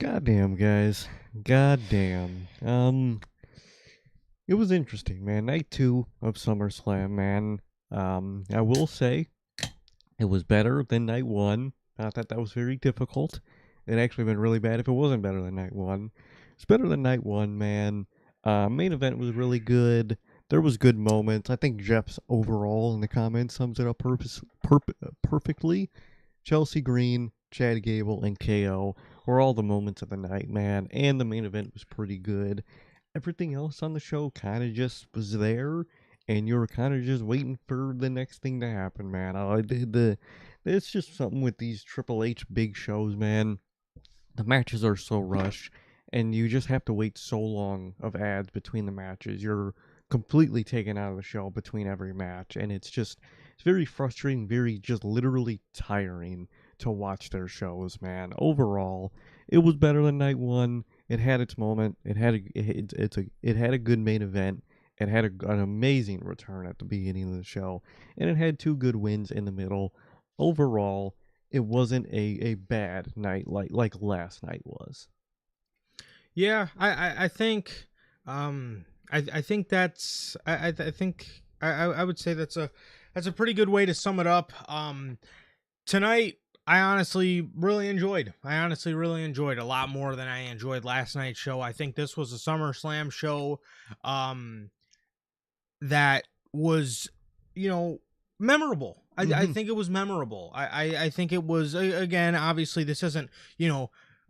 Goddamn, guys. Goddamn. It was interesting, man. Night two of SummerSlam, man. I will say it was better than night one. I thought that was very difficult. It actually been really bad if it wasn't better than night one. It's better than night one, man. Main event was really good. There was good moments. I think Jeff's overall in the comments sums it up perfectly. Chelsea Green, Chad Gable, and KO were all the moments of the night, man. And the main event was pretty good. Everything else on the show kind of just was there, and you were kind of just waiting for the next thing to happen, man. It's just something with these Triple H big shows, man. The matches are so rushed, and you just have to wait so long of ads between the matches. You're completely taken out of the show between every match, and it's very frustrating, very just literally tiring to watch their shows, man. Overall, it was better than night one. It had its moment. It had a good main event. It had an amazing return at the beginning of the show, and it had two good wins in the middle. Overall, it wasn't a bad night like last night was. Yeah, I think I think that's I think I would say that's a pretty good way to sum it up. Tonight I honestly really enjoyed. A lot more than I enjoyed last night's show. I think this was a SummerSlam show that was, memorable. I think it was memorable. I think it was, again, obviously this isn't,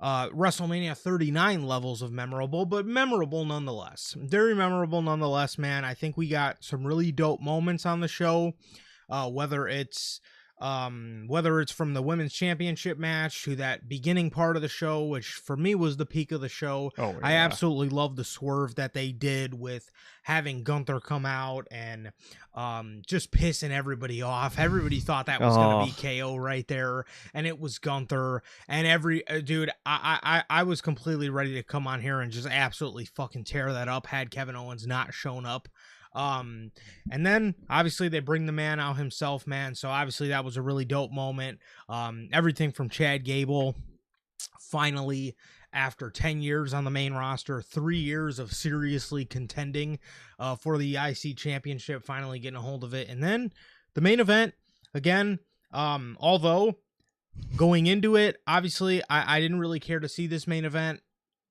WrestleMania 39 levels of memorable, but memorable nonetheless. Very memorable nonetheless, man. I think we got some really dope moments on the show, whether it's from the women's championship match to that beginning part of the show, which for me was the peak of the show. Oh, yeah. I absolutely love the swerve that they did with having Gunther come out and just pissing everybody off. Everybody thought that was going to be KO right there, and it was Gunther. And dude, I was completely ready to come on here and just absolutely fucking tear that up had Kevin Owens not shown up. And then obviously they bring the man out himself, man. So obviously that was a really dope moment. Everything from Chad Gable, finally, after 10 years on the main roster, 3 years of seriously contending for the IC championship, finally getting a hold of it. And then the main event, again, although going into it, obviously I didn't really care to see this main event.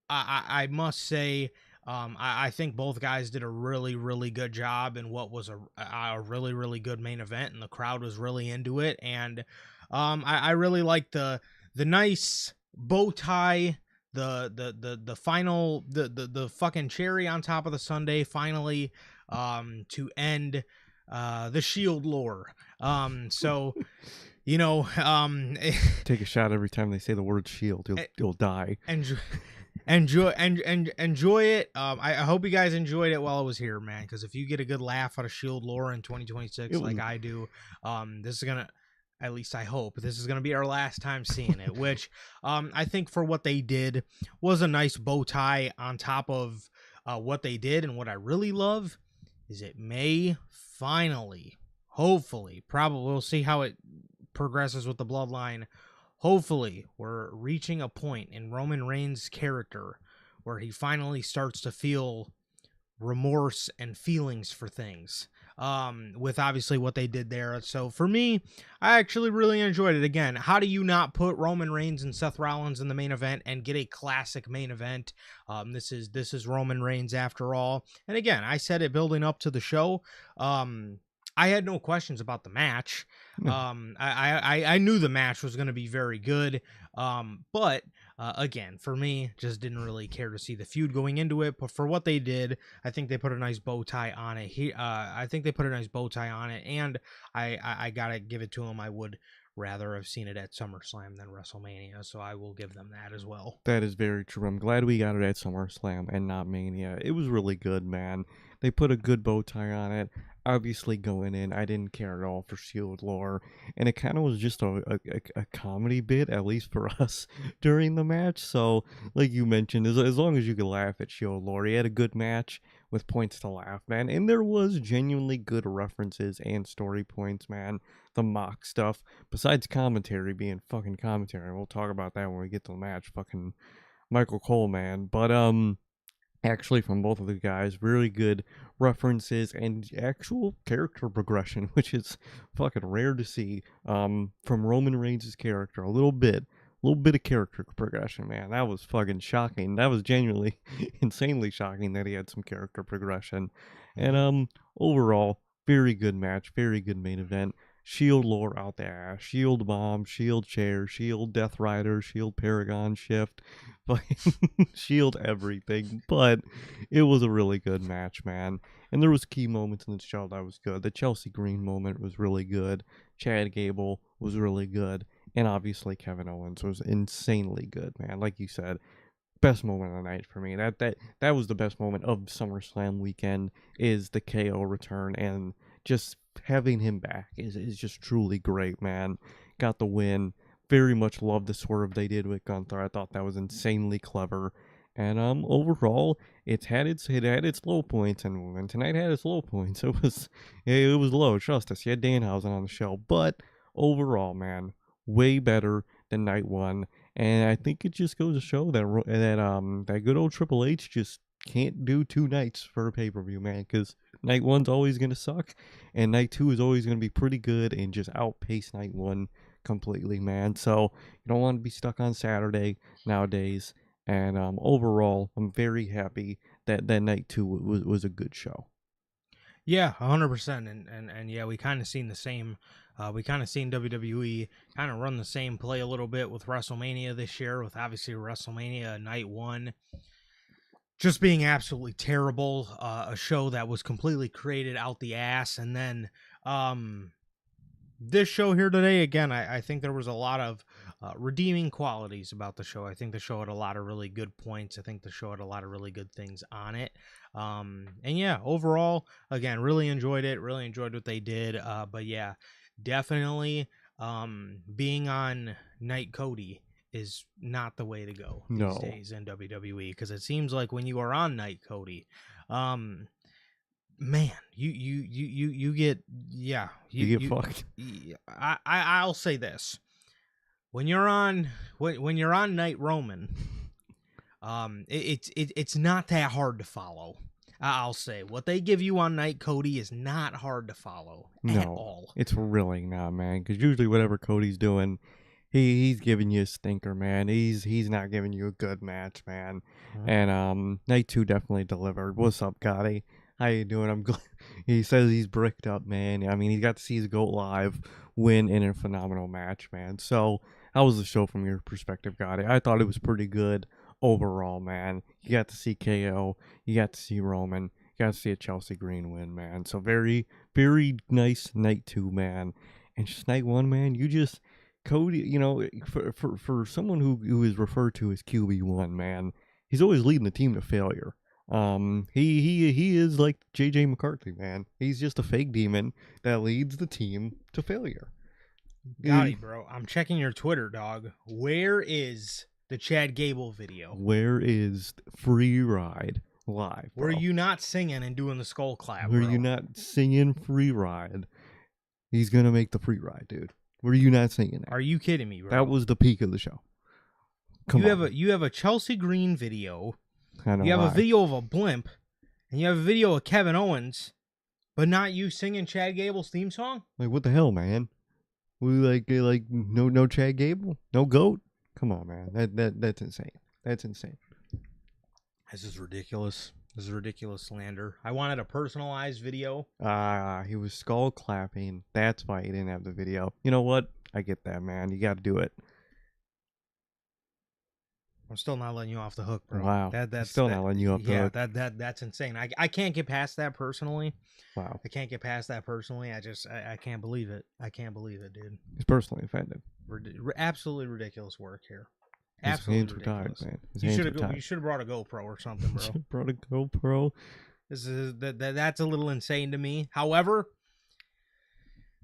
I must say, I think both guys did a really, really good job in what was a really, really good main event, and the crowd was really into it. And I really liked the nice bow tie, the final, the fucking cherry on top of the sundae, finally, to end the Shield lore. So. Take a shot every time they say the word Shield. You'll die. Enjoy it. I hope you guys enjoyed it while I was here, man, because if you get a good laugh out of Shield lore in 2026 like I do, this is gonna, at least I hope, this is gonna be our last time seeing it, which I think for what they did was a nice bow tie on top of what they did. And what I really love is it may finally, hopefully, probably, we'll see how it progresses with the bloodline. Hopefully, we're reaching a point in Roman Reigns' character where he finally starts to feel remorse and feelings for things, with obviously what they did there. So for me, I actually really enjoyed it. Again, how do you not put Roman Reigns and Seth Rollins in the main event and get a classic main event? This is Roman Reigns after all. And again, I said it building up to the show. I had no questions about the match. I knew the match was going to be very good. But again, for me, just didn't really care to see the feud going into it. But for what they did, I think they put a nice bow tie on it. And I gotta give it to them. I would rather have seen it at SummerSlam than WrestleMania, so I will give them that as well. That is very true. I'm glad we got it at SummerSlam and not Mania. It was really good, man. They put a good bow tie on it. Obviously, going in, I didn't care at all for Shield lore, and it kind of was just a comedy bit, at least for us, during the match. So, like you mentioned, as long as you could laugh at Shield lore, he had a good match with points to laugh, man. And there was genuinely good references and story points, man. The mock stuff, besides commentary being fucking commentary, we'll talk about that when we get to the match. Fucking Michael Cole, man. But actually from both of the guys, really good references and actual character progression, which is fucking rare to see. From Roman Reigns' character, a little bit of character progression, man. That was fucking shocking. That was genuinely insanely shocking that he had some character progression. And overall, very good match, very good main event. Shield lore out the ass, Shield bomb, Shield chair, Shield Death Rider, Shield Paragon shift, fucking Shield everything. But it was a really good match, man. And there was key moments in the show that was good. The Chelsea Green moment was really good. Chad Gable was really good. And obviously Kevin Owens was insanely good, man. Like you said, best moment of the night for me. That was the best moment of SummerSlam weekend, is the KO return, and just having him back is just truly great, man. Got the win. Very much loved the swerve they did with Gunther. I thought that was insanely clever. And overall, it had its low points, and tonight had its low points. It was low. Trust us. You had Danhausen on the show, but overall, man, way better than night one. And I think it just goes to show that good old Triple H just can't do two nights for a pay per view, man. Because night one's always gonna suck, and night two is always gonna be pretty good and just outpace night one completely, man. So you don't want to be stuck on Saturday nowadays. And overall, I'm very happy that night two was a good show. Yeah, 100%. And yeah, we kind of seen the same. We kind of seen WWE kind of run the same play a little bit with WrestleMania this year, with obviously WrestleMania night one just being absolutely terrible. A show that was completely created out the ass, and then this show here today, again, I think there was a lot of redeeming qualities about the show. I think the show had a lot of really good points. I think the show had a lot of really good things on it. And yeah, overall, again, really enjoyed it. Really enjoyed what they did. But yeah, definitely being on Night Cody is not the way to go these No, days in WWE, because it seems like when you are on Night Cody, man, you get, yeah, you get fucked. I'll say this: when you're on Night Roman, it's not that hard to follow. I'll say what they give you on Night Cody is not hard to follow at No, all. it's really not, man. Because usually whatever Cody's doing, he's giving you a stinker, man. He's not giving you a good match, man. And night two definitely delivered. What's up, Gotti? How you doing? I'm glad. He says he's bricked up, man. I mean, he got to see his GOAT live win in a phenomenal match, man. So how was the show from your perspective, Gotti? I thought it was pretty good overall, man. You got to see KO. You got to see Roman. You got to see a Chelsea Green win, man. So very, very nice night two, man. And just night one, man, you just Cody, for someone who is referred to as QB1, man, he's always leading the team to failure. He is like JJ McCarthy, man. He's just a fake demon that leads the team to failure. Got it, bro. I'm checking your Twitter, dog. Where is the Chad Gable video? Where is Free Ride live, bro? Were you not singing and doing the skull clap, Were bro? you not singing Free Ride? He's gonna make the free ride, dude. Were you not singing that? Are you kidding me, bro? That was the peak of the show. Come on. You have a Chelsea Green video. I know You have why. a video of a blimp, and you have a video of Kevin Owens, but not you singing Chad Gable's theme song? Like, what the hell, man? We like no Chad Gable, no GOAT. Come on, man. That's insane. That's insane. This is ridiculous. This is ridiculous slander. I wanted a personalized video. He was skull clapping. That's why he didn't have the video. You know what? I get that, man. You got to do it. I'm still not letting you off the hook, bro. Wow. That's still not letting you off the hook. That's insane. I can't get past that personally. Wow. I can't get past that personally. I can't believe it. I can't believe it, dude. He's personally offended. Absolutely ridiculous work here. His Absolutely hands were ridiculous. tied, man. You should have brought a GoPro or something, bro. Brought a GoPro. This is that's a little insane to me. However,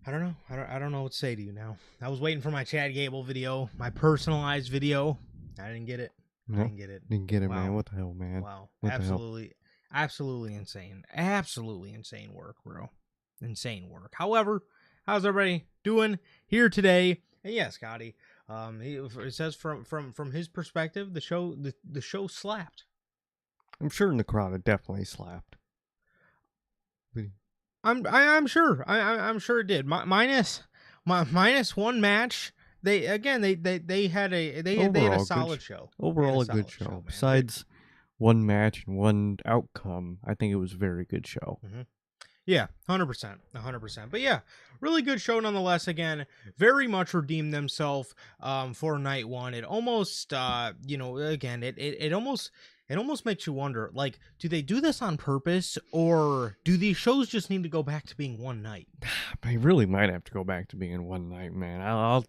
I don't know. I don't know what to say to you now. I was waiting for my Chad Gable video, my personalized video. I didn't get it. No, I didn't get it. Didn't get it, Wow. man. What the hell, man? Wow. What the hell? Absolutely insane. Absolutely insane work, bro. Insane work. However, how's everybody doing here today? And yes, Scotty, It says from his perspective, the show slapped. I'm sure in the crowd it definitely slapped. I'm sure. I'm sure it did. Minus one match. They had a solid show. Overall, a good show. Besides one match and one outcome, I think it was a very good show. Mm-hmm. Yeah, 100%, 100%. But yeah, really good show nonetheless. Again, very much redeemed themselves for night one. It almost, again, it almost makes you wonder, like, do they do this on purpose, or do these shows just need to go back to being one night? They really might have to go back to being one night, man. I'll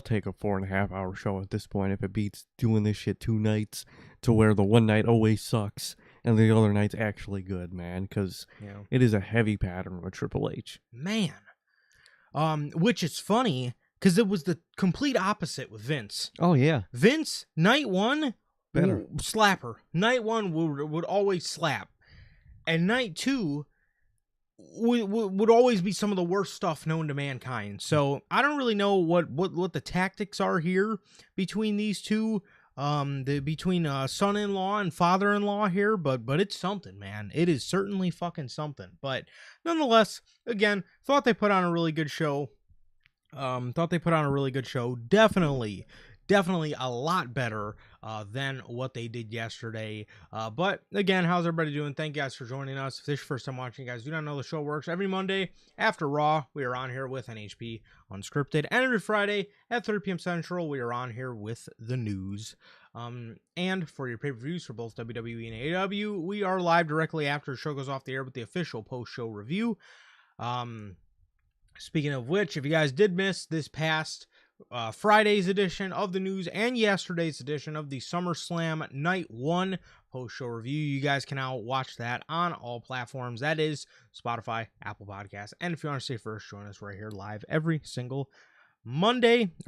take a 4.5 hour show at this point if it beats doing this shit 2 nights to where the one night always sucks and the other night's actually good, man. Because it is a heavy pattern with Triple H, man. Which is funny because it was the complete opposite with Vince. Oh yeah, Vince night one. Better slapper. Night one would always slap, and night two would always be some of the worst stuff known to mankind. So I don't really know what the tactics are here between these two, between son-in-law and father-in-law here, but it's something, man. It is certainly fucking something. But nonetheless, again, thought they put on a really good show. Definitely a lot better than what they did yesterday. But again, how's everybody doing? Thank you guys for joining us. If this is your first time watching, you guys do not know the show works. Every Monday after Raw, we are on here with NHP Unscripted. And every Friday at 3 p.m. Central, we are on here with the news. And for your pay-per-views for both WWE and AEW, we are live directly after the show goes off the air with the official post-show review. Speaking of which, if you guys did miss this past Friday's edition of the news and yesterday's edition of the Summerslam Night 1 post-show review, you guys can now watch that on all platforms. That is Spotify, Apple Podcasts, and if you want to stay first, join us right here live every single every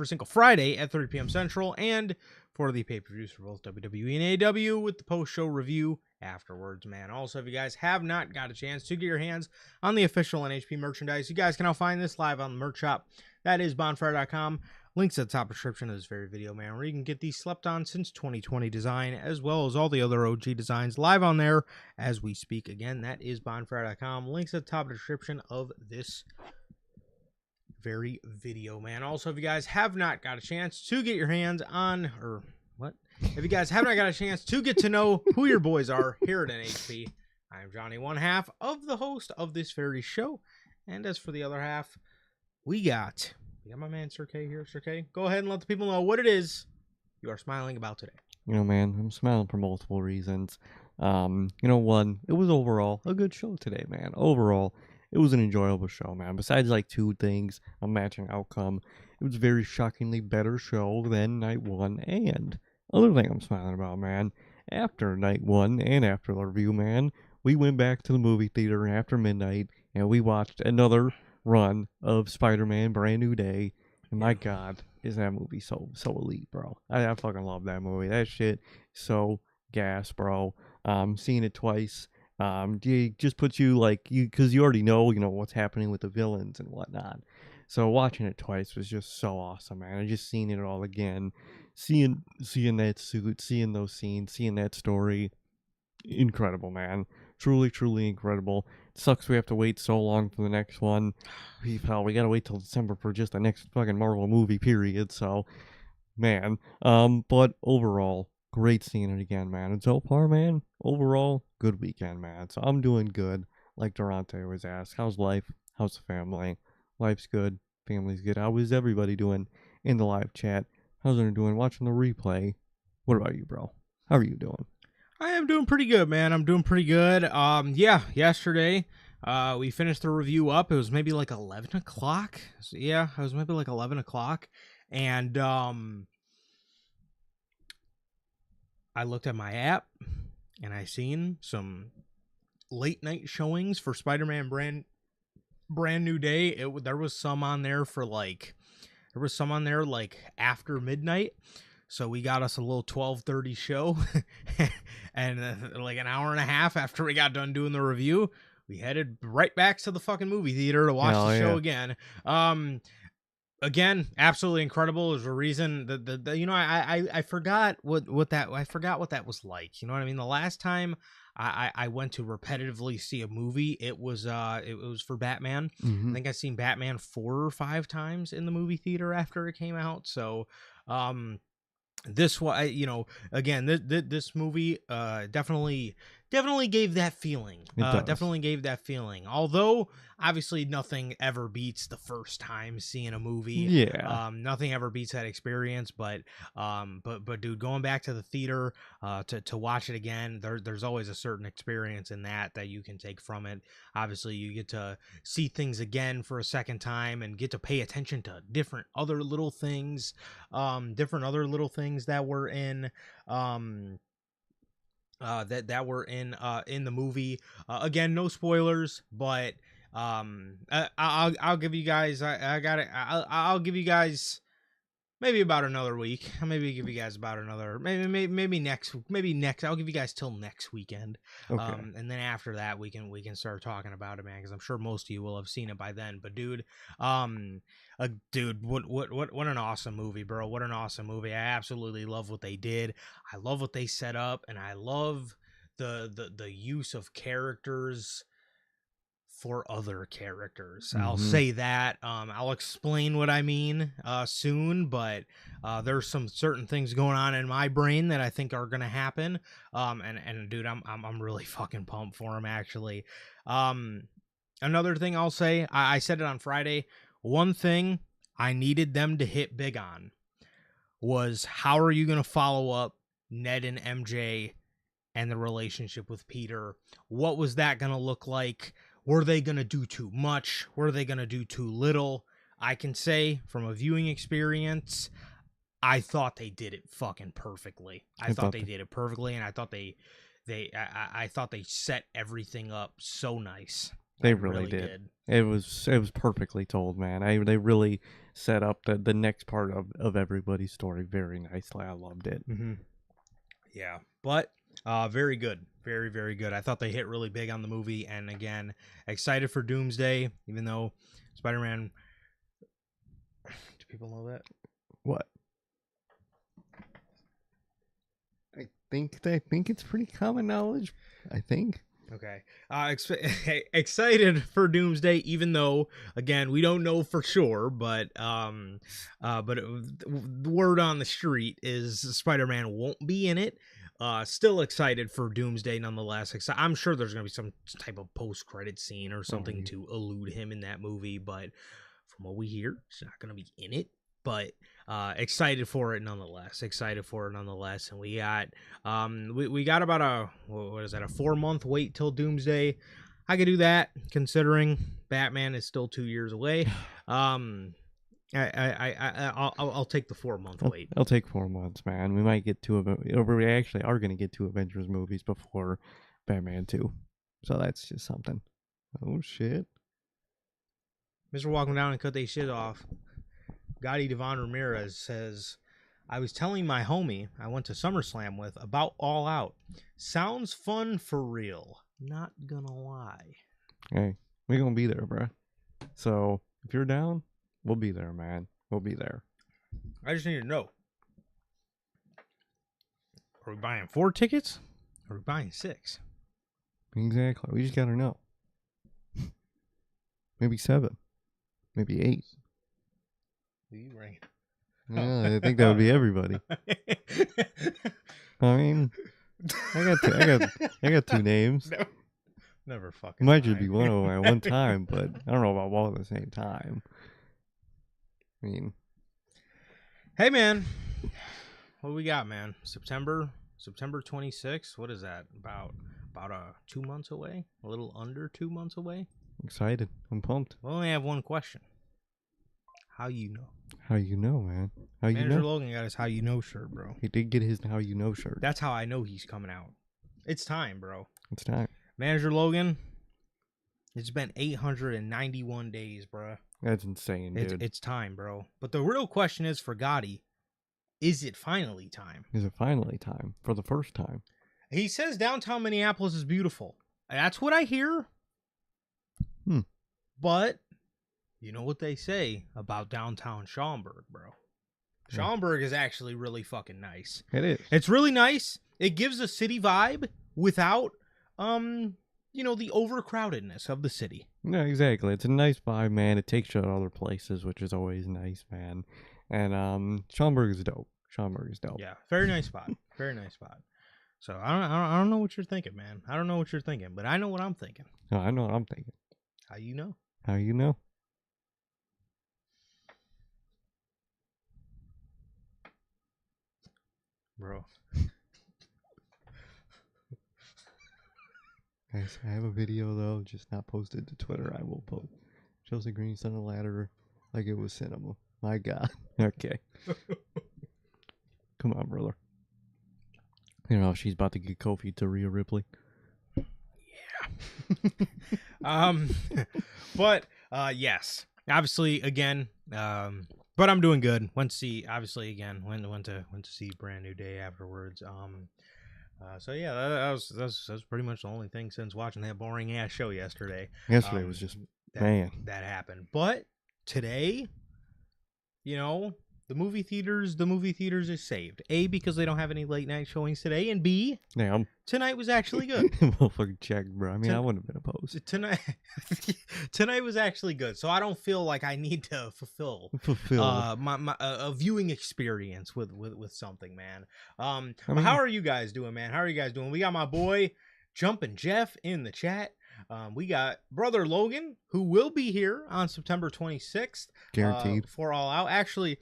single Friday at 3 p.m. Central, and for the pay-per-views for both WWE and AEW with the post-show review afterwards, man. Also, if you guys have not got a chance to get your hands on the official NHP merchandise, you guys can now find this live on the merch shop. That is bonfire.com. Links at the top description of this very video, man, where you can get the slept on since 2020 design, as well as all the other OG designs live on there as we speak. Again, that is bonfire.com. Links at the top description of this very video, man. Also, if you guys have not got a chance to get your hands on, if you guys have not got a chance to get to know who your boys are here at NHP, I am Johnny, one half of the host of this very show. And as for the other half, we got my man Sir K here. Sir K, go ahead and let the people know what it is you are smiling about today. Man, I'm smiling for multiple reasons. One, it was overall a good show today, man. Overall, it was an enjoyable show, man. Besides, like, 2 things, a matching outcome, it was a very shockingly better show than night 1. And other thing I'm smiling about, man, after night 1 and after the review, man, we went back to the movie theater after midnight and we watched another run of Spider-Man Brand New Day. And my God, is that movie so elite, bro. I fucking love that movie. That shit so gas, bro. Seeing it twice, it just puts you because you already know what's happening with the villains and whatnot. So watching it twice was just so awesome, man. I just seen it all again, seeing that suit, seeing those scenes, seeing that story, incredible, man. Truly, truly incredible. It sucks we have to wait so long for the next one. We gotta wait till December for just the next fucking Marvel movie, period. So, man. But overall, great seeing it again, man. And so far, man, overall, good weekend, man. So I'm doing good. Like Durante always asks, how's life? How's the family? Life's good. Family's good. How is everybody doing in the live chat? How's everyone doing watching the replay? What about you, bro? How are you doing? I am doing pretty good, man. I'm doing pretty good. Yesterday, we finished the review up. It was maybe like 11 o'clock. So, yeah, it was maybe like 11 o'clock. And I looked at my app, and I seen some late night showings for Spider-Man Brand New Day. There was some on there after midnight. So we got us a little 12:30 show, and like an hour and a half after we got done doing the review, we headed right back to the fucking movie theater to watch the show again. Again, absolutely incredible. There's a reason that the you know I forgot what that I forgot what that was like. You know what I mean? The last time I went to repetitively see a movie, it was for Batman. I Mm-hmm. think I've seen Batman 4 or 5 times in the movie theater after it came out. So um this one, again, this movie definitely gave that feeling. It does. Definitely gave that feeling. Although obviously nothing ever beats the first time seeing a movie. Yeah. Nothing ever beats that experience. But dude, going back to the theater to watch it again, there's always a certain experience in that you can take from it. Obviously, you get to see things again for a second time and get to pay attention to different other little things that were in in the movie. Again, no spoilers, but I'll give you guys I got it. I'll give you guys maybe about another week. Maybe give you guys about another maybe next. I'll give you guys till next weekend. Okay. And then after that we can start talking about it, man, because I'm sure most of you will have seen it by then. But um dude, what an awesome movie, bro. What an awesome movie. I absolutely love what they did. I love what they set up, and I love the use of characters for other characters. I'll Mm-hmm. say that. I'll explain what I mean soon, but there's some certain things going on in my brain that I think are gonna happen. And dude, I'm really fucking pumped for him, actually. Another thing I'll say, I said it on Friday. One thing I needed them to hit big on was, how are you gonna follow up Ned and MJ and the relationship with Peter? What was that going to look like? Were they going to do too much? Were they going to do too little? I can say from a viewing experience, I thought they did it fucking perfectly. I I thought thought they did it perfectly, and I thought I thought they set everything up so nice. I they really really did. did. It was perfectly told, man. They really set up the next part of everybody's story very nicely. I loved it. Mm-hmm. Yeah, but very good, very very good. I thought they hit really big on the movie, and again, excited for Doomsday. Even though Spider-Man, do people know that? What? I think it's pretty common knowledge. I think. Okay. Excited for Doomsday, even though again we don't know for sure, but the word on the street is Spider-Man won't be in it. Still excited for Doomsday nonetheless. I'm sure there's gonna be some type of post-credit scene or something to allude him in that movie, but from what we hear, he's not gonna be in it. But excited for it nonetheless. And we got we got about what is that, a 4-month wait till Doomsday. I could do that considering Batman is still 2 years away. I'll take the 4-month wait. I'll take 4 months, man. We might get or we actually are going to get 2 Avengers movies before Batman 2. So that's just something. Oh shit. Mr. Walking Down and Cut They Shit Off. Gotti Devon Ramirez says, I was telling my homie I went to Summerslam with about All Out. Sounds fun for real. Not gonna lie. Hey, we're going to be there, bro. So if you're down, we'll be there, man. We'll be there. I just need to know. Are we buying 4 tickets? Or are we buying 6? Exactly. We just got to know. Maybe 7. Maybe 8. You right. Yeah, I think that would be everybody. I mean, I got 2 names. No, never It fucking might just lie. be one of them at one time, but I don't know about all at the same time. I mean, Hey man, what we got, man? September 26th. What is that? About 2 months away? A little under 2 months away? I'm excited. I'm pumped. We only have one question. How you know? How you know, man? How you Manager know? Logan got his How You Know shirt, bro. He did get his How You Know shirt. That's how I know he's coming out. It's time, bro. It's time. Manager Logan, it's been 891 days, bro. That's insane, dude. It's time, bro. But the real question is for Gotti, is it finally time? Is it finally time? For the first time. He says downtown Minneapolis is beautiful. That's what I hear. Hmm. But you know what they say about downtown Schaumburg, bro. Yeah. Schaumburg is actually really fucking nice. It is. It's really nice. It gives a city vibe without, the overcrowdedness of the city. No, exactly. It's a nice vibe, man. It takes you to other places, which is always nice, man. And Schaumburg is dope. Schaumburg is dope. Yeah, very nice spot. Very nice spot. So I don't know what you're thinking, man. I don't know what you're thinking, but I know what I'm thinking. No, I know what I'm thinking. How you know? How you know? Bro. Guys, I have a video though, just not posted to Twitter. I will post. Chelsea Green's on a ladder like it was cinema. My God. Okay. Come on, brother. You know she's about to get Kofi to Rhea Ripley. Yeah. But yes, obviously again. But I'm doing good. Went to see obviously again. Went to see Brand New Day afterwards. So yeah, that's pretty much the only thing since watching that boring ass show yesterday. Yesterday was just man. That happened. But today, the movie theaters is saved. A, because they don't have any late night showings today, and B, Damn. tonight was actually good. Motherfucking checked, bro. I mean, I wouldn't have been opposed. Tonight was actually good, so I don't feel like I need to fulfill my a viewing experience with something, man. How are you guys doing, man? How are you guys doing? We got my boy Jumpin' Jeff in the chat. We got brother Logan, who will be here on September 26th, guaranteed, for All Out. Actually,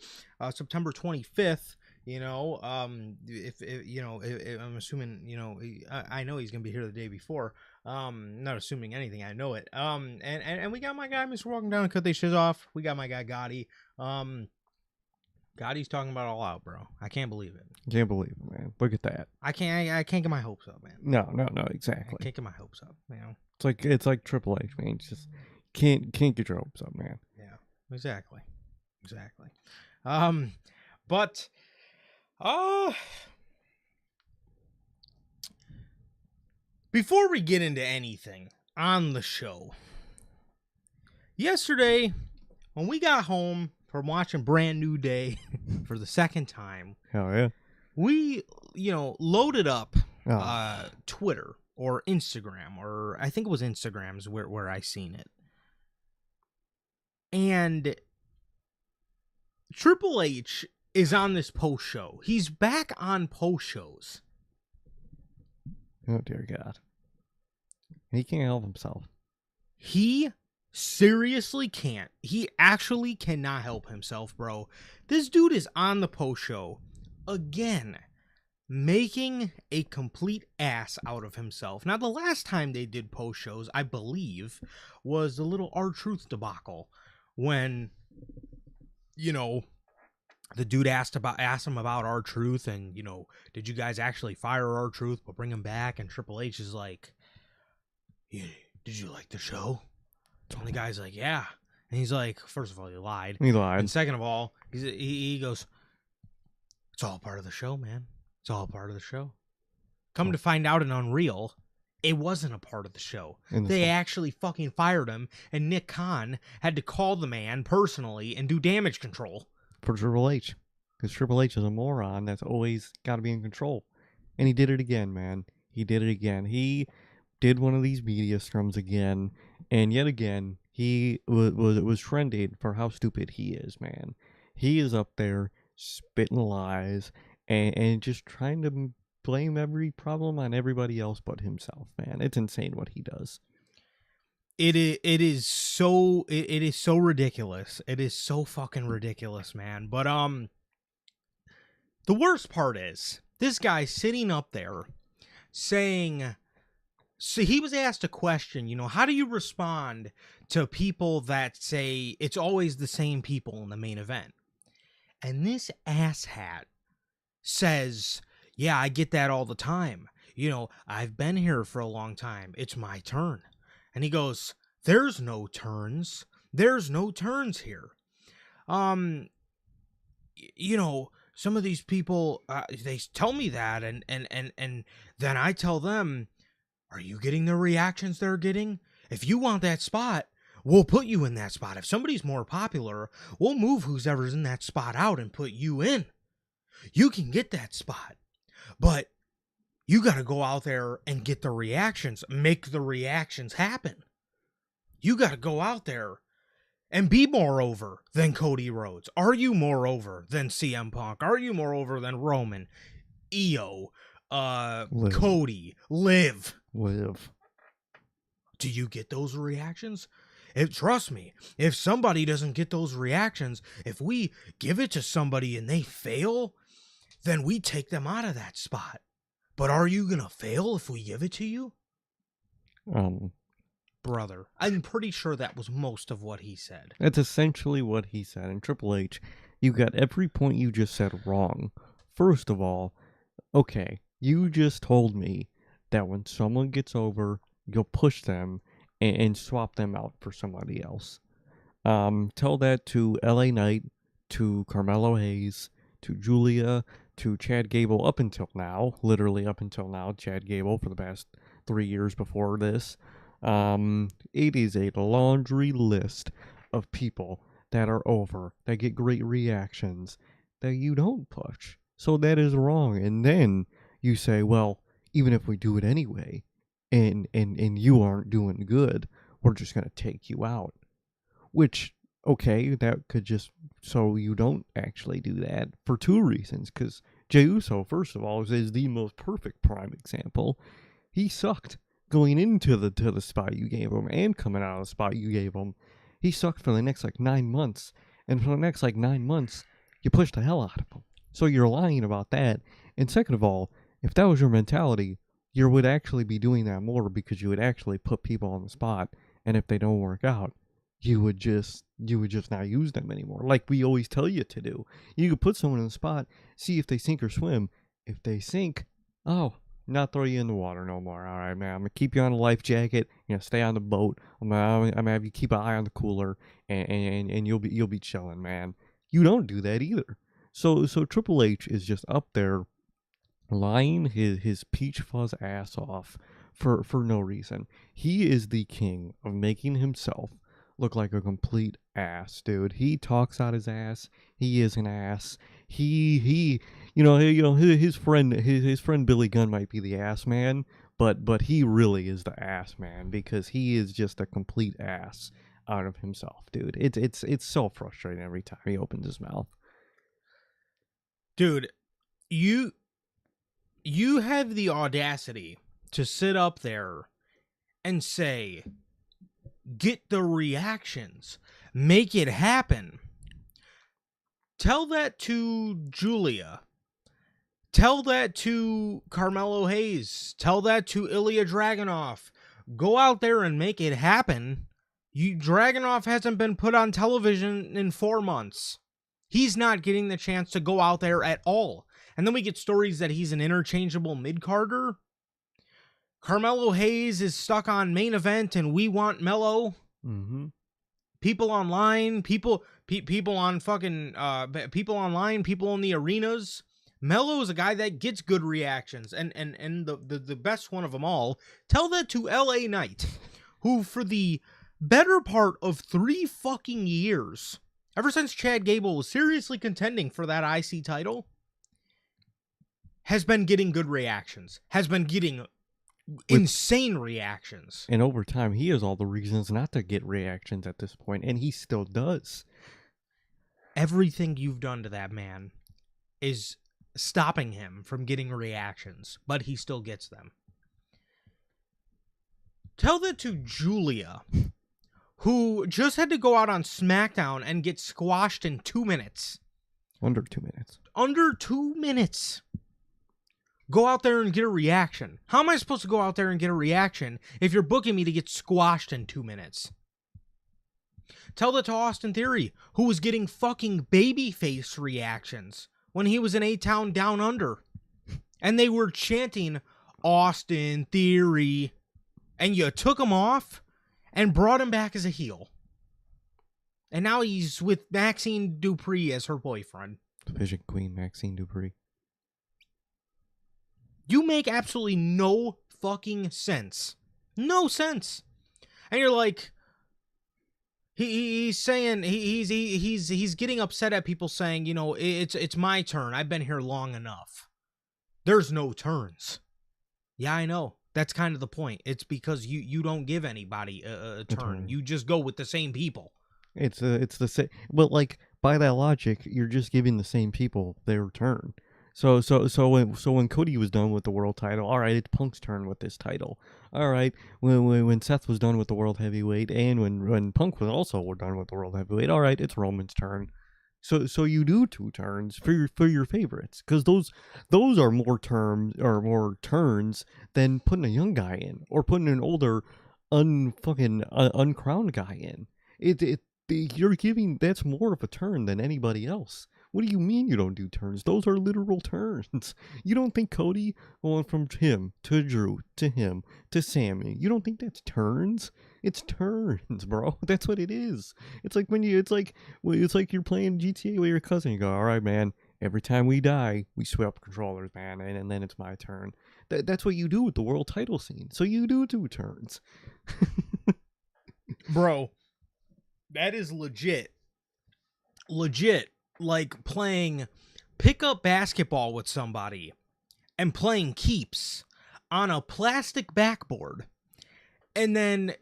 September 25th. If I'm assuming, I know he's gonna be here the day before. Not assuming anything, I know it. And we got my guy, Mr. Walking Down and Cut They Shiz Off. We got my guy Gotti. Gotti's talking about All Out, bro. I can't believe it. Can't believe it, man. Look at that. I can't get my hopes up, man. No, exactly. I can't get my hopes up, It's like Triple H, man. It's just can't get your hopes up, man. Yeah, exactly. But before we get into anything on the show, yesterday when we got home from watching Brand New Day for the second time, hell yeah, we loaded up Twitter or Instagram, or I think it was Instagram's where I seen it, and Triple H is on this post show. He's back on post shows. Oh dear God, he can't help himself. He seriously can't. He actually cannot help himself, bro. This dude is on the post show again, making a complete ass out of himself. Now, the last time they did post shows, I believe, was the little R-Truth debacle when, the dude asked him about R-Truth and, did you guys actually fire R-Truth but bring him back? And Triple H is like, yeah, did you like the show? And the guy's like, yeah. And he's like, first of all, you lied. He lied. And second of all, he goes, it's all part of the show, man. It's all part of the show. Come to find out in Unreal, it wasn't a part of the show. They actually fucking fired him, and Nick Khan had to call the man personally and do damage control. For Triple H. Because Triple H is a moron that's always got to be in control. And he did it again, man. He did it again. He did one of these media scrums again, and yet again, he was trending for how stupid he is, man. He is up there spitting lies and just trying to blame every problem on everybody else but himself, man. It's insane what he does. It is so ridiculous. It is so fucking ridiculous, man. But the worst part is this guy sitting up there saying, so he was asked a question, how do you respond to people that say it's always the same people in the main event? And this asshat says, yeah, I get that all the time. I've been here for a long time. It's my turn. And he goes, there's no turns. There's no turns here. Some of these people, they tell me that, and then I tell them, are you getting the reactions they're getting? If you want that spot, we'll put you in that spot. If somebody's more popular, we'll move whoever's in that spot out and put you in. You can get that spot, but you got to go out there and get the reactions, make the reactions happen. You got to go out there and be more over than Cody Rhodes. Are you more over than CM Punk? Are you more over than Roman, Io, Liv. Cody, Liv? Do you get those reactions? Trust me, if somebody doesn't get those reactions, if we give it to somebody and they fail, then we take them out of that spot. But are you going to fail if we give it to you? Brother, I'm pretty sure that was most of what he said. That's essentially what he said. And Triple H, you got every point you just said wrong. First of all, okay, you just told me that when someone gets over, you'll push them and swap them out for somebody else. Tell that to LA Knight, to Carmelo Hayes, to Julia, to Chad Gable up until now, literally up until now, Chad Gable for the past 3 years before this. It is a laundry list of people that are over, that get great reactions, that you don't push. So that is wrong. And then you say, well, even if we do it anyway, and you aren't doing good, we're just going to take you out. Which, okay, that could just, so you don't actually do that for two reasons. Because Jey Uso, first of all, is the most perfect prime example. He sucked going into the spot you gave him and coming out of the spot you gave him. He sucked for the next 9 months. And for the next 9 months, you pushed the hell out of him. So you're lying about that. And second of all, if that was your mentality, you would actually be doing that more, because you would actually put people on the spot. And if they don't work out, you would just not use them anymore, like we always tell you to do. You could put someone in the spot, see if they sink or swim. If they sink, not throw you in the water no more. All right, man, I'm gonna keep you on a life jacket. Stay on the boat. I'm gonna have you keep an eye on the cooler, and you'll be chilling, man. You don't do that either. So Triple H is just up there lying his peach fuzz ass off for no reason. He is the king of making himself look like a complete ass, dude. He talks out his ass. He is an ass. His friend Billy Gunn might be the ass man, but he really is the ass man, because he is just a complete ass out of himself, dude. It's so frustrating every time he opens his mouth. Dude, you have the audacity to sit up there and say, get the reactions, make it happen. Tell that to Julia. Tell that to Carmelo Hayes. Tell that to Ilya Dragunov. Go out there and make it happen. Dragunov hasn't been put on television in 4 months. He's not getting the chance to go out there at all. And then we get stories that he's an interchangeable mid-carder. Carmelo Hayes is stuck on main event and we want Mello. Mm-hmm. People online, people on fucking, people online, people in the arenas. Mello is a guy that gets good reactions. And the best one of them all, tell that to LA Knight, who for the better part of 3 fucking years, ever since Chad Gable was seriously contending for that IC title, has been getting good reactions, has been getting insane reactions. And over time, he has all the reasons not to get reactions at this point, and he still does. Everything you've done to that man is stopping him from getting reactions, but he still gets them. Tell that to Julia, who just had to go out on SmackDown and get squashed in 2 minutes. Under 2 minutes. Under 2 minutes. Go out there and get a reaction. How am I supposed to go out there and get a reaction if you're booking me to get squashed in 2 minutes? Tell that to Austin Theory, who was getting fucking babyface reactions when he was in A-Town Down Under. And they were chanting, Austin Theory. And you took him off and brought him back as a heel. And now he's with Maxine Dupree as her boyfriend. Division Queen Maxine Dupree. You make absolutely no fucking sense. No sense. And you're like, He's saying he's getting upset at people saying, it's my turn. I've been here long enough. There's no turns. Yeah, I know. That's kind of the point. It's because you don't give anybody a turn. You just go with the same people. It's the same. But like by that logic, you're just giving the same people their turn. So when Cody was done with the world title, all right, it's Punk's turn with this title. All right, when Seth was done with the world heavyweight, and when Punk was also done with the world heavyweight, all right, it's Roman's turn. So you do 2 turns for your favorites, because those are more turns than putting a young guy in or putting an older uncrowned guy in. You're giving, that's more of a turn than anybody else. What do you mean you don't do turns? Those are literal turns. You don't think Cody going from him to Drew to him to Sammy, you don't think that's turns? It's turns, bro. That's what it is. It's like it's like you're playing GTA with your cousin. You go, all right, man. Every time we die, we swap controllers, man, and then it's my turn. That's what you do with the world title scene. So you do 2 turns, bro. That is legit. Like playing pickup basketball with somebody and playing keeps on a plastic backboard, and then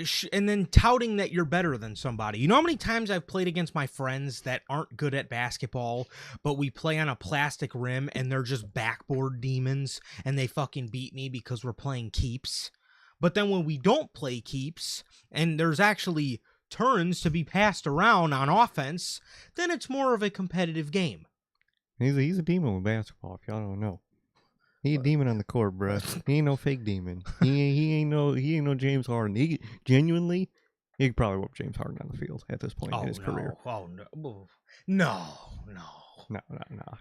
touting that you're better than somebody. You know how many times I've played against my friends that aren't good at basketball, but we play on a plastic rim and they're just backboard demons and they fucking beat me because we're playing keeps. But then when we don't play keeps and there's actually turns to be passed around on offense, then it's more of a competitive game. He's a demon with basketball, if y'all don't know. He a demon on the court, bro. He ain't no fake demon. He ain't no James Harden. He genuinely, he could probably whoop James Harden on the field at this point in his career. Oh no.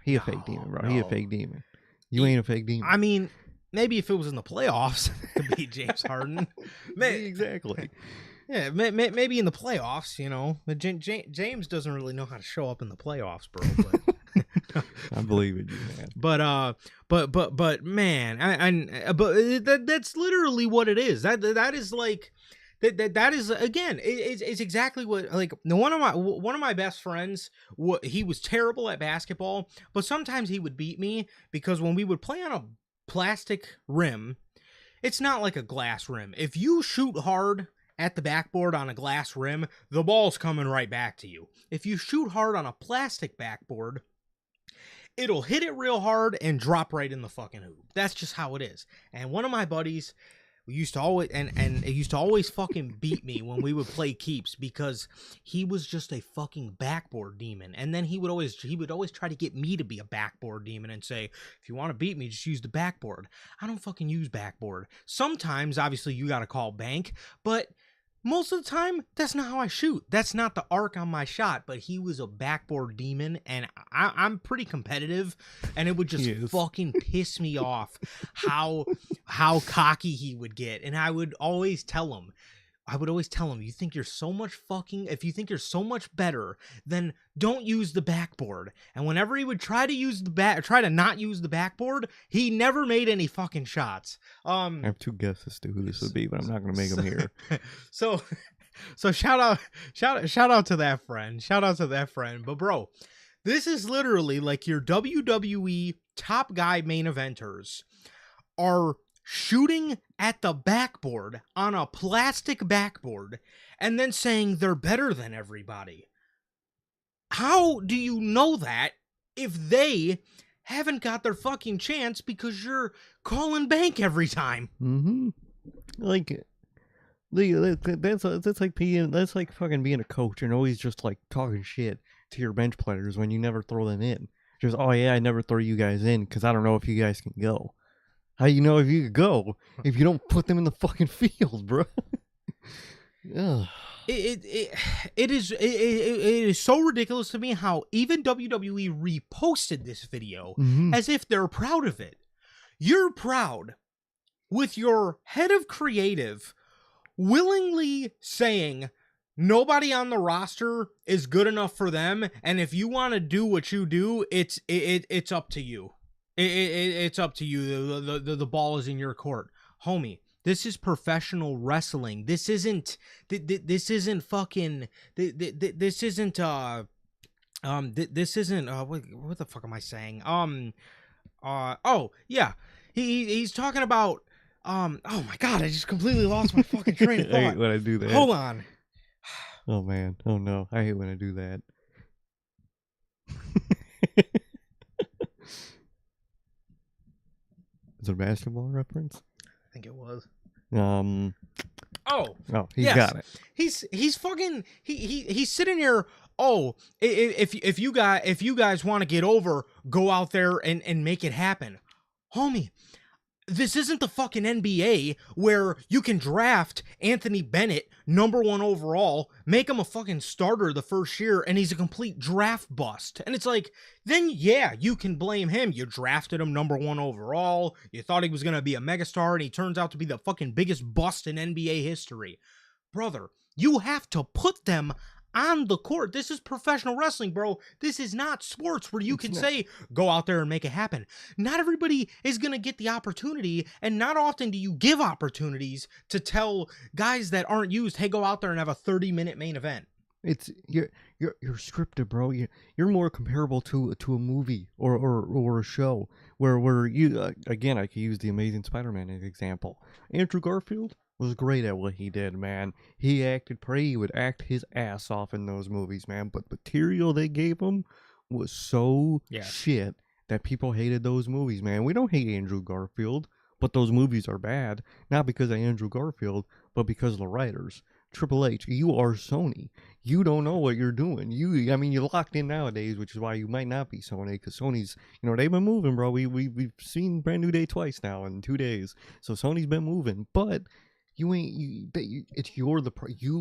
He a fake demon, bro. He a fake demon. You ain't a fake demon. I mean, maybe if it was in the playoffs to beat James Harden. Exactly. Yeah, maybe in the playoffs, But James doesn't really know how to show up in the playoffs, bro. But I believe in you, man. But man, that's literally what it is. That is like that is, again, it's exactly what, like, one of my best friends. He was terrible at basketball, but sometimes he would beat me because when we would play on a plastic rim, it's not like a glass rim. If you shoot hard at the backboard on a glass rim, the ball's coming right back to you. If you shoot hard on a plastic backboard, it'll hit it real hard and drop right in the fucking hoop. That's just how it is. And one of my buddies used to always fucking beat me when we would play keeps because he was just a fucking backboard demon. And then he would always try to get me to be a backboard demon and say, if you want to beat me, just use the backboard. I don't fucking use backboard. Sometimes, obviously, you got to call bank, but most of the time, that's not how I shoot. That's not the arc on my shot. But he was a backboard demon, and I'm pretty competitive, and it would just fucking piss me off how cocky he would get. And I would always tell him, you think you're so much if you think you're so much better, then don't use the backboard. And whenever he would try to not use the backboard, he never made any fucking shots. I have 2 guesses to who this would be, but I'm not going to make them here. So shout out to that friend. Shout out to that friend. But bro, this is literally like your WWE top guy main eventers are shooting at the backboard on a plastic backboard and then saying they're better than everybody. How do you know that if they haven't got their fucking chance because you're calling bank every time? Mm-hmm. Like, that's like fucking being a coach and always just like talking shit to your bench players when you never throw them in. Just, oh yeah, I never throw you guys in because I don't know if you guys can go. How you know if you could go if you don't put them in the fucking field, bro? It is so ridiculous to me how even WWE reposted this video as if they're proud of it. You're proud with your head of creative willingly saying nobody on the roster is good enough for them, and if you want to do what you do, it's up to you. It's up to you. The ball is in your court. Homie, This is professional wrestling. This isn't. This isn't fucking. This isn't. This isn't. What the fuck am I saying? Oh yeah. He's talking about. Oh my god! I just completely lost my fucking train of thought. I hate when I do that. Hold on. Oh man. Oh no. I hate when I do that. Is it a basketball reference? I think it was. Oh, he's got it. He's fucking he's sitting here. Oh, if you guys want to get over, go out there and make it happen, homie. This isn't the fucking NBA where you can draft Anthony Bennett #1 overall, make him a fucking starter the first year, and he's a complete draft bust. And it's like, then yeah, you can blame him. You drafted him #1 overall. You thought he was going to be a megastar, and he turns out to be the fucking biggest bust in NBA history. Brother, you have to put them on the court. This is professional wrestling, bro. This is not sports where you can say, go out there and make it happen. Not everybody is going to get the opportunity, and not often do you give opportunities to tell guys that aren't used, hey, go out there and have a 30-minute main event. It's you're scripted, bro. You're more comparable to a movie or a show where you again, I could use the Amazing Spider-Man as an example. Andrew Garfield was great at what he did, man. He would act his ass off in those movies, man. But material they gave him was so shit that people hated those movies, man. We don't hate Andrew Garfield, but those movies are bad. Not because of Andrew Garfield, but because of the writers. Triple H, you are Sony. You don't know what you're doing. You're locked in nowadays, which is why you might not be Sony, because Sony's, they've been moving, bro. We've seen Brand New Day twice now in 2 days, so Sony's been moving, but you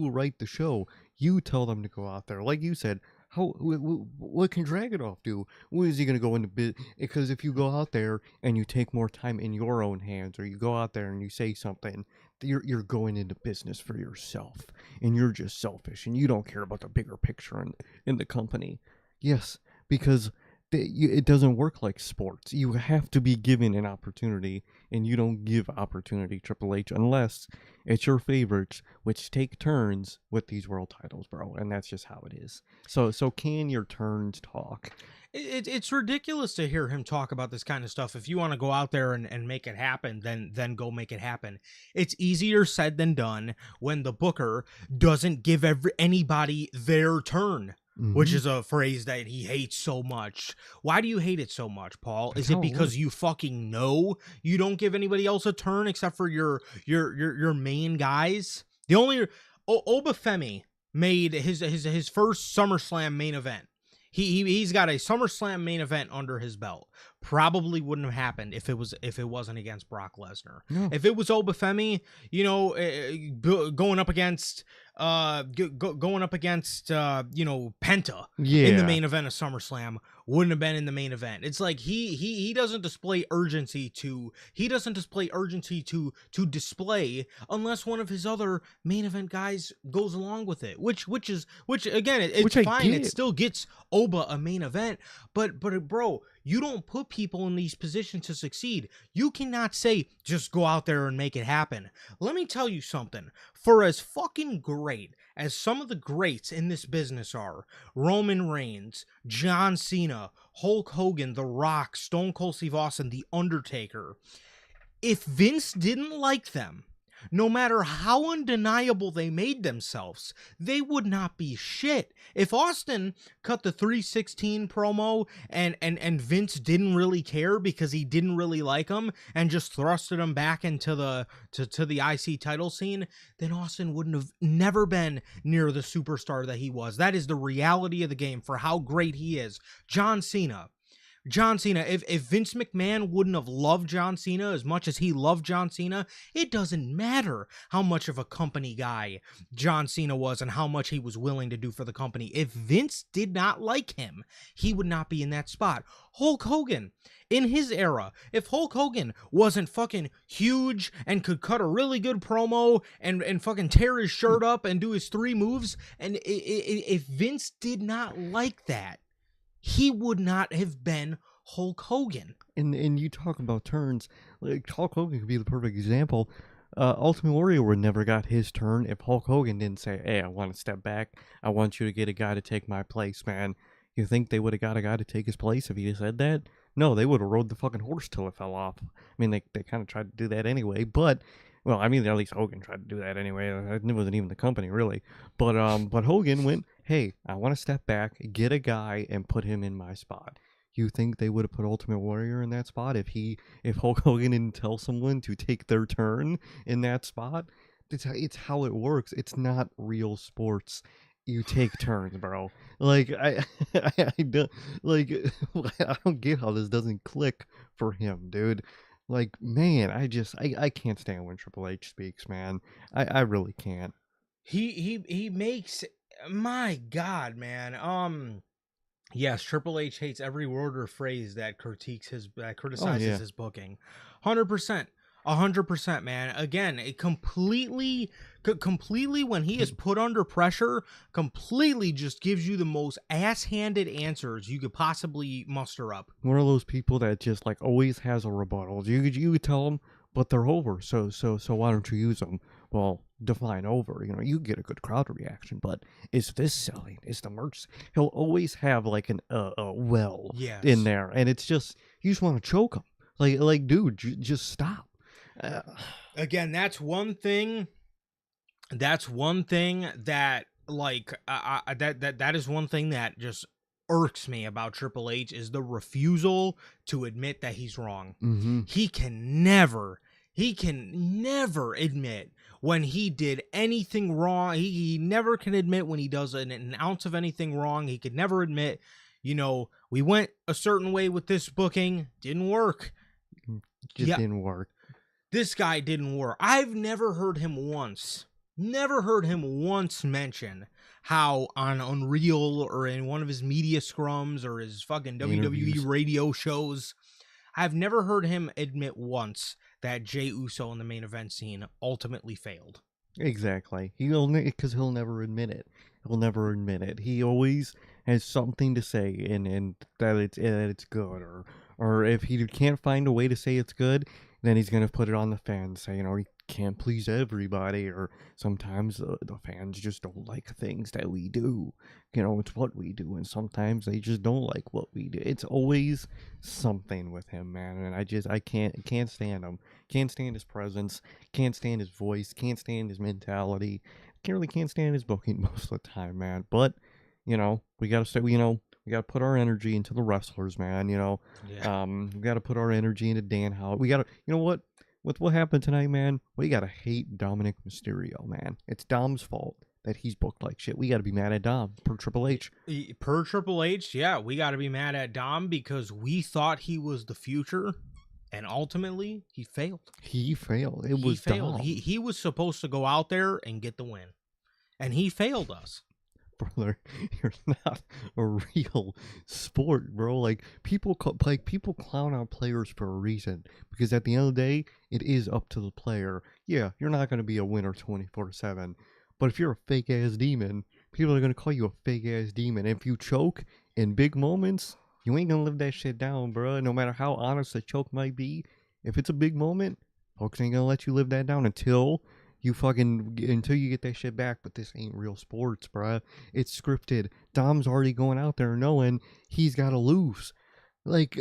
write the show. You tell them to go out there, like you said. What can Dragunov do? What is he going to go into bit? Because if you go out there and you take more time in your own hands, or you go out there and you say something, you're going into business for yourself, and you're just selfish, and you don't care about the bigger picture in the company. Yes, because it doesn't work like sports. You have to be given an opportunity, and you don't give opportunity, Triple H, unless it's your favorites, which take turns with these world titles, bro. And that's just how it is. So can your turns talk? It's ridiculous to hear him talk about this kind of stuff. If you want to go out there and make it happen, then go make it happen. It's easier said than done when the booker doesn't give anybody their turn. Mm-hmm. Which is a phrase that he hates so much. Why do you hate it so much, Paul? Is it because you fucking know you don't give anybody else a turn except for your main guys? The only Obafemi made his first SummerSlam main event. He's got a SummerSlam main event under his belt. Probably wouldn't have happened if it wasn't against Brock Lesnar. No. If it was Obafemi, going up against Penta in the main event of SummerSlam, wouldn't have been in the main event. It's like he doesn't display urgency to display unless one of his other main event guys goes along with it. Which again, it's fine. It still gets Oba a main event, but bro, you don't put people in these positions to succeed. You cannot say, just go out there and make it happen. Let me tell you something. For as fucking great as some of the greats in this business are, Roman Reigns, John Cena, Hulk Hogan, The Rock, Stone Cold Steve Austin, The Undertaker, if Vince didn't like them, no matter how undeniable they made themselves, they would not be shit. If Austin cut the 316 promo and Vince didn't really care because he didn't really like him and just thrusted him back into the IC title scene, then Austin wouldn't have never been near the superstar that he was. That is the reality of the game for how great he is. John Cena, if Vince McMahon wouldn't have loved John Cena as much as he loved John Cena, it doesn't matter how much of a company guy John Cena was and how much he was willing to do for the company. If Vince did not like him, he would not be in that spot. Hulk Hogan, in his era, if Hulk Hogan wasn't fucking huge and could cut a really good promo and fucking tear his shirt up and do his 3 moves, and if Vince did not like that, he would not have been Hulk Hogan. And you talk about turns, like Hulk Hogan could be the perfect example. Ultimate Warrior would never got his turn if Hulk Hogan didn't say, "Hey, I want to step back. I want you to get a guy to take my place, man." You think they would have got a guy to take his place if he said that? No, they would have rode the fucking horse till it fell off. I mean, they kind of tried to do that anyway, but well, I mean, at least Hogan tried to do that anyway. It wasn't even the company really, but Hogan went, "Hey, I want to step back, get a guy, and put him in my spot." You think they would have put Ultimate Warrior in that spot if Hulk Hogan didn't tell someone to take their turn in that spot? It's how it works. It's not real sports. You take turns, bro. Like I don't like I don't get how this doesn't click for him, dude. Like, man, I can't stand when Triple H speaks, man. I really can't. He makes, my God, man. Yes, Triple H hates every word or phrase that Oh criticizes yeah. his booking. 100%. 100%, man. Again, it completely when he is put under pressure, completely just gives you the most ass-handed answers you could possibly muster up. One of those people that just like always has a rebuttal. You could tell them, but they're over. So why don't you use them? Well, define over. You know, you get a good crowd reaction, but is this selling? Is the merch? He'll always have like an well in Yes. there, and it's just you just want to choke him. Like dude, just stop. Uh, Again, that's one thing. That's one thing that like that is one thing that just irks me about Triple H is the refusal to admit that he's wrong. mm-hmm. He can never admit when he did anything wrong. He never can admit when he does an ounce of anything wrong. He could never admit, we went a certain way with this booking, didn't work. Just didn't work. This guy didn't work. I've never heard him once mention how on Unreal or in one of his media scrums or his fucking Interviews. WWE radio shows, I've never heard him admit once that Jey Uso in the main event scene ultimately failed. Exactly. Because he'll never admit it. He'll never admit it. He always has something to say, and that it's good, or if he can't find a way to say it's good, then he's gonna put it on the fans. Say, he can't please everybody, or sometimes the fans just don't like things that we do. It's what we do, and sometimes they just don't like what we do. It's always something with him, man, and I can't stand him. Can't stand his presence. Can't stand his voice. Can't stand his mentality. Can't stand his booking most of the time, man. But we gotta stay. We gotta put our energy into the wrestlers, man. Yeah. We gotta put our energy into Dan Howard. We gotta. You know what? With what happened tonight, man, we gotta hate Dominic Mysterio, man. It's Dom's fault that he's booked like shit. We gotta be mad at Dom per Triple H. Per Triple H, yeah, we got to be mad at Dom because we thought he was the future, and ultimately he failed. He failed. It was failed. Dom. He was supposed to go out there and get the win, and he failed us. Brother, you're not a real sport, bro. Like people clown out players for a reason, because at the end of the day, it is up to the player. Yeah, you're not gonna be a winner 24/7, but if you're a fake ass demon, people are gonna call you a fake ass demon. And if you choke in big moments, you ain't gonna live that shit down, bro. No matter how honest the choke might be, if it's a big moment, folks ain't gonna let you live that down until you get that shit back. But this ain't real sports, bruh. It's scripted. Dom's already going out there knowing he's got to lose. Like,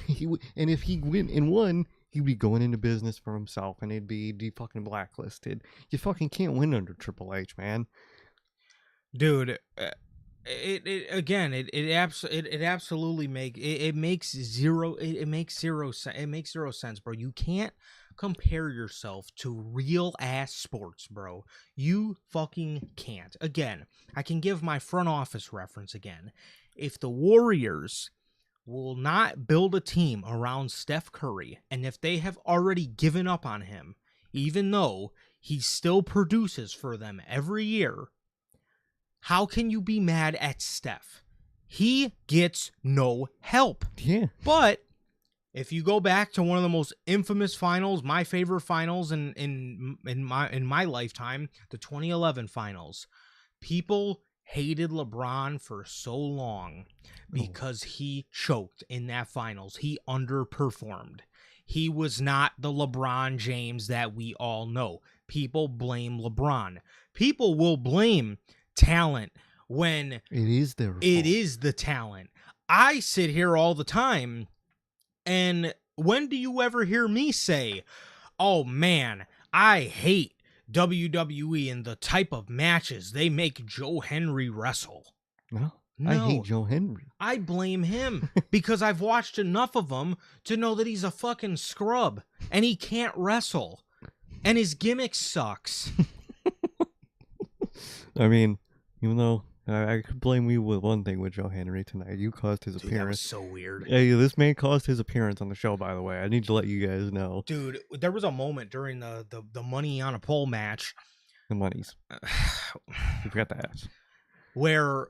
and if he won, he'd be going into business for himself, and it'd be fucking blacklisted. You fucking can't win under Triple H, man. Dude, it absolutely makes zero sense, bro. You can't compare yourself to real ass sports, bro. You fucking can't. Again, I can give my front office reference again. If the Warriors will not build a team around Steph Curry, and if they have already given up on him, even though he still produces for them every year, how can you be mad at Steph? He gets no help. Yeah. But if you go back to one of the most infamous finals, my favorite finals in my lifetime, the 2011 finals, people hated LeBron for so long because he choked in that finals. He underperformed. He was not the LeBron James that we all know. People blame LeBron. People will blame talent when It is their fault. it is the talent. I sit here all the time, and when do you ever hear me say, oh man, I hate WWE and the type of matches they make Joe Henry wrestle? No. No. I hate Joe Henry. I blame him because I've watched enough of him to know that he's a fucking scrub and he can't wrestle and his gimmick sucks. I mean, even though I could blame you with one thing with Joe Henry tonight. You caused his appearance. That was so weird. Hey, this man caused his appearance on the show, by the way. I need to let you guys know. Dude, there was a moment during the Money on a Pole match. The monies. You forgot to ask. Where,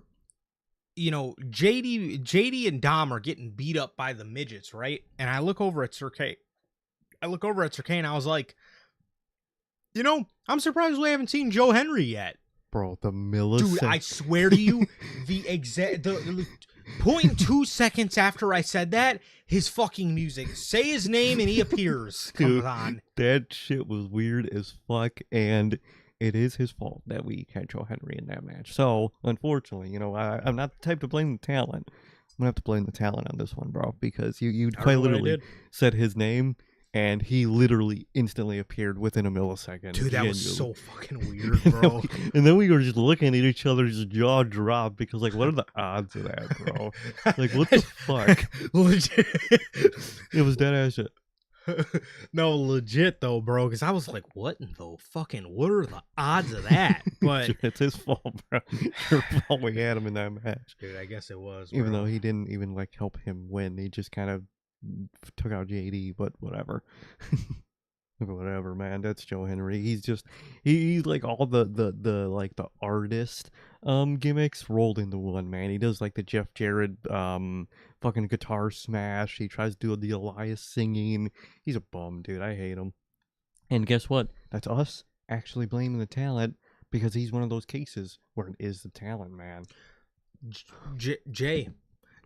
you know, JD and Dom are getting beat up by the midgets, right? And I look over at Sir K. And I was like, you know, I'm surprised we haven't seen Joe Henry yet. Bro, the millisecond. Dude, I swear to you, the 0.2 seconds after I said that, his fucking music. Say his name and he appears. Dude, comes on. That shit was weird as fuck, and it is his fault that we had Joe Henry in that match. So, unfortunately, you know, I'm not the type to blame the talent. I'm gonna have to blame the talent on this one, bro, because you quite literally said his name, and he literally instantly appeared within a millisecond. Dude, that was so fucking weird, bro. And then we were just looking at each other's jaw drop because, like, what are the odds of that, bro? Like, what the fuck? Legit. It was dead ass shit. No, legit though, bro, because I was like, what in the fucking, what are the odds of that? But it's his fault, bro. Your fault we had him in that match. Dude, I guess it was, bro. Even though he didn't even, like, help him win. He just kind of took out JD, but whatever. Whatever, man. That's Joe Henry. He's just he's like all the like the artist gimmicks rolled into one, man. He does like the Jeff Jarrett fucking guitar smash. He tries to do the Elias singing. He's a bum, dude. I hate him. And guess what? That's us actually blaming the talent because he's one of those cases where it is the talent, man.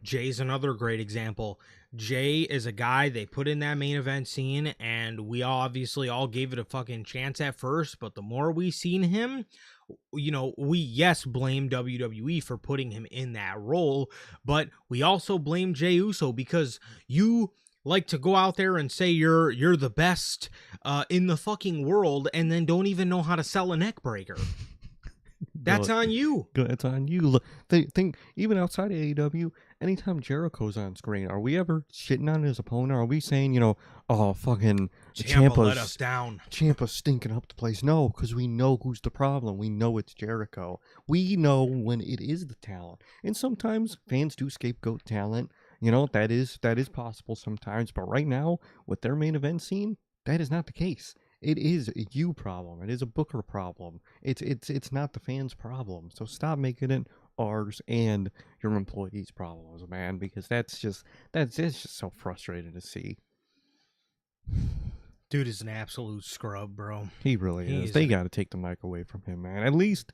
Jay's another great example. Jay is a guy they put in that main event scene, and we obviously all gave it a fucking chance at first, but the more we seen him, you know, we blame WWE for putting him in that role, but we also blame Jey Uso because you like to go out there and say you're the best in the fucking world and then don't even know how to sell a neck breaker. That's on you. That's on you. Look, think even outside of AEW, anytime Jericho's on screen, are we ever shitting on his opponent? Are we saying, you know, oh, fucking Ciampa let us down. Ciampa's stinking up the place? No, because we know who's the problem. We know it's Jericho. We know when it is the talent. And sometimes fans do scapegoat talent. You know, that is possible sometimes. But right now, with their main event scene, that is not the case. It is a you problem. It is a Booker problem. It's not the fans' problem. So stop making it ours and your employees' problems, man. Because it's just so frustrating to see. Dude is an absolute scrub, bro. He really is. They got to take the mic away from him, man. At least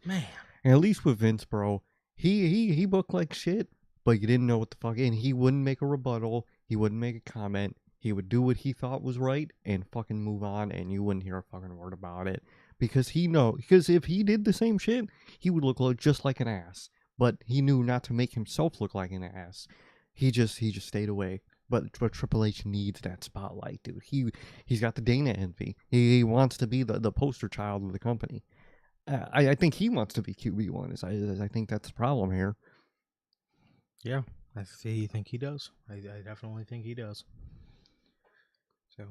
with Vince, bro. He booked like shit, but you didn't know what the fuck. And he wouldn't make a rebuttal. He wouldn't make a comment. He would do what he thought was right and fucking move on, and you wouldn't hear a fucking word about it. Because if he did the same shit, he would look just like an ass. But he knew not to make himself look like an ass. He just stayed away. But Triple H needs that spotlight, dude. He's got the Dana envy. He wants to be the poster child of the company. I think he wants to be QB1. I think that's the problem here. Yeah, I think he does. I definitely think he does.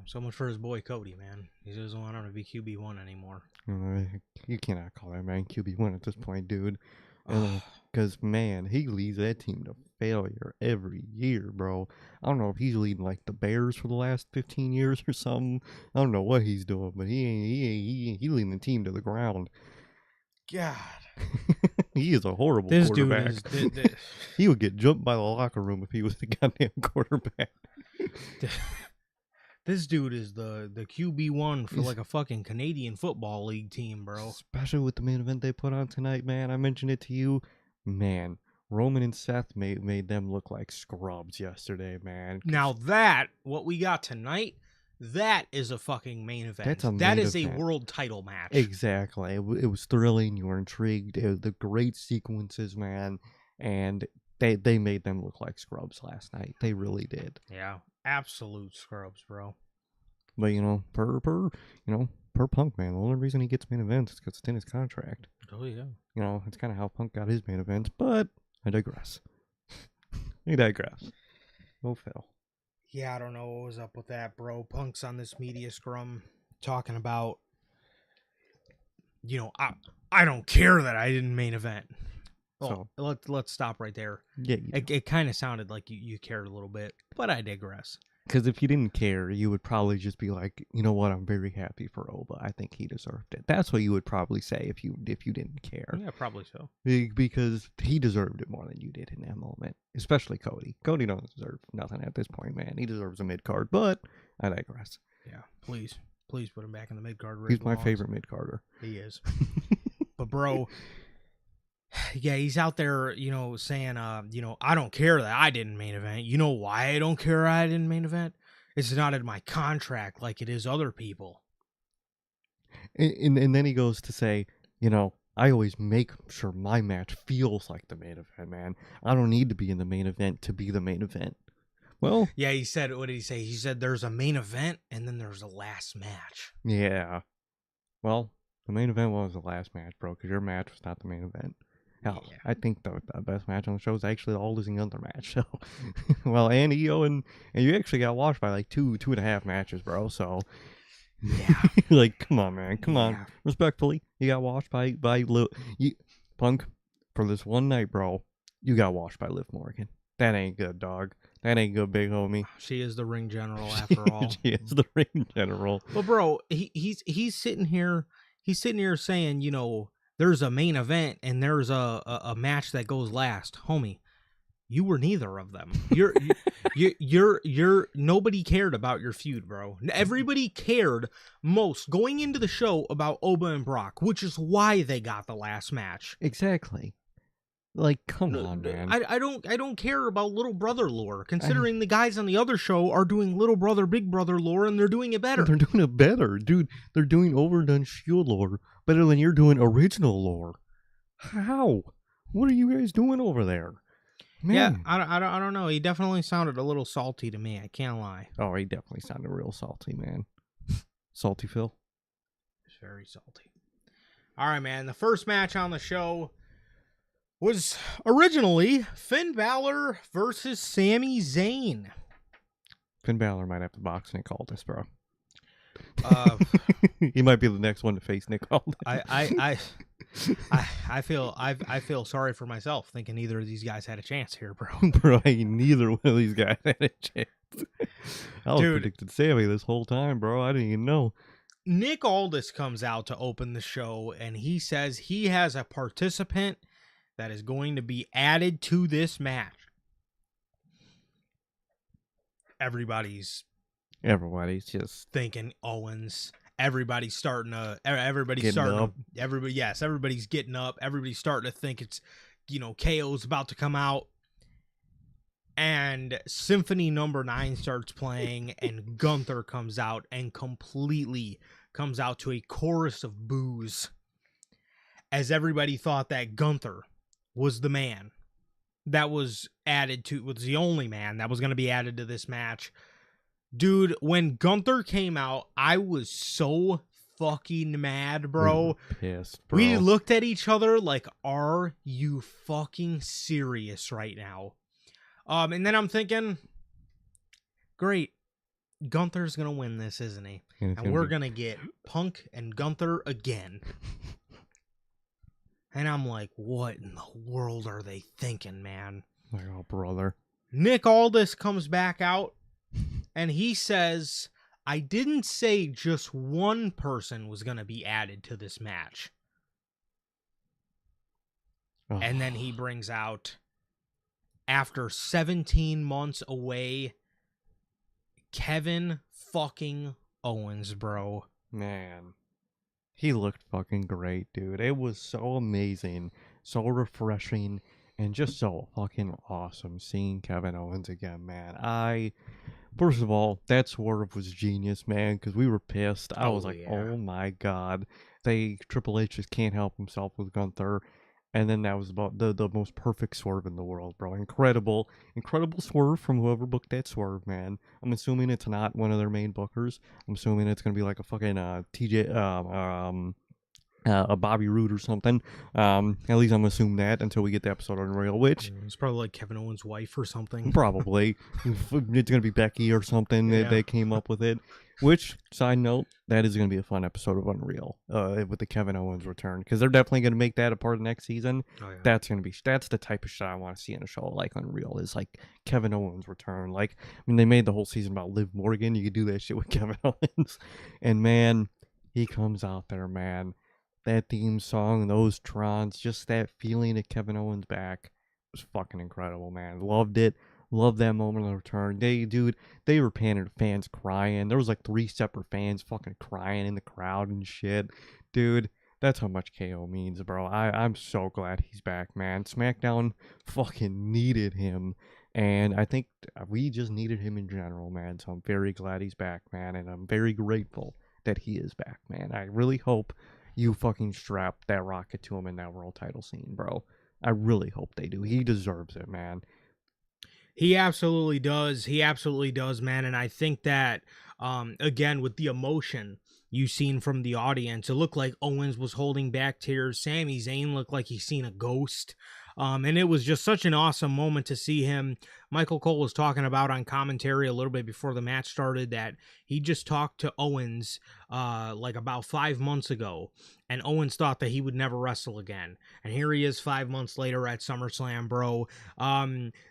So much for his boy Cody, man. He doesn't want him to be QB1 anymore. You cannot call that man QB1 at this point, dude. Because, man, he leads that team to failure every year, bro. I don't know if he's leading, like, the Bears for the last 15 years or something. I don't know what he's doing, but he leading the team to the ground. God. He is a horrible quarterback. He would get jumped by the locker room if he was the goddamn quarterback. This dude is the QB1 for like a fucking Canadian Football League team, bro. Especially with the main event they put on tonight, man. I mentioned it to you. Man, Roman and Seth made them look like scrubs yesterday, man. Now what we got tonight, That is a fucking main event. That's a That main is a event. world title match. Exactly. It was thrilling. You were intrigued. The great sequences, man. And they made them look like scrubs last night. They really did. Yeah, absolute scrubs, bro. But per Punk, man, the only reason he gets main events is because it's in his contract. Oh yeah. It's kind of how Punk got his main events. But I digress. I digress. Oh, Phil. Yeah, I don't know what was up with that, bro. Punk's on this media scrum talking about, I don't care that I didn't main event. Oh, so, let's stop right there. Yeah, it kind of sounded like you cared a little bit, but I digress. Because if you didn't care, you would probably just be like, you know what, I'm very happy for Oba. I think he deserved it. That's what you would probably say if you didn't care. Yeah, probably so. Because he deserved it more than you did in that moment. Especially Cody. Cody don't deserve nothing at this point, man. He deserves a mid-card, but I digress. Yeah, please put him back in the mid-card. He's my favorite mid-carder. He is. But bro, yeah, he's out there, saying, I don't care that I didn't main event. You know why I don't care I didn't main event? It's not in my contract like it is other people. And then he goes to say, I always make sure my match feels like the main event, man. I don't need to be in the main event to be the main event. Well, yeah, he said, what did he say? He said there's a main event and then there's a last match. Yeah. Well, the main event was the last match, bro, because your match was not the main event. Hell, yeah. I think the best match on the show is actually the All Losing Gunther match. So, well, and Io and you actually got watched by like 2.5 matches, bro. So, yeah, like, come on, man, come on. Respectfully, you got watched by Punk for this one night, bro. You got watched by Liv Morgan. That ain't good, dog. That ain't good, big homie. She is the ring general after all. She is the ring general. Well, bro, he's sitting here. He's sitting here saying, there's a main event and there's a match that goes last, homie. You were neither of them. You're nobody cared about your feud, bro. Everybody cared most going into the show about Oba and Brock, which is why they got the last match. Exactly. Like, come on, man. I don't care about little brother lore, considering the guys on the other show are doing little brother, big brother lore, and they're doing it better. They're doing it better, dude. They're doing overdone Shield lore better than you're doing original lore. How? What are you guys doing over there? Man. Yeah, I don't know. He definitely sounded a little salty to me. I can't lie. Oh, he definitely sounded real salty, man. Salty Phil. It's very salty. All right, man. The first match on the show was originally Finn Balor versus Sami Zayn. Finn Balor might have to box Nick Aldis, bro. He might be the next one to face Nick Aldis. I feel sorry for myself thinking neither of these guys had a chance here, bro. Bro, neither one of these guys had a chance. I was predicted Sammy this whole time, bro. I didn't even know. Nick Aldis comes out to open the show, and he says he has a participant that is going to be added to this match. Everybody's just thinking Owens. Everybody's getting up. Everybody's getting up. Everybody's starting to think it's, KO's about to come out. And Symphony Number 9 starts playing, and Gunther comes out and completely comes out to a chorus of boos, as everybody thought that Gunther was the man that was the only man that was going to be added to this match. Dude, when Gunther came out, I was so fucking mad, bro. Pissed, bro. We looked at each other like, are you fucking serious right now? And then I'm thinking, great, Gunther's going to win this, isn't he? And we're going to get Punk and Gunther again. And I'm like, what in the world are they thinking, man? Like, oh, brother. Nick Aldis comes back out, and he says, I didn't say just one person was going to be added to this match. Oh. And then he brings out, after 17 months away, Kevin fucking Owens, bro. Man. He looked fucking great, dude. It was so amazing, so refreshing, and just so fucking awesome seeing Kevin Owens again, man. First of all, that swerve was genius, man, because we were pissed. I was Oh like, yeah. oh my god. Triple H just can't help himself with Gunther. And then that was about the most perfect swerve in the world, bro. Incredible, incredible swerve from whoever booked that swerve, man. I'm assuming it's not one of their main bookers. I'm assuming it's gonna be like a fucking TJ a Bobby Roode or something. At least I'm assuming that until we get the episode on Unreal, which It's probably like Kevin Owens' wife or something. probably it's gonna be Becky or something Yeah. that came up with it. Which, side note, that is gonna be a fun episode of Unreal with the Kevin Owens return, because they're definitely gonna make that a part of next season. Oh yeah. That's the type of shit I want to see in a show like Unreal, is like Kevin Owens return. Like, I mean, they made the whole season about Liv Morgan. You could do that shit with Kevin Owens, and man, he comes out there, man. That theme song, those trons, just that feeling of Kevin Owens back was fucking incredible, man. Loved it. Loved that moment of the return. They were fans crying. There was like 3 separate fans fucking crying in the crowd and shit. Dude, that's how much KO means, bro. I'm so glad he's back, man. SmackDown fucking needed him. And I think we just needed him in general, man. So I'm very glad he's back, man. And I'm very grateful that he is back, man. I really hope you fucking strap that rocket to him in that world title scene, bro. I really hope they do. He deserves it, man. He absolutely does. He absolutely does, man. And I think that, again, with the emotion you seen from the audience, it looked like Owens was holding back tears. Sami Zayn looked like he's seen a ghost. And it was just such an awesome moment to see him. Michael Cole was talking about on commentary a little bit before the match started that he just talked to Owens like about 5 months ago, and Owens thought that he would never wrestle again. And here he is 5 months later at SummerSlam, bro.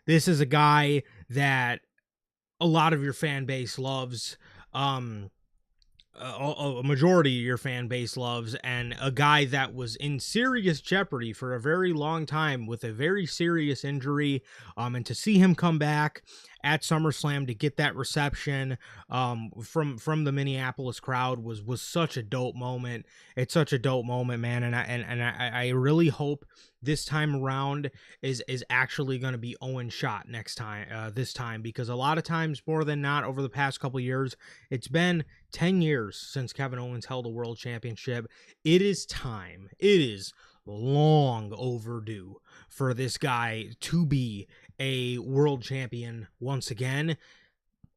This is a guy that a lot of your fan base loves. A majority of your fan base loves, and a guy that was in serious jeopardy for a very long time with a very serious injury, and to see him come back at SummerSlam to get that reception from the Minneapolis crowd was such a dope moment. It's such a dope moment, man, and I really hope this time around is actually going to be Owen shot next time this time, because a lot of times, more than not, over the past couple years, it's been 10 years since Kevin Owens held a world championship. It is time. It is long overdue for this guy to be a world champion once again.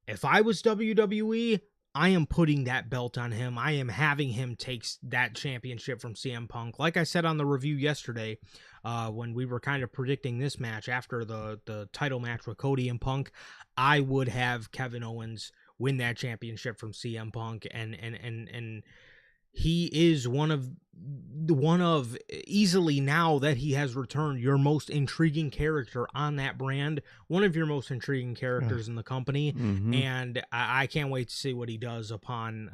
If I was WWE, I am putting that belt on him. I am having him take that championship from CM Punk. Like I said on the review yesterday, when we were kind of predicting this match after the title match with Cody and Punk, I would have Kevin Owens win that championship from CM Punk, and he is one of easily, now that he has returned, your most intriguing character on that brand, one of your most intriguing characters in the company. Mm-hmm. And I can't wait to see what he does upon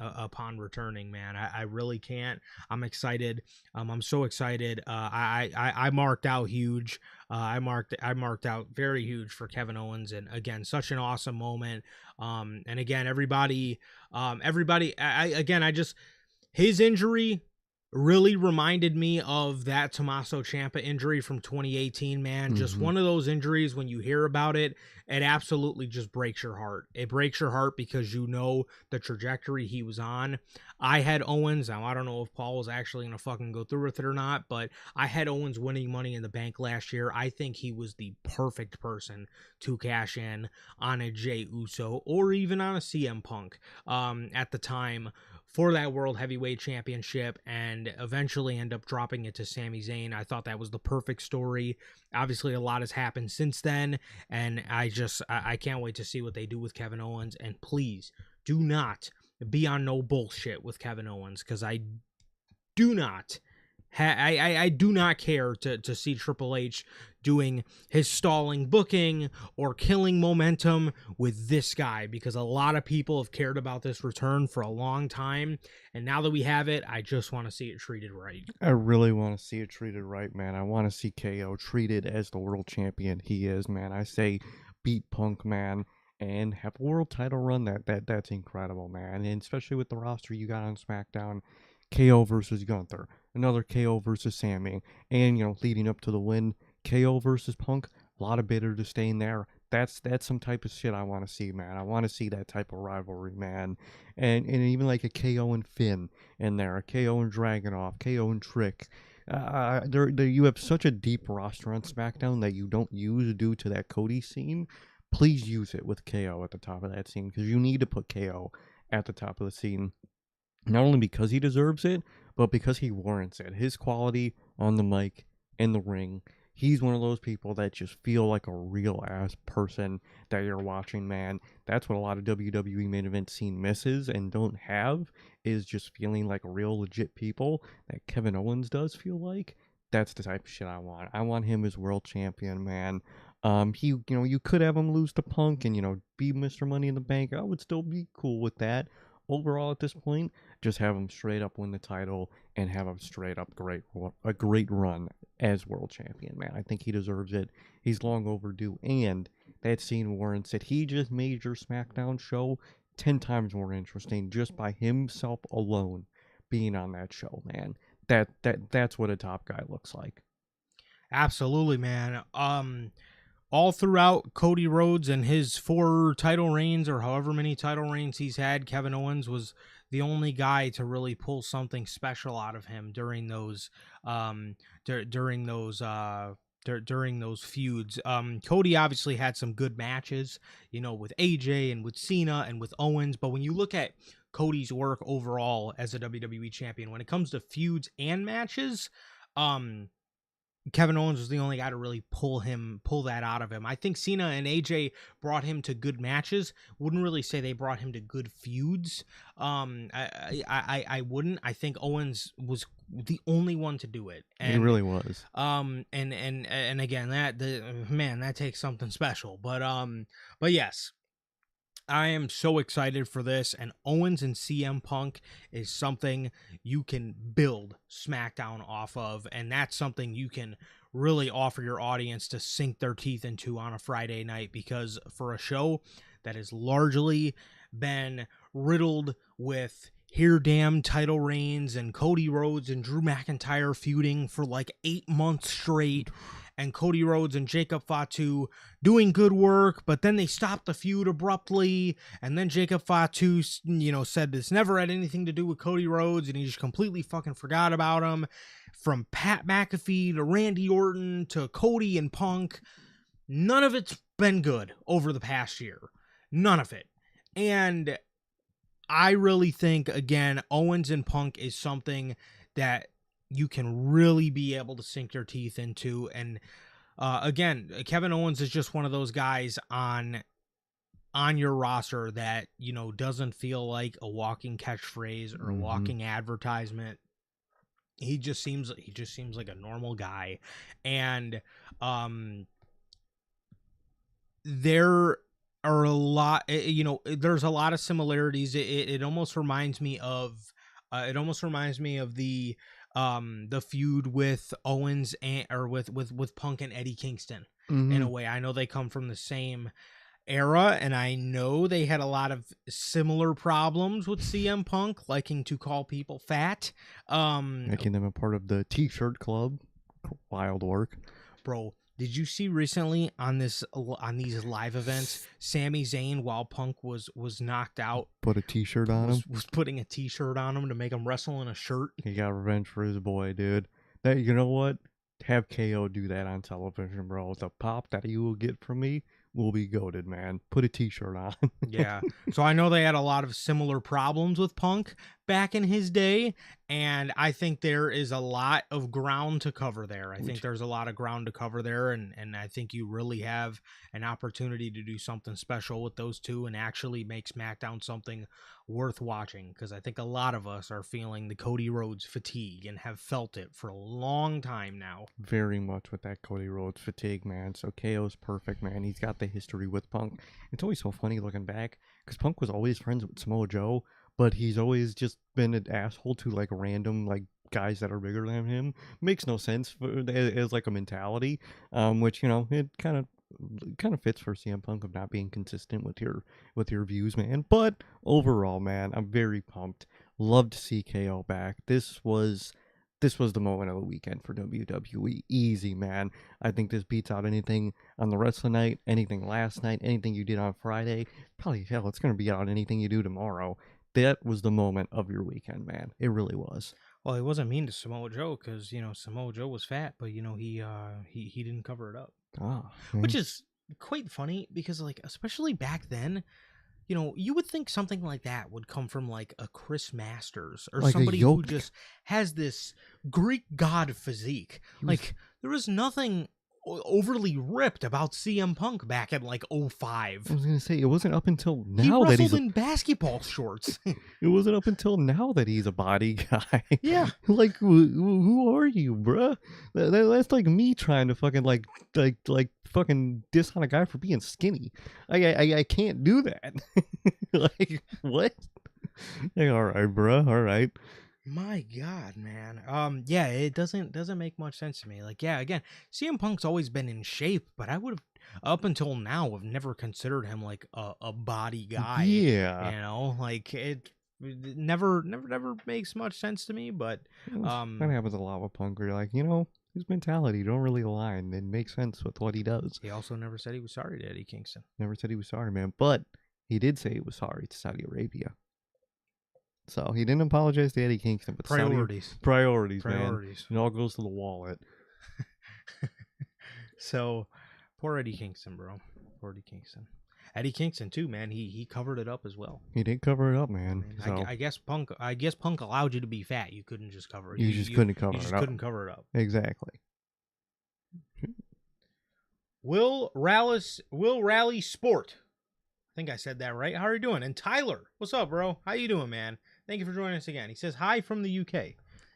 returning, man. I really can't. I'm excited. I'm so excited. I marked out huge. I marked out very huge for Kevin Owens, and again, such an awesome moment. And again, everybody, I just, his injury really reminded me of that Tommaso Ciampa injury from 2018, man. Mm-hmm. Just one of those injuries, when you hear about it, it absolutely just breaks your heart. It breaks your heart because you know the trajectory he was on. I had Owens. Now, I don't know if Paul was actually going to fucking go through with it or not, but I had Owens winning Money in the Bank last year. I think he was the perfect person to cash in on a Jey Uso or even on a CM Punk at the time for that World Heavyweight Championship, and eventually end up dropping it to Sami Zayn. I thought that was the perfect story. Obviously, a lot has happened since then, and I can't wait to see what they do with Kevin Owens. And please do not be on no bullshit with Kevin Owens, because I do not I do not care to see Triple H doing his stalling booking or killing momentum with this guy, because a lot of people have cared about this return for a long time, and now that we have it, I just want to see it treated right. I really want to see it treated right, man. I want to see KO treated as the world champion he is, man. I say beat Punk, man, and have a world title run. That's incredible, man. And especially with the roster you got on SmackDown, KO versus Gunther, another KO versus Sami, and leading up to the win, KO versus Punk. A lot of bitter to stay in there. That's some type of shit I want to see, man. I want to see that type of rivalry, man. And even like a KO and Finn in there, a KO and Dragunov, KO and Trick. You have such a deep roster on SmackDown that you don't use due to that Cody scene. Please use it with KO at the top of that scene, because you need to put KO at the top of the scene. Not only because he deserves it, but because he warrants it. His quality on the mic, in the ring, he's one of those people that just feel like a real ass person that you're watching, man. That's what a lot of WWE main event scene misses and don't have, is just feeling like real legit people that Kevin Owens does feel like. That's the type of shit I want. I want him as world champion, man. You could have him lose to Punk and, be Mr. Money in the Bank. I would still be cool with that. Overall, at this point, just have him straight up win the title and have him straight up a great run as world champion, man. I think he deserves it. He's long overdue, and that scene warrants it. He just made your SmackDown show 10 times more interesting just by himself alone being on that show, man. That's what a top guy looks like. Absolutely, man. All throughout Cody Rhodes and his 4 title reigns, or however many title reigns he's had, Kevin Owens was the only guy to really pull something special out of him during those during those feuds. Cody obviously had some good matches, with AJ and with Cena and with Owens, but when you look at Cody's work overall as a WWE champion, when it comes to feuds and matches, Kevin Owens was the only guy to really pull that out of him. I think Cena and AJ brought him to good matches. Wouldn't really say they brought him to good feuds. I wouldn't. I think Owens was the only one to do it. And, he really was. And again, that takes something special. But yes, I am so excited for this, and Owens and CM Punk is something you can build SmackDown off of, and that's something you can really offer your audience to sink their teeth into on a Friday night, because for a show that has largely been riddled with here damn title reigns and Cody Rhodes and Drew McIntyre feuding for like 8 months straight, and Cody Rhodes and Jacob Fatu doing good work, but then they stopped the feud abruptly, and then Jacob Fatu, said this never had anything to do with Cody Rhodes, and he just completely fucking forgot about him. From Pat McAfee to Randy Orton to Cody and Punk, none of it's been good over the past year. None of it. And I really think, again, Owens and Punk is something that you can really be able to sink your teeth into. And again, Kevin Owens is just one of those guys on your roster that, doesn't feel like a walking catchphrase or a walking advertisement. He just seems like a normal guy. And there are a lot, there's a lot of similarities. It almost reminds me of the feud with Owens with Punk and Eddie Kingston in a way. I know they come from the same era, and I know they had a lot of similar problems with CM Punk liking to call people fat, making them a part of the T-shirt club. Wild work, bro. Did you see recently on these live events, Sami Zayn, while Punk was knocked out, put a T-shirt on him? Was putting a T-shirt on him to make him wrestle in a shirt. He got revenge for his boy, dude. That, you know what? Have KO do that on television, bro. The pop that you will get from me will be goated, man. Put a T-shirt on. Yeah. So I know they had a lot of similar problems with Punk back in his day, and I think there is a lot of ground to cover there. I think there's a lot of ground to cover there, and I think you really have an opportunity to do something special with those two and actually make SmackDown something worth watching, because I think a lot of us are feeling the Cody Rhodes fatigue and have felt it for a long time now. Very much with that Cody Rhodes fatigue, man. So KO's perfect, man. He's got the history with Punk. It's always so funny looking back, because Punk was always friends with Samoa Joe, but he's always just been an asshole to like random guys that are bigger than him. Makes no sense as like a mentality, which it kind of fits for CM Punk of not being consistent with your views, man. But overall, man, I'm very pumped. Love to see KO back. This was this was the moment of the weekend for WWE. Easy, man. I think this beats out anything on the rest of the night, anything last night, anything you did on Friday. Probably, hell, it's going to beat out anything you do tomorrow. That was the moment of your weekend, man. It really was. Well, he wasn't mean to Samoa Joe because Samoa Joe was fat, but he didn't cover it up, which is quite funny because like especially back then, you would think something like that would come from like a Chris Masters or like somebody who just has this Greek god physique. Like there was nothing overly ripped about CM Punk back in like 05. I was gonna say it wasn't up until now he that wrestled in basketball shorts. It wasn't up until now that he's a body guy. Yeah. Like who are you, bruh? That's like me trying to fucking like fucking diss on a guy for being skinny. I can't do that. Like what? Like, all right, bruh. All right. My God, man. Yeah, it doesn't make much sense to me. Like, yeah, again, CM Punk's always been in shape, but I would have, up until now, have never considered him like a body guy. Yeah. Like it never makes much sense to me. But that happens a lot with Punk. Where you're like, his mentality don't really align and make sense with what he does. He also never said he was sorry to Eddie Kingston. Never said he was sorry, man. But he did say he was sorry to Saudi Arabia. So he didn't apologize to Eddie Kingston, but priorities, man. It all goes to the wallet. So poor Eddie Kingston, bro. Poor Eddie Kingston. Eddie Kingston too, man. He covered it up as well. He did cover it up, man. I guess Punk allowed you to be fat. You couldn't just cover it. You just couldn't cover it up. You just couldn't cover it up. Exactly. Will Rally Sport. I think I said that right. How are you doing? And Tyler, what's up, bro? How you doing, man? Thank you for joining us again. He says hi from the UK.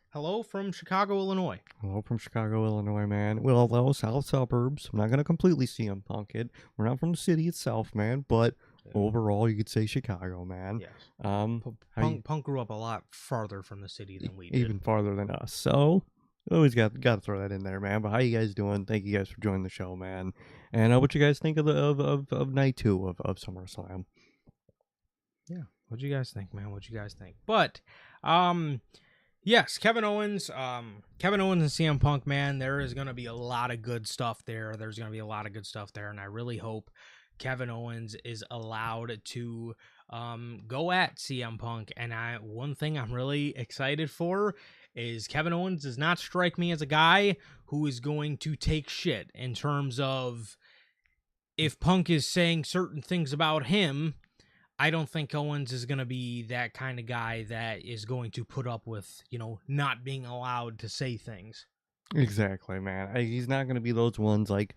Hello from Chicago, Illinois. Hello from Chicago, Illinois, man. Well, those south suburbs. I'm not going to completely CM Punk it. We're not from the city itself, man. But overall, you could say Chicago, man. Yes. Punk grew up a lot farther from the city than we did. Even farther than us. So, always got to throw that in there, man. But how you guys doing? Thank you guys for joining the show, man. And what you guys think of night 2 of SummerSlam? Yeah. What'd you guys think, man? What'd you guys think? But, yes, Kevin Owens and CM Punk, man, there is going to be a lot of good stuff there. And I really hope Kevin Owens is allowed to go at CM Punk. And one thing I'm really excited for is Kevin Owens does not strike me as a guy who is going to take shit in terms of if Punk is saying certain things about him. I don't think Owens is going to be that kind of guy that is going to put up with, not being allowed to say things. Exactly, man. He's not going to be those ones like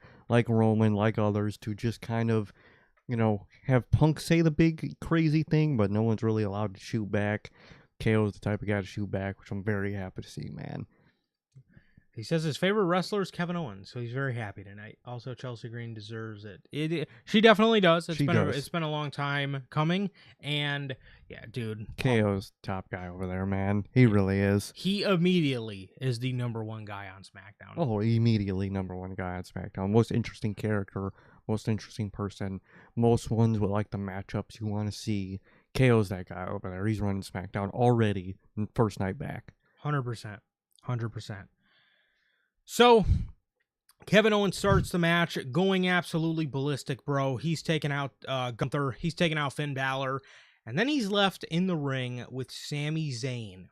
Roman, like others, to just kind of, have Punk say the big crazy thing, but no one's really allowed to shoot back. KO is the type of guy to shoot back, which I'm very happy to see, man. He says his favorite wrestler is Kevin Owens, so he's very happy tonight. Also, Chelsea Green deserves it. She definitely does. It's been a long time coming, and yeah, dude. KO's top guy over there, man. He really is. He immediately is the number 1 guy on SmackDown. Oh, immediately number 1 guy on SmackDown. Most interesting character, most interesting person, most ones with like the matchups you want to see. KO's that guy over there. He's running SmackDown already, first night back. 100%. So, Kevin Owens starts the match going absolutely ballistic, bro. He's taking out Gunther. He's taking out Finn Balor. And then he's left in the ring with Sami Zayn,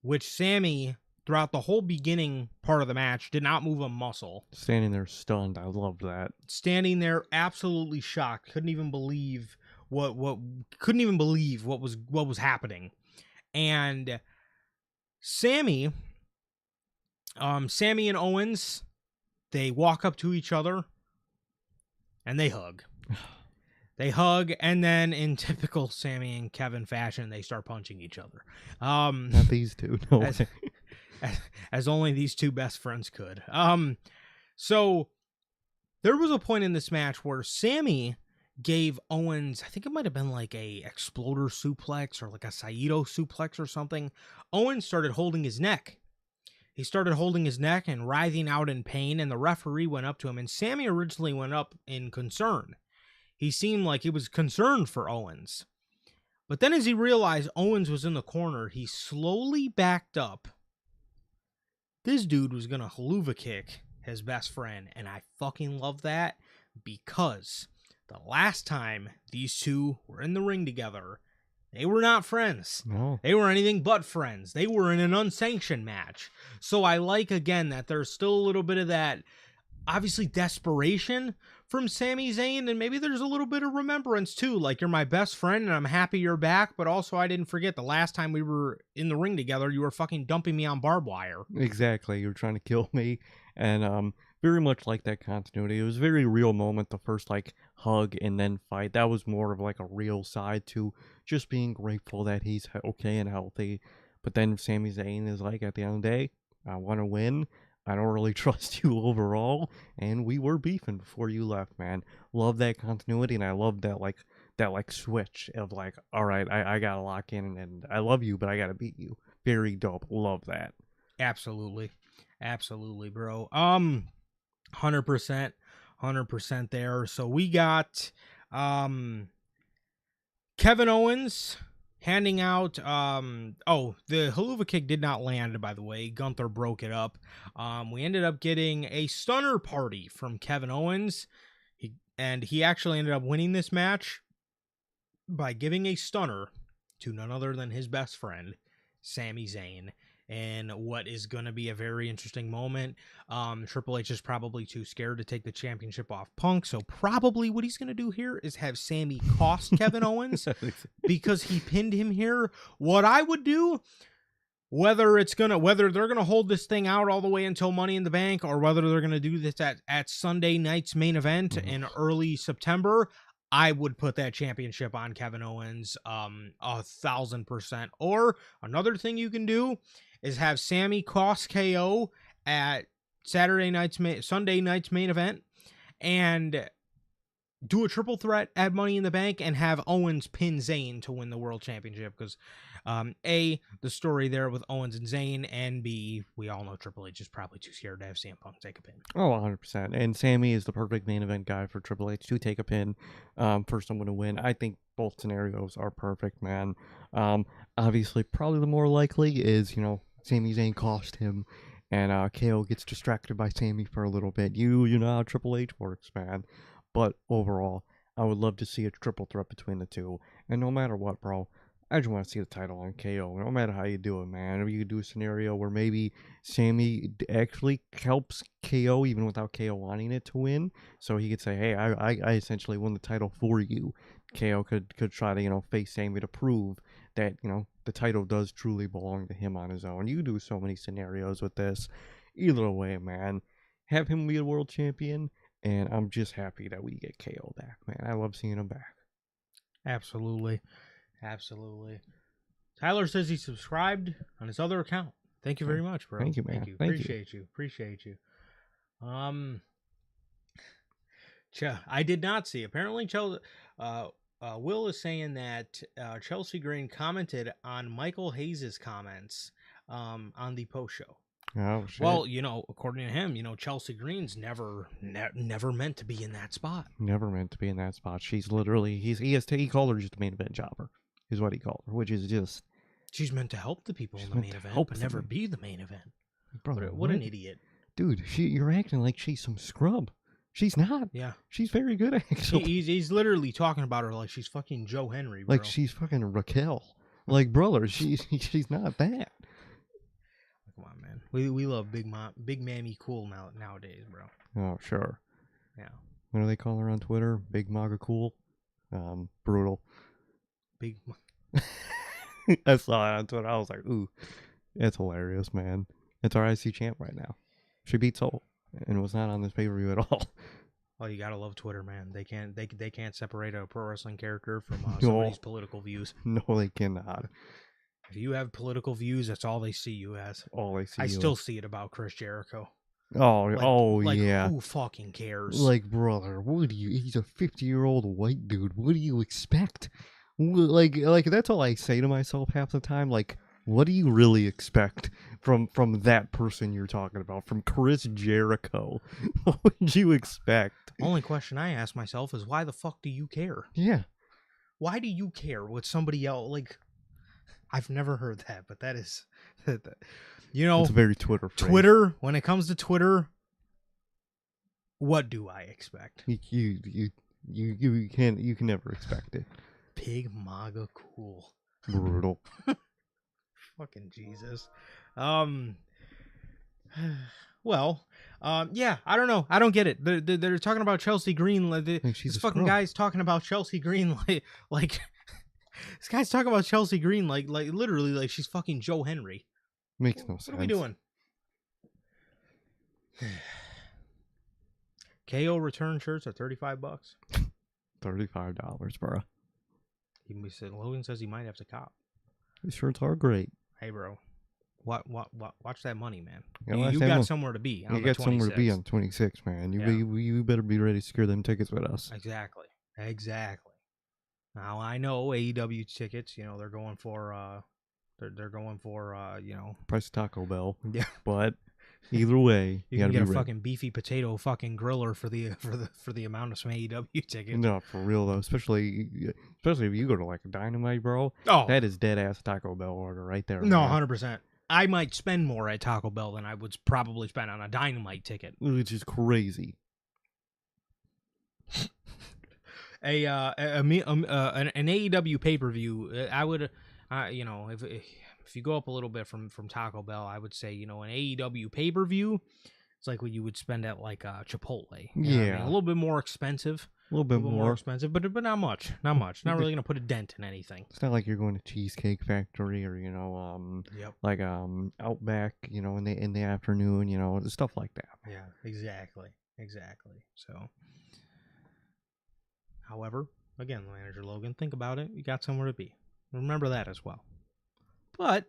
which Sami, throughout the whole beginning part of the match, did not move a muscle. Standing there stunned. I loved that. Standing there absolutely shocked. Couldn't even believe what was happening. And Sami and Owens, they walk up to each other and they hug. And then in typical Sami and Kevin fashion, they start punching each other. Not these two, no. As only these two best friends could. So there was a point in this match where Sami gave Owens, I think it might have been like a exploder suplex or like a Saito suplex or something. Owens started holding his neck. He started holding his neck and writhing out in pain, and the referee went up to him, and Sami originally went up in concern. He seemed like he was concerned for Owens. But then as he realized Owens was in the corner, he slowly backed up this dude was going to haluva kick his best friend. And I fucking love that because the last time these two were in the ring together, they were not friends. No. They were anything but friends. They were in an unsanctioned match. So I like, again, that there's still a little bit of that, obviously, desperation from Sami Zayn, and maybe there's a little bit of remembrance, too. Like, you're my best friend, and I'm happy you're back, but also I didn't forget the last time we were in the ring together, you were fucking dumping me on barbed wire. Exactly. You were trying to kill me, and very much like that continuity. It was a very real moment, the first, like, hug and then fight. That was more of, like, a real side to just being grateful that he's okay and healthy. But then Sami Zayn is like, at the end of the day, I want to win. I don't really trust you overall, and we were beefing before you left, man. Love that continuity, and I love that switch of like, all right, I gotta lock in, and I love you, but I gotta beat you. Very dope. Love that. Absolutely. Absolutely, bro. 100%. 100% there. So we got Kevin Owens handing out the haluva kick did not land, by the way. Gunther broke it up. We ended up getting a stunner party from Kevin Owens. He actually ended up winning this match by giving a stunner to none other than his best friend, Sami Zayn. And what is going to be a very interesting moment. Triple H is probably too scared to take the championship off Punk, so probably what he's going to do here is have Sami cost Kevin Owens because he pinned him here. What I would do, whether they're gonna hold this thing out all the way until Money in the Bank, or whether they're gonna do this at Sunday night's main event in early September, I would put that championship on Kevin Owens 1,000%. Or another thing you can do is have Sami cost KO at Sunday night's main event, and do a triple threat at Money in the Bank and have Owens pin Zayn to win the world championship. Because A, the story there with Owens and Zayn, and B, we all know Triple H is probably too scared to have CM Punk take a pin. Oh, 100%. And Sami is the perfect main event guy for Triple H to take a pin for someone to win. I think both scenarios are perfect, man. Obviously, probably the more likely is, Sami Zayn cost him, and KO gets distracted by Sami for a little bit. You know how Triple H works, man. But overall, I would love to see a triple threat between the two. And no matter what, bro, I just want to see the title on KO. No matter how you do it, man. Or you could do a scenario where maybe Sami actually helps KO even without KO wanting it to win. So he could say, hey, I essentially won the title for you. KO could try to, face Sami to prove that, the title does truly belong to him on his own. You do so many scenarios with this. Either way, man. Have him be a world champion. And I'm just happy that we get KO back, man. I love seeing him back. Absolutely. Absolutely. Tyler says he subscribed on his other account. Thank you very much, bro. Thank you, man. Thank you. Appreciate you. I did not see. Apparently, Will is saying that Chelsea Green commented on Michael Hayes' comments on the post show. Oh, shit. Well, according to him, Chelsea Green's never meant to be in that spot. Never meant to be in that spot. She's literally he called her just a main event jobber, is what he called her, which is just. She's meant to help the people in the main event, but never be the main event. Brother, what an idiot, dude! You're acting like she's some scrub. She's not. Yeah, she's very good actually. He's literally talking about her like she's fucking Joe Henry, bro. Like she's fucking Raquel. Like, brother, she's not that. Come on, man. We love Big Mammy Cool nowadays, bro. Oh, sure. Yeah. What do they call her on Twitter? Big Maga Cool? Brutal. Big. I saw it on Twitter. I was like, ooh, it's hilarious, man. It's our IC champ right now. She beat Soul and was not on this pay-per-view at all. Oh, you gotta love Twitter, man. They can't separate a pro wrestling character from somebody's political views. No, they cannot. If you have political views, that's all they see you as. All they see. I still see it about Chris Jericho. Yeah. Who fucking cares? Like, brother, what do you? He's a 50-year-old white dude. What do you expect? Like that's all I say to myself half the time. Like, what do you really expect from that person you're talking about? From Chris Jericho? What would you expect? Only question I ask myself is, why the fuck do you care? Yeah. Why do you care what somebody else like? I've never heard that, but that is, it's It's a very Twitter phrase. Twitter. When it comes to Twitter, what do I expect? You can never expect it. Pig MAGA cool. Brutal. Fucking Jesus. Well, yeah, I don't know. I don't get it. They're talking about Chelsea Green. This fucking guy's talking about Chelsea Green like this guy's talking about Chelsea Green like literally like she's fucking Joe Henry. Makes no sense. What are we doing? KO return shirts are $35. $35, bro. Logan says he might have to cop. These shirts are great. Hey, bro. Watch that money, man. You got somewhere to be. You got somewhere to be on 26, man. You better be ready to secure them tickets with us. Exactly. Now I know AEW tickets. They're going for price of Taco Bell. Yeah. But either way, you can get a fucking beefy potato fucking griller for the amount of some AEW tickets. No, for real though. Especially if you go to like a Dynamite, bro. Oh, that is dead ass Taco Bell order right there. No, 100%. I might spend more at Taco Bell than I would probably spend on a Dynamite ticket, which is crazy. An AEW pay-per-view, I would, if you go up a little bit from Taco Bell, I would say, an AEW pay-per-view, it's like what you would spend at like Chipotle. Yeah. A little bit more expensive. A little bit more expensive, but not much. Not really gonna put a dent in anything. It's not like you're going to Cheesecake Factory or like Outback, in the afternoon, stuff like that. Yeah, exactly. So, however, again, Manager Logan, think about it. You got somewhere to be. Remember that as well. But,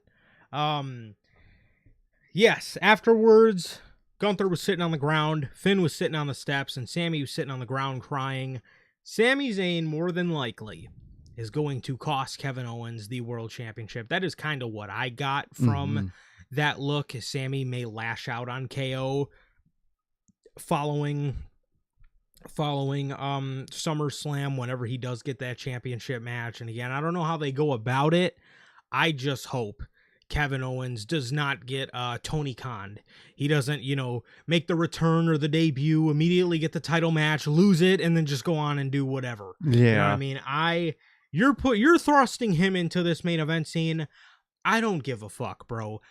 yes, afterwards, Gunther was sitting on the ground, Finn was sitting on the steps, and Sami was sitting on the ground crying. Sami Zayn, more than likely, is going to cost Kevin Owens the World Championship. That is kind of what I got from that look. Sami may lash out on KO following SummerSlam whenever he does get that championship match. And again, I don't know how they go about it. I just hope Kevin Owens does not get Tony Khan. He doesn't, make the return or the debut, immediately get the title match, lose it, and then just go on and do whatever. Yeah. You know what I mean? You're thrusting him into this main event scene. I don't give a fuck, bro.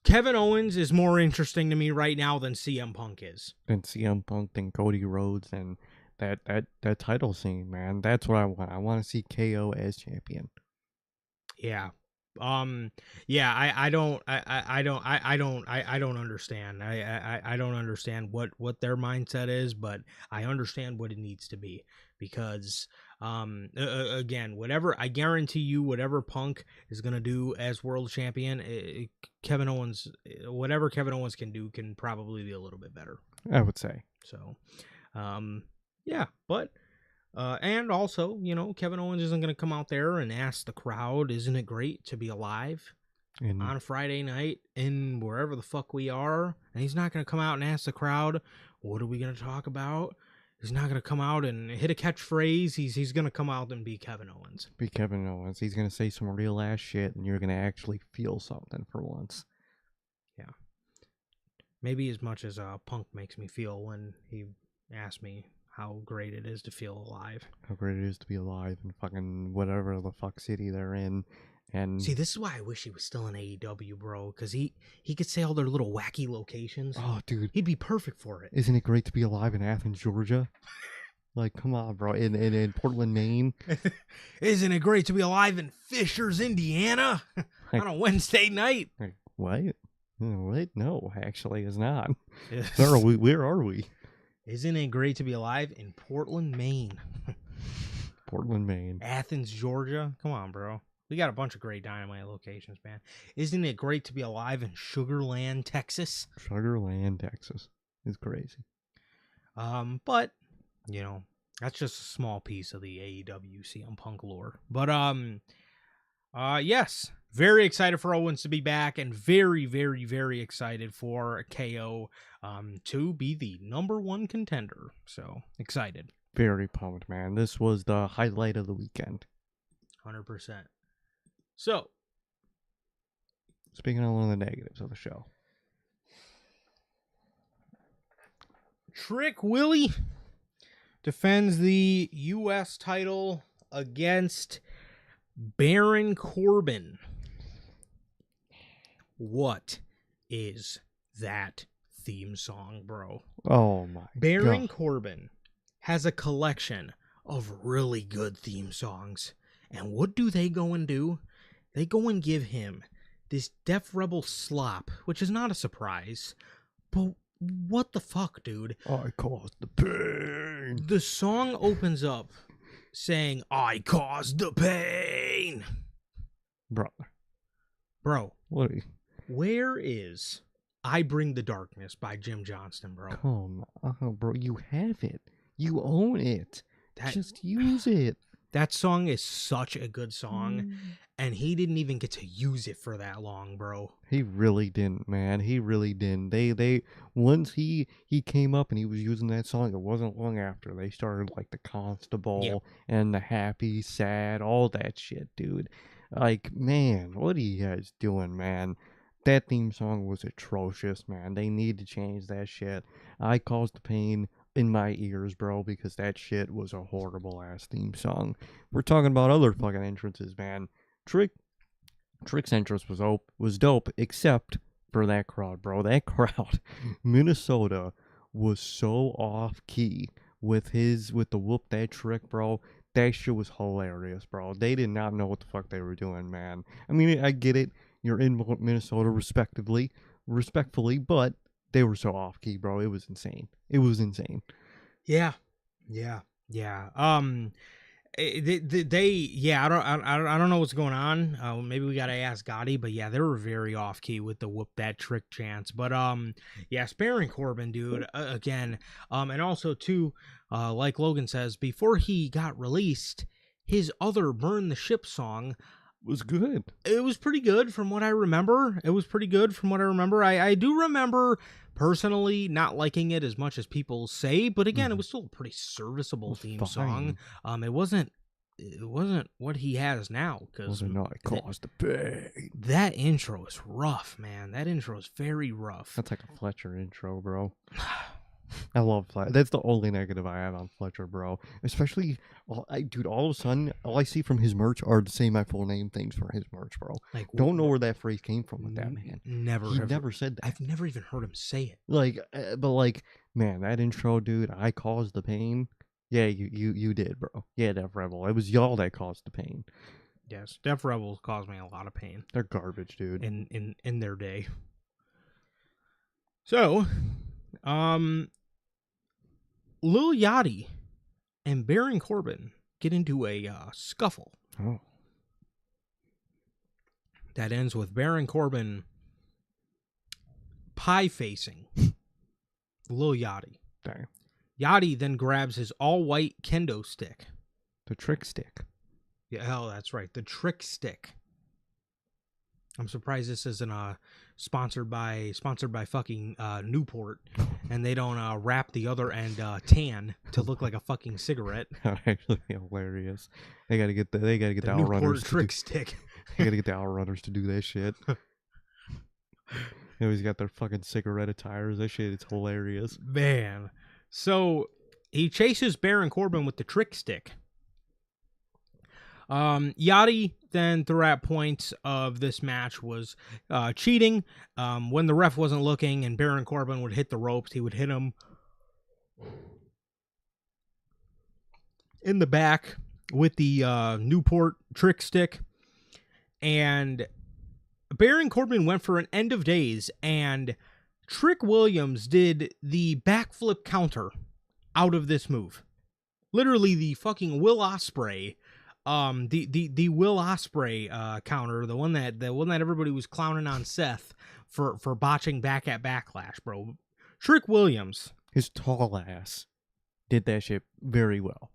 Kevin Owens is more interesting to me right now than CM Punk is. Than CM Punk, than Cody Rhodes, and that title scene, man. That's what I want. I want to see KO as champion. Yeah. I don't understand. I don't understand what their mindset is, but I understand what it needs to be, because again, I guarantee you, whatever Punk is gonna do as world champion, Kevin Owens, whatever Kevin Owens can do, can probably be a little bit better, I would say. So, yeah, but. And also, Kevin Owens isn't going to come out there and ask the crowd, isn't it great to be alive on Friday night in wherever the fuck we are? And he's not going to come out and ask the crowd, what are we going to talk about? He's not going to come out and hit a catchphrase. He's going to come out and be Kevin Owens. Be Kevin Owens. He's going to say some real ass shit, and you're going to actually feel something for once. Yeah. Maybe as much as Punk makes me feel when he asked me how great it is to feel alive. How great it is to be alive in fucking whatever the fuck city they're in. And see, this is why I wish he was still in AEW, bro, because he could say all their little wacky locations. Oh, dude. He'd be perfect for it. Isn't it great to be alive in Athens, Georgia? Like, come on, bro. In Portland, Maine. Isn't it great to be alive in Fishers, Indiana on a Wednesday night? Like, what? What? No, actually, it's not. Where are we? Isn't it great to be alive in Portland, Maine? Portland, Maine. Athens, Georgia. Come on, bro. We got a bunch of great Dynamite locations, man. Isn't it great to be alive in Sugar Land, Texas? Sugar Land, Texas. It's crazy. But, that's just a small piece of the AEW CM Punk lore. But, yes. Very excited for Owens to be back, and very, very, very excited for KO to be the #1 contender. So, excited. Very pumped, man. This was the highlight of the weekend. 100%. So, Speaking on one of the negatives of the show. Trick Willie defends the U.S. title against Baron Corbin. What is that theme song, bro? Oh my Baron God. Corbin has a collection of really good theme songs. And what do? They go and give him this Def Rebel slop, which is not a surprise. But what the fuck, dude? I caused the pain. The song opens up saying, I caused the pain. Bro. What are you? Where is I Bring the Darkness by Jim Johnston, bro? Come on, bro. You have it. You own it. Just use it. That song is such a good song, and he didn't even get to use it for that long, bro. He really didn't, man. He really didn't. They once he came up and he was using that song, it wasn't long after they started like the Constable and the Happy, Sad, all that shit, dude. Like, man, what are you guys doing, man? That theme song was atrocious, man. They need to change that shit. I Caused the Pain in my ears, bro, because that shit was a horrible ass theme song. We're talking about other fucking entrances, man. Trick's entrance was dope, except for that crowd, bro. That crowd, Minnesota, was so off key with the whoop that Trick, bro. That shit was hilarious, bro. They did not know what the fuck they were doing, man. I mean, I get it. You're in Minnesota, respectfully, but they were so off key, bro. It was insane. Yeah. I don't know what's going on. Maybe we gotta ask Gotti, but yeah, they were very off key with the whoop that Trick chants. But yeah, Baron Corbin, dude, again, and also too, like Logan says, before he got released, his other Burn the Ship song was good. It was pretty good from what I remember. I do remember personally not liking it as much as people say, but again, it was still a pretty serviceable theme song. It wasn't what he has now, because I Caused the Pain. That intro is rough, man. That intro is very rough. That's like a Fletcher intro, bro. I love Fletcher. That's the only negative I have on Fletcher, bro. Especially, all of a sudden, all I see from his merch are the Say My Full Name things for his merch, bro. Like, don't know where that phrase came from with that, man. Never said that. I've never even heard him say it. Like, but like, man, that intro, dude, I Caused the Pain. Yeah, you did, bro. Yeah, Def Rebel. It was y'all that caused the pain. Yes, Def Rebels caused me a lot of pain. They're garbage, dude. In their day. So, Lil Yachty and Baron Corbin get into a scuffle. Oh. That ends with Baron Corbin pie-facing Lil Yachty. Dang. Yachty then grabs his all-white kendo stick. The Trick Stick. Yeah, oh, that's right. The Trick Stick. I'm surprised this isn't sponsored by fucking Newport, and they don't wrap the other end tan to look like a fucking cigarette. That would actually be hilarious. They gotta get the Outrunners. Newport Trick Stick. They gotta get the Outrunners to do that shit. They always got their fucking cigarette attires. That shit is hilarious. Man. So he chases Baron Corbin with the Trick Stick. Yachty then throughout points of this match was cheating. When the ref wasn't looking and Baron Corbin would hit the ropes, he would hit him in the back with the Newport Trick Stick. And Baron Corbin went for an end of days, and Trick Williams did the backflip counter out of this move. Literally the fucking Will Ospreay, the Will Ospreay counter, the one that everybody was clowning on Seth for botching back at Backlash, bro. Trick Williams, his tall ass, did that shit very well.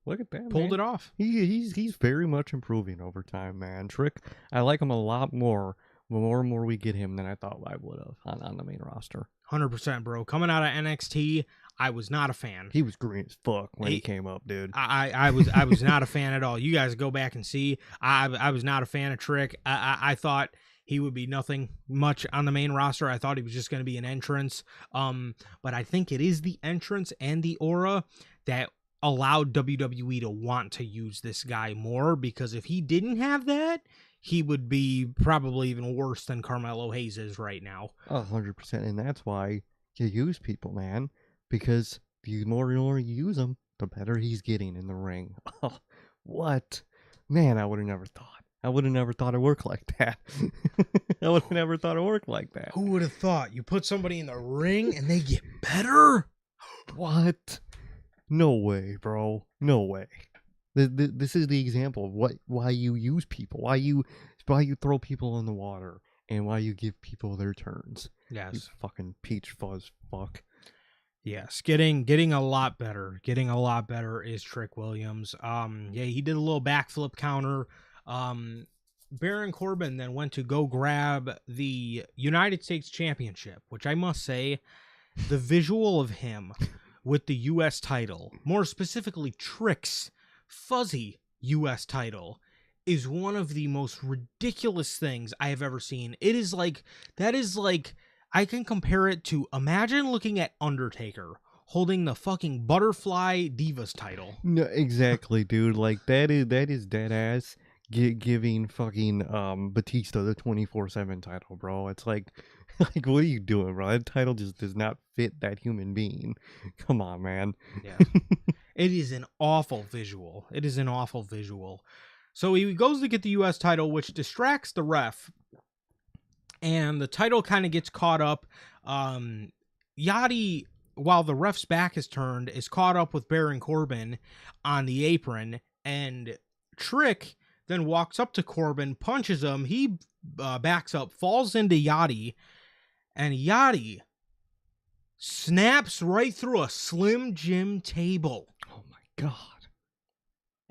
Look at that, pulled it off. He's very much improving over time, man. Trick, I like him a lot more. The more and more we get him than I thought I would have on the main roster. 100%, bro. Coming out of NXT, I was not a fan. He was green as fuck when he came up, dude. I was not a fan at all. You guys go back and see. I was not a fan of Trick. I thought he would be nothing much on the main roster. I thought he was just going to be an entrance. But I think it is the entrance and the aura that allowed WWE to want to use this guy more, because if he didn't have that, he would be probably even worse than Carmelo Hayes is right now. 100%, and that's why you use people, man, because the more you use him, the better he's getting in the ring. Oh, what? Man, I would have never thought. I would have never thought it worked like that. I would have never thought it worked like that. Who would have thought? You put somebody in the ring and they get better? What? No way, bro. No way. This is the example of why you use people, why you throw people in the water, and why you give people their turns. Yes. You fucking peach fuzz fuck. Yes, getting a lot better. Getting a lot better is Trick Williams. Yeah, he did a little backflip counter. Baron Corbin then went to go grab the United States Championship, which I must say, the visual of him with the U.S. title, more specifically Trick's fuzzy U.S. title, is one of the most ridiculous things I have ever seen. It is like, that is like, I can compare it to, imagine looking at Undertaker holding the fucking Butterfly Divas title. No, exactly, dude. Like that is dead ass giving fucking Batista the 24/7 title, bro. It's like what are you doing, bro? That title just does not fit that human being. Come on, man. Yeah. It is an awful visual. It is an awful visual. So he goes to get the U.S. title, which distracts the ref, and the title kind of gets caught up. Yachty, while the ref's back is turned, is caught up with Baron Corbin on the apron, and Trick then walks up to Corbin, punches him. He backs up, falls into Yachty, and Yachty snaps right through a Slim Jim table. Oh my god.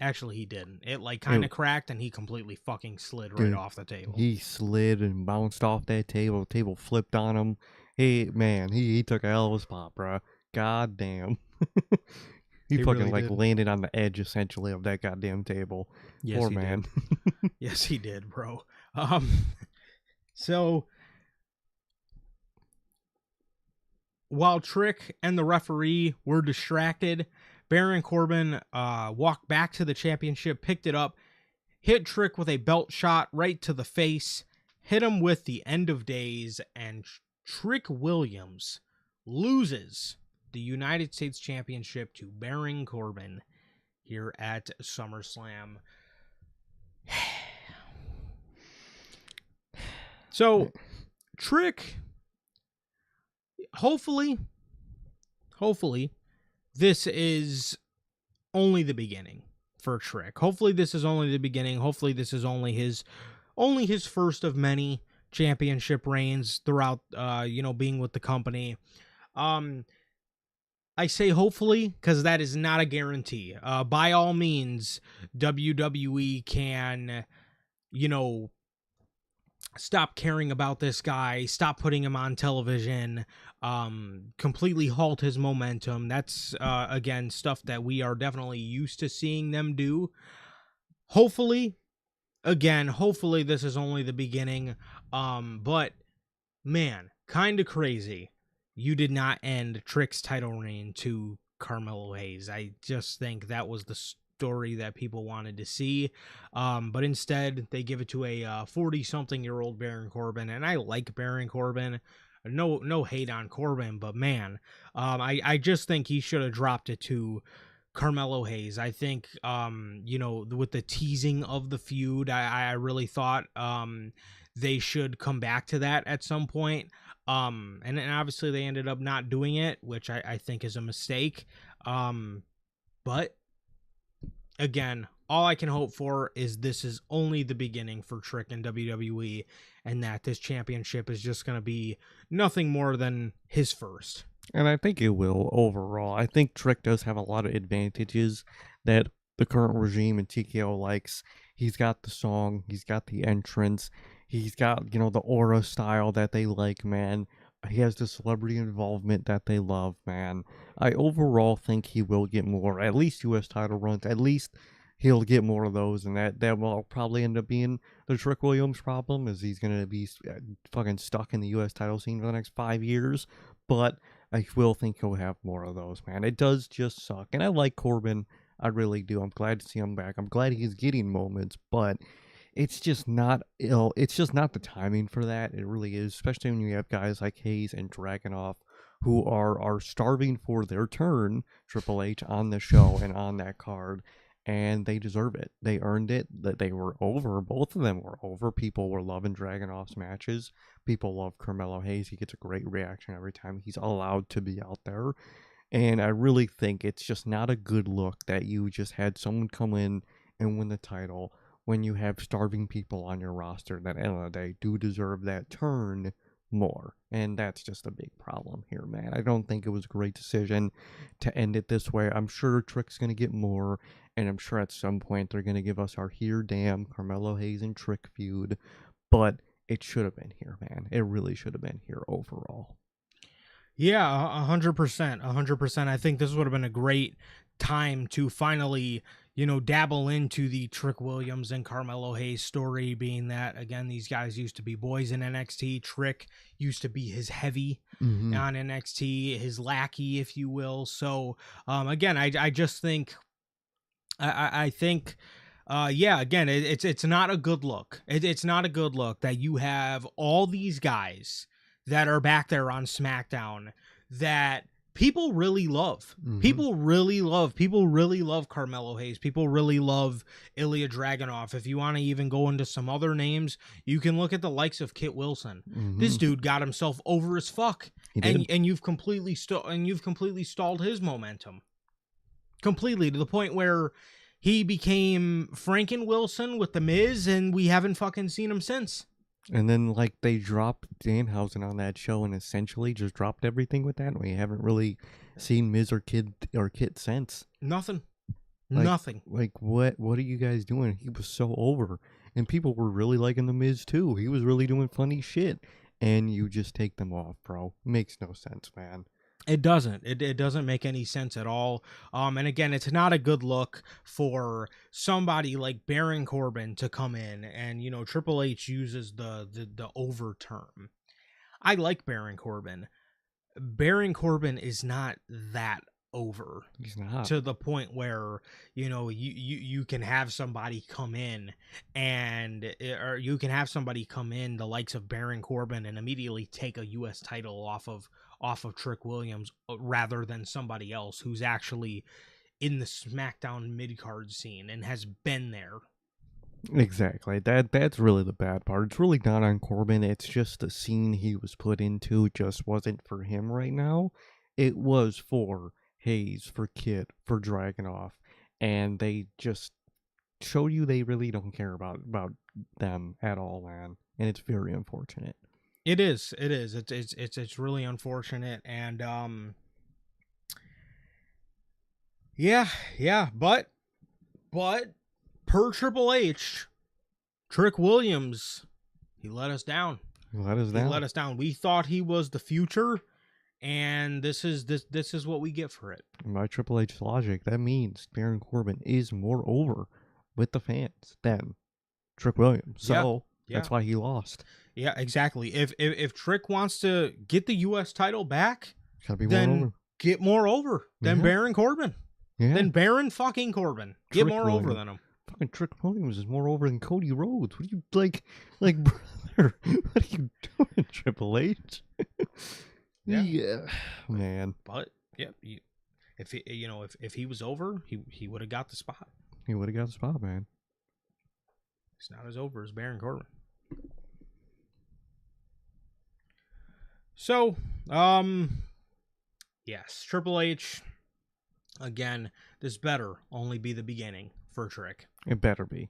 Actually, he didn't. It like kind of cracked, and he completely fucking slid right off the table. He slid and bounced off that table. The table flipped on him. He took a hell of a spot, bro. God damn. he fucking really like did. landed on the edge essentially of that goddamn table. Yes, Poor he man. did. Yes, he did, bro. So while Trick and the referee were distracted, Baron Corbin walked back to the championship, picked it up, hit Trick with a belt shot right to the face, hit him with the End of Days, and Trick Williams loses the United States Championship to Baron Corbin here at SummerSlam. So, Trick, hopefully, this is only the beginning for Trick. Hopefully, this is only the beginning. Hopefully, this is only his first of many championship reigns throughout, being with the company. I say hopefully because that is not a guarantee. By all means, WWE can, stop caring about this guy, stop putting him on television, completely halt his momentum. That's, again, stuff that we are definitely used to seeing them do. Hopefully this is only the beginning. But, man, kind of crazy. You did not end Trick's title reign to Carmelo Hayes. I just think that was the story that people wanted to see. But instead, they give it to a 40-something-year-old Baron Corbin. And I like Baron Corbin. No hate on Corbin, but man, I just think he should have dropped it to Carmelo Hayes. I think, with the teasing of the feud, I really thought they should come back to that at some point. And obviously they ended up not doing it, which I think is a mistake. But again, all I can hope for is this is only the beginning for Trick and WWE, and that this championship is just going to be nothing more than his first. And I think it will overall. I think Trick does have a lot of advantages that the current regime and TKO likes. He's got the song, he's got the entrance, he's got, the aura style that they like, man. He has the celebrity involvement that they love, man. I overall think he will get more, at least U.S. title runs, at least, he'll get more of those, and that will probably end up being the Trick Williams problem, is he's gonna be fucking stuck in the U.S. title scene for the next 5 years. But I will think he'll have more of those, man. It does just suck, and I like Corbin, I really do. I'm glad to see him back. I'm glad he's getting moments, but it's just not ill. It's just not the timing for that. It really is, especially when you have guys like Hayes and Dragunov who are starving for their turn, Triple H, on the show and on that card, and they deserve it. They earned it. That they were over. Both of them were over. People were loving Dragunov's matches. People love Carmelo Hayes. He gets a great reaction every time he's allowed to be out there. And I really think it's just not a good look that you just had someone come in and win the title when you have starving people on your roster that, at the end of the day, do deserve that turn more. And that's just a big problem here, man. I don't think it was a great decision to end it this way. I'm sure Trick's going to get more, and I'm sure at some point they're going to give us our Here Damn Carmelo Hayes and Trick feud, but it should have been here, man. It really should have been here overall. Yeah, 100%, 100%. I think this would have been a great time to finally, dabble into the Trick Williams and Carmelo Hayes story, being that, again, these guys used to be boys in NXT. Trick used to be his heavy on NXT, his lackey, if you will. So, again, I just think, I think, again, it's not a good look. It's not a good look that you have all these guys that are back there on SmackDown that people really love. People really love Carmelo Hayes. People really love Ilya Dragunov. If you want to even go into some other names, you can look at the likes of Kit Wilson. This dude got himself over as fuck, and you've completely stalled his momentum. Completely, to the point where he became Franken Wilson with the Miz, and we haven't fucking seen him since. And then, they dropped Danhausen on that show and essentially just dropped everything with that. We haven't really seen Miz or Kit since. Nothing. Nothing. What are you guys doing? He was so over. And people were really liking the Miz, too. He was really doing funny shit. And you just take them off, bro. Makes no sense, man. It doesn't. It doesn't make any sense at all. And again, it's not a good look for somebody like Baron Corbin to come in and, Triple H uses the over term. I like Baron Corbin. Baron Corbin is not that over. He's not. To the point where, you can have somebody come in or you can have somebody come in the likes of Baron Corbin and immediately take a U.S. title off of Trick Williams rather than somebody else who's actually in the SmackDown mid-card scene and has been there. Exactly. That's really the bad part. It's really not on Corbin. It's just the scene he was put into just wasn't for him right now. It was for Hayes, for Kit, for Dragunov, and they just show you they really don't care about them at all, man. And it's very unfortunate. It is. It's really unfortunate, and but per Triple H, Trick Williams, he let us down. He let us down. We thought he was the future, and this is what we get for it. By Triple H logic, that means Baron Corbin is more over with the fans than Trick Williams. So that's why he lost. Yeah, exactly. If Trick wants to get the U.S. title back, get more over than Baron Corbin. Yeah. Than Baron fucking Corbin. Get more over than him. Fucking Trick Williams is more over than Cody Rhodes. What are you brother? What are you doing, Triple H? Yeah, man. But if he was over, he would have got the spot. He would have got the spot, man. He's not as over as Baron Corbin. So, yes, Triple H. Again, this better only be the beginning for Trick. It better be.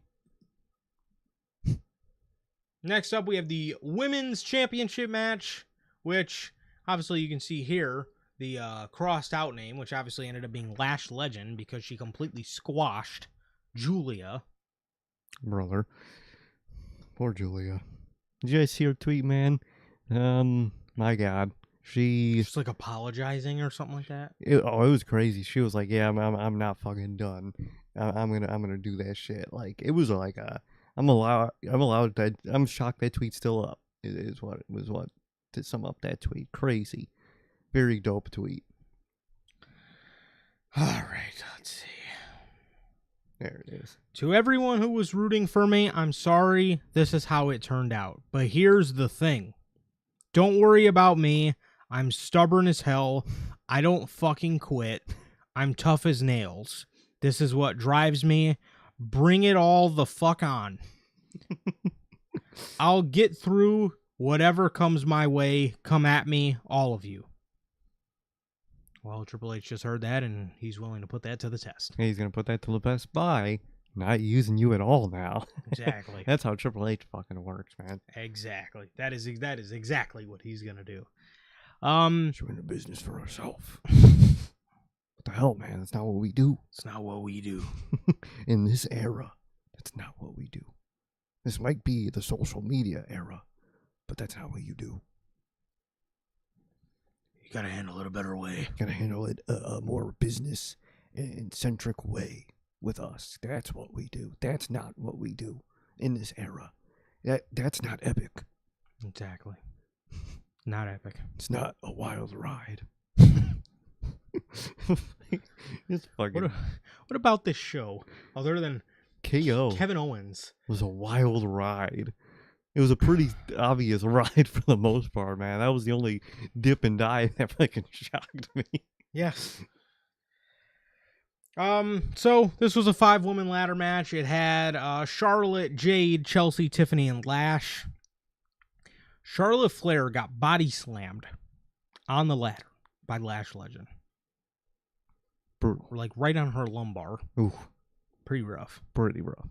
Next up, we have the Women's Championship match, which obviously you can see here, the crossed out name, which obviously ended up being Lash Legend because she completely squashed Julia. Brother. Poor Julia. Did you guys see her tweet, man? My God. She's apologizing or something like that. It was crazy. She was like, "Yeah, I'm not fucking done." I'm gonna do that shit. Like it was like I'm shocked that tweet's still up. It is what it was. What to sum up that tweet? Crazy, very dope tweet. All right, let's see. There it is. To everyone who was rooting for me, I'm sorry this is how it turned out. But here's the thing. Don't worry about me. I'm stubborn as hell. I don't fucking quit. I'm tough as nails. This is what drives me. Bring it all the fuck on. I'll get through whatever comes my way. Come at me, all of you. Well, Triple H just heard that, and he's willing to put that to the test. He's gonna put that to the best by not using you at all now. Exactly. That's how Triple H fucking works, man. Exactly. That is exactly what he's gonna do. We're in the business for ourselves. What the hell, man? That's not what we do. It's not what we do. In this era, that's not what we do. This might be the social media era, but that's not what you do. You gotta handle it a better way. You gotta handle it a more business and centric way with us. That's what we do. That's not what we do in this era. That's not epic. Exactly. Not epic. It's not a wild ride. It's fucking. What about this show? Other than KO, Kevin Owens was a wild ride. It was a pretty obvious ride for the most part, man. That was the only dip and dive that fucking shocked me. Yes. So this was a 5-woman ladder match. It had Charlotte, Jade, Chelsea, Tiffany, and Lash. Charlotte Flair got body slammed on the ladder by Lash Legend. Brutal. Like right on her lumbar. Ooh. Pretty rough. Pretty rough.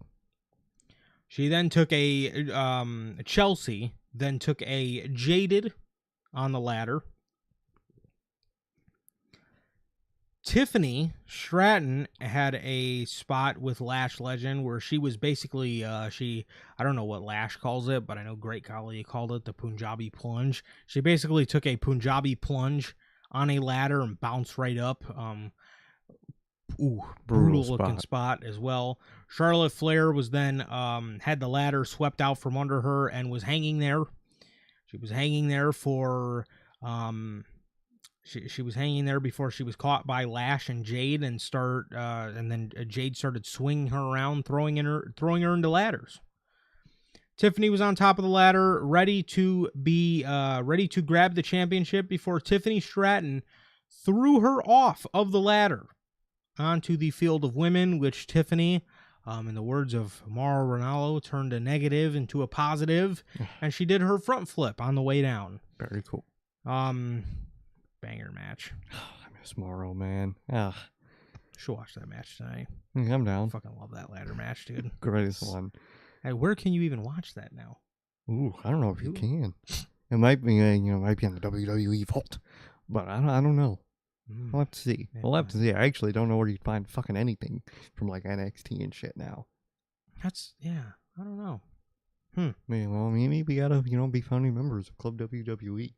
She then took Chelsea then took a Jaded on the ladder. Tiffany Stratton had a spot with Lash Legend where she was basically, I don't know what Lash calls it, but I know Great Khali called it the Punjabi plunge. She basically took a Punjabi plunge on a ladder and bounced right up. Brutal looking spot as well. Charlotte Flair was then, had the ladder swept out from under her and was hanging there. She was hanging there for, She was hanging there before she was caught by Lash and Jade, and then Jade started swinging her around, throwing her into ladders. Tiffany was on top of the ladder, ready to grab the championship before Tiffany Stratton threw her off of the ladder onto the field of women, which Tiffany, in the words of Mauro Ranallo, turned a negative into a positive, and she did her front flip on the way down. Very cool. Banger match. I miss Morrow, man. Should watch that match tonight. I'm down. I fucking love that ladder match, dude. Greatest one. Hey, where can you even watch that now? Ooh, I don't know if you can. It might be, might be on the WWE Vault, but I don't know. We'll have to see. We'll have to see. I actually don't know where you'd find fucking anything from like NXT and shit now. I don't know. Man, well, maybe we gotta, be founding members of Club WWE.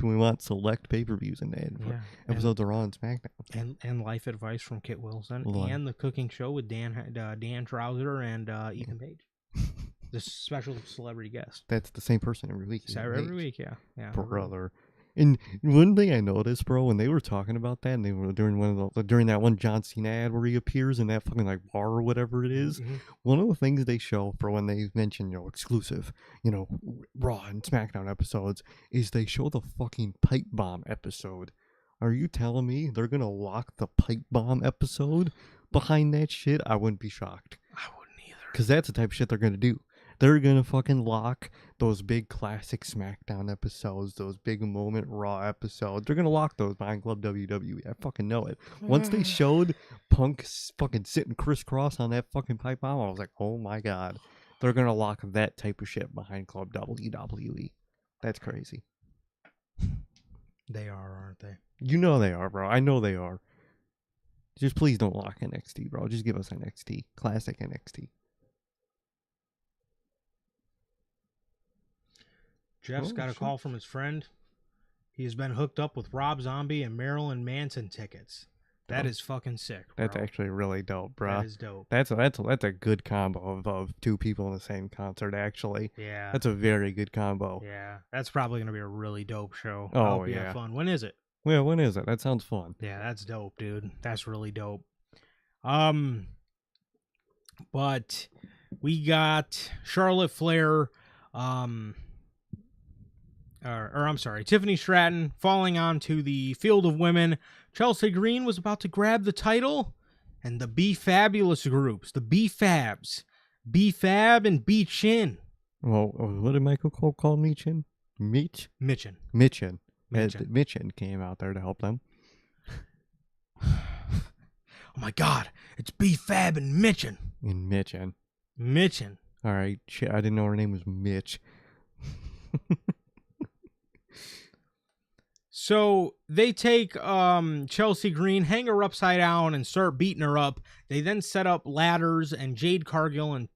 We want select pay-per-views and episodes of Raw and SmackDown. And life advice from Kit Wilson. And the cooking show with Dan Trouser and Ethan Page. The special celebrity guest. That's the same person every week. Every week, yeah. Brother. And one thing I noticed, bro, when they were talking about that, and they were during that one John Cena ad where he appears in that fucking like bar or whatever it is, one of the things they show for when they mention exclusive, Raw and SmackDown episodes is they show the fucking pipe bomb episode. Are you telling me they're gonna lock the pipe bomb episode behind that shit? I wouldn't be shocked. I wouldn't either. Because that's the type of shit they're gonna do. They're going to fucking lock those big classic SmackDown episodes, those big moment Raw episodes. They're going to lock those behind Club WWE. I fucking know it. Once they showed Punk fucking sitting crisscross on that fucking pipe bomb, I was like, oh my God. They're going to lock that type of shit behind Club WWE. That's crazy. They are, aren't they? You know they are, bro. I know they are. Just please don't lock NXT, bro. Just give us NXT. Classic NXT. Jeff's got a call from his friend. He has been hooked up with Rob Zombie and Marilyn Manson tickets. That is fucking sick, bro. That's actually really dope, bro. That is dope. That's a good combo of two people in the same concert, actually. Yeah. That's a very good combo. Yeah. That's probably going to be a really dope show. Oh, I hope you yeah. have fun. When is it? Well, when is it? That sounds fun. Yeah, that's dope, dude. That's really dope. But we got Charlotte Flair, or I'm sorry, Tiffany Stratton falling onto the field of women. Chelsea Green was about to grab the title, and the B Fabulous groups, the B Fabs, B Fab and B Chin. Well, what did Michael Cole call Michin? Mitchin. Mitchin came out there to help them. Oh my God, it's B Fab and Mitchin. And Mitchin. All right, shit, I didn't know her name was Mitch. So they take Chelsea Green, hang her upside down, and start beating her up. They then set up ladders, and Jade Cargill and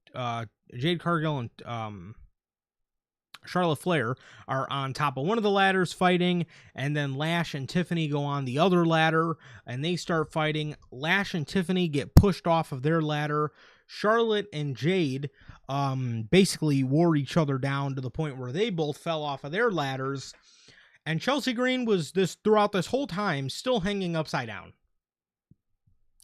Charlotte Flair are on top of one of the ladders fighting, and then Lash and Tiffany go on the other ladder, and they start fighting. Lash and Tiffany get pushed off of their ladder. Charlotte and Jade basically wore each other down to the point where they both fell off of their ladders. And Chelsea Green was throughout this whole time still hanging upside down.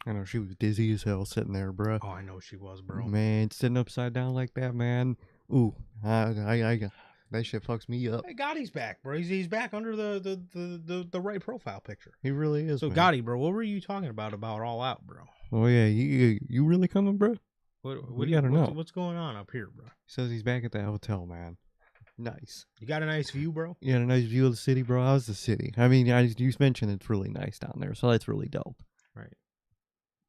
I know, she was dizzy as hell sitting there, bro. Oh, I know she was, bro. Man, sitting upside down like that, man. Ooh, I that shit fucks me up. Hey, Gotti's back, bro. He's back under the right profile picture. He really is. So, man. Gotti, bro, what were you talking about All Out, bro? Oh yeah, you really coming, bro? What you gotta know. What's going on up here, bro? He says he's back at the hotel, man. Nice. You got a nice view, bro? You got a nice view of the city, bro? How's the city? I mean, you mentioned it's really nice down there, so that's really dope. Right.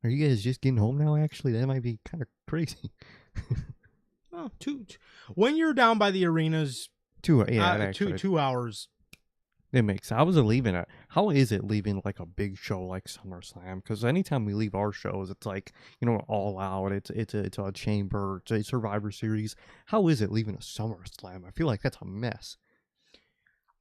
Are you guys just getting home now, actually? That might be kind of crazy. Oh, when you're down by the arenas, 2 hours. It makes. I was leaving it. How is it leaving like a big show like SummerSlam? Because anytime we leave our shows, it's like, you know, All Out. It's a Chamber. It's a Survivor Series. How is it leaving a SummerSlam? I feel like that's a mess.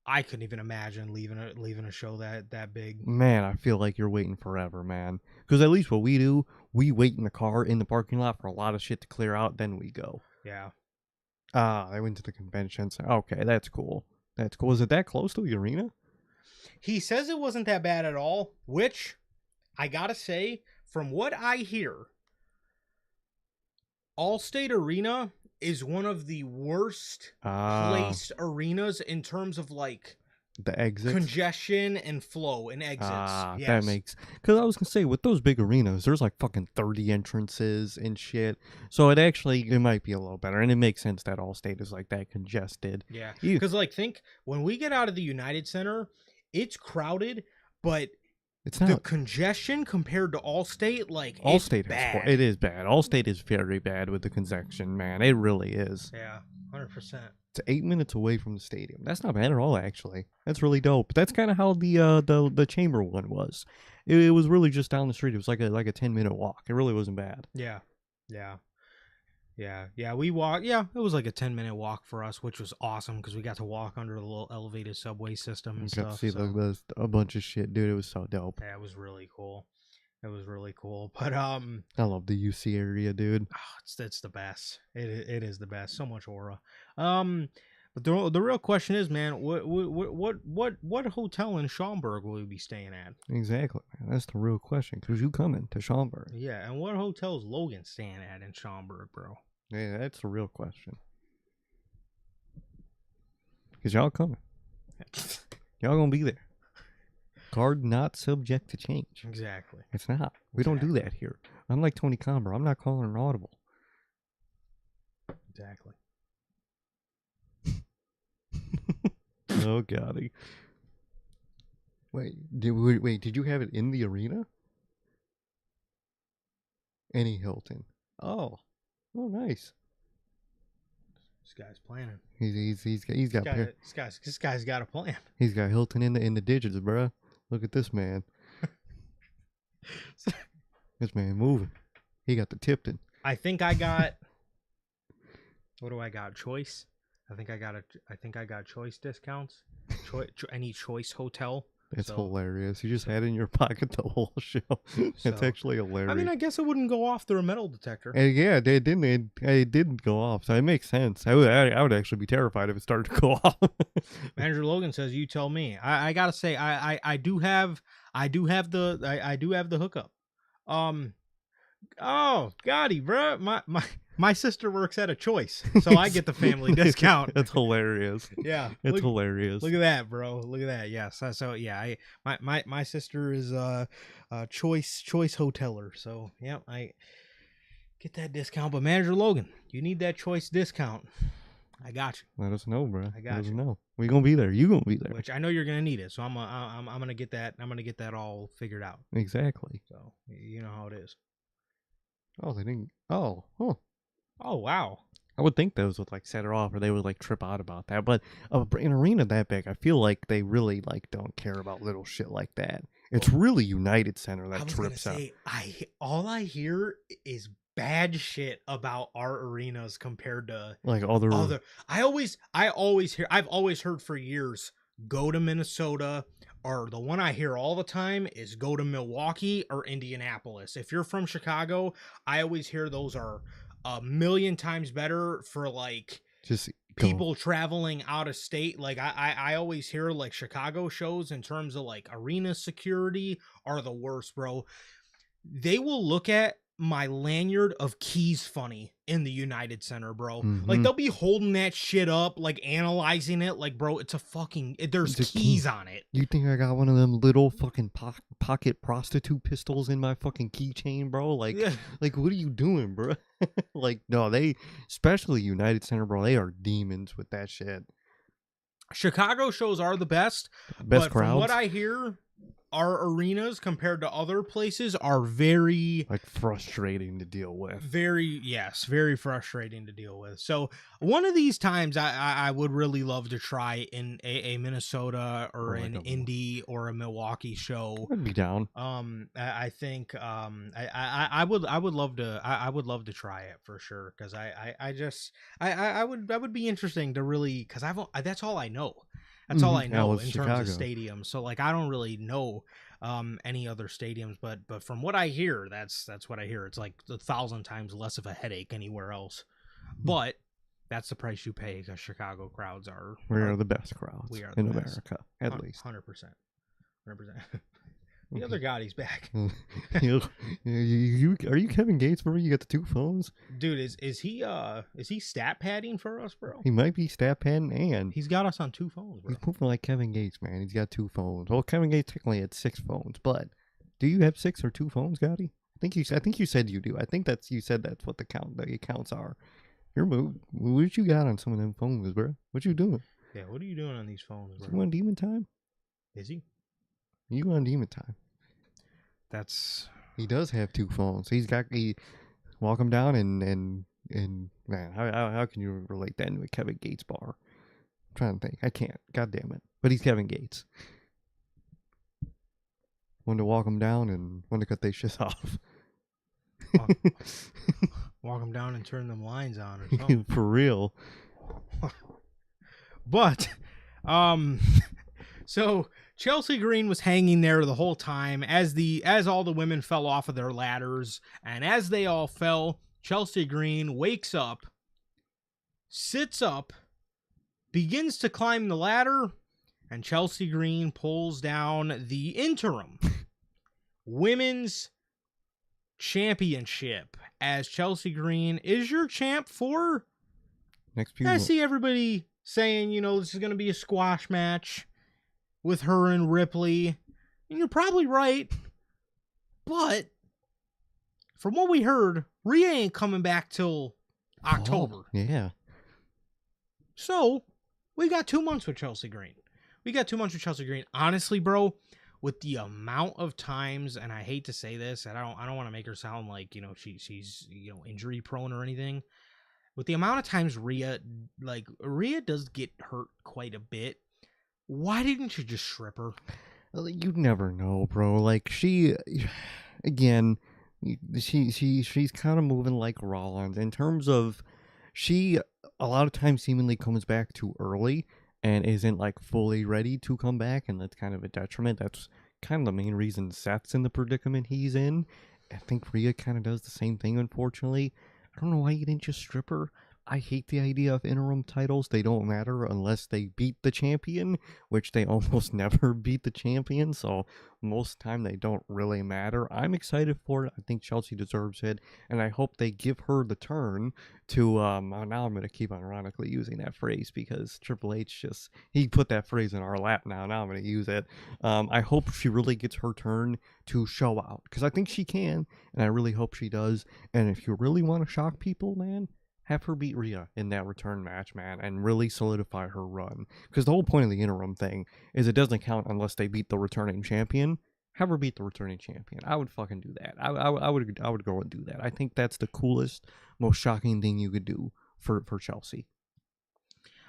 I couldn't even imagine leaving a show that big. Man, I feel like you're waiting forever, man. Because at least what we do, we wait in the car in the parking lot for a lot of shit to clear out, then we go. Yeah. I went to the convention. So, okay, that's cool. That's cool. Is it that close to the arena? He says it wasn't that bad at all, which I gotta say, from what I hear, Allstate Arena is one of the worst placed arenas in terms of like the exits, congestion and flow and exits. Yes. That makes, because I was gonna say with those big arenas, there's like fucking 30 entrances and shit. So it might be a little better, and it makes sense that Allstate is like that congested. Yeah, because like think when we get out of the United Center, it's crowded, but it's not the congestion compared to Allstate. Like Allstate it's bad. It is bad. Allstate is very bad with the congestion, man. It really is. Yeah, 100%. It's 8 minutes away from the stadium. That's not bad at all, actually. That's really dope. That's kind of how the Chamber one was. It was really just down the street. It was like a 10-minute walk. It really wasn't bad. Yeah. We walked. Yeah, it was like a 10-minute walk for us, which was awesome because we got to walk under the little elevated subway system and stuff. Got to see a bunch of shit, dude. It was so dope. Yeah, it was really cool. But I love the UC area, dude. Oh, it's the best. It is the best. So much aura. But the real question is, man, what hotel in Schaumburg will we be staying at? Exactly, man. That's the real question. Because you coming to Schaumburg. Yeah, and what hotel is Logan staying at in Schaumburg, bro? Yeah, that's the real question. Because y'all coming. Y'all gonna be there. Card not subject to change. Exactly. It's not. We don't do that here. Unlike Tony Comber, I'm not calling an audible. Exactly. Oh, Gotti. Wait, did you have it in the arena? Any Hilton. Oh, nice. This guy's planning. This guy's got a plan. He's got Hilton in the digits, bro. Look at this man. This man moving. He got the Tipton. I think I got. What do I got? Choice. I think I got choice discounts. Any choice hotel. It's hilarious. You just had it in your pocket the whole show. It's actually hilarious. I mean, I guess it wouldn't go off through a metal detector. And yeah, it didn't go off, so it makes sense. I would actually be terrified if it started to go off. Manager Logan says, "You tell me." I gotta say, I do have the hookup. Oh, Gotti, bro, my sister works at a Choice, so I get the family discount. That's hilarious. Yeah, it's hilarious. Look at that, bro. Look at that. Yes. So yeah, my sister is a Choice hoteler. So yeah, I get that discount. But Manager Logan, you need that Choice discount. I got you. Let us know, bro. I got you. Know. We gonna be there. You gonna be there. Which I know you're gonna need it. So I'm gonna get that. I'm gonna get that all figured out. Exactly. So you know how it is. Oh, they didn't. Oh, huh. Oh, wow. I would think those would like set her off, or they would like trip out about that. But an arena that big, I feel like they really like don't care about little shit like that. It's really United Center that trips out. All I hear is bad shit about our arenas compared to like other. I've always heard for years, go to Minnesota. Or the one I hear all the time is go to Milwaukee or Indianapolis. If you're from Chicago, I always hear those are a million times better for like just people traveling out of state. Like I always hear like Chicago shows in terms of like arena security are the worst, bro. They will look at my lanyard of keys funny in the United Center, bro. Mm-hmm. Like they'll be holding that shit up, like analyzing it, like, bro, it's a fucking there's keys on it. You think I got one of them little fucking pocket prostitute pistols in my fucking keychain, bro? Like, like what are you doing, bro? Like, no, they, especially United Center, bro, they are demons with that shit. Chicago shows are the best but crowds. From what I hear, our arenas compared to other places are very like frustrating to deal with. Very frustrating to deal with. So one of these times I would really love to try in a Minnesota or an Indy or a Milwaukee show. I'd be down. I think I would love to try it for sure, because I would be interesting to really, because that's all I know. That's all I know in terms of stadiums. So like I don't really know any other stadiums, but from what I hear, that's what I hear. It's like 1,000 times less of a headache anywhere else. But that's the price you pay, because Chicago crowds are the best crowds in America, at least. 100%. The other Gotti's back. Are you Kevin Gates, bro? You got the two phones? Dude, is he stat padding for us, bro? He might be stat padding, and he's got us on two phones, bro. He's moving like Kevin Gates, man. He's got two phones. Well, Kevin Gates technically had 6 phones, but do you have 6 or 2 phones, Gotti? I think you said you do. I think you said that's what the accounts are. What you got on some of them phones, bro? What you doing? Yeah, what are you doing on these phones, bro? You on Demon Time? Is he? You on Demon Time? He does have 2 phones. He walk him down and man, how can you relate that to a Kevin Gates bar? I'm trying to think. I can't. God damn it. But he's Kevin Gates. One to walk him down and one to cut their shit off. Walk him down and turn them lines on or something. For real. But so Chelsea Green was hanging there the whole time as all the women fell off of their ladders, and as they all fell, Chelsea Green wakes up, sits up, begins to climb the ladder, and Chelsea Green pulls down the interim women's championship, as Chelsea Green is your champ for next few. I see everybody saying, this is going to be a squash match with her and Ripley. And you're probably right. But from what we heard, Rhea ain't coming back till October. Yeah. So we got 2 months with Chelsea Green. Honestly, bro, with the amount of times, and I hate to say this, and I don't want to make her sound like, she's injury prone or anything. With the amount of times Rhea does get hurt quite a bit. Why didn't you just strip her? You never know, bro. Like she's kind of moving like Rollins in terms of a lot of times seemingly comes back too early, and isn't like fully ready to come back, and that's kind of a detriment. That's kind of the main reason Seth's in the predicament he's in. I think Rhea kind of does the same thing, unfortunately. I don't know why you didn't just strip her. I hate the idea of interim titles. They don't matter unless they beat the champion, which they almost never beat the champion, so most of the time they don't really matter. I'm excited for it. I think Chelsea deserves it, and I hope they give her the turn to, now I'm going to keep ironically using that phrase because Triple H just, he put that phrase in our lap now I'm going to use it. I hope she really gets her turn to show out, because I think she can, and I really hope she does. And if you really want to shock people, man, have her beat Rhea in that return match, man, and really solidify her run. Because the whole point of the interim thing is it doesn't count unless they beat the returning champion. Have her beat the returning champion. I would fucking do that. I would go and do that. I think that's the coolest, most shocking thing you could do for Chelsea.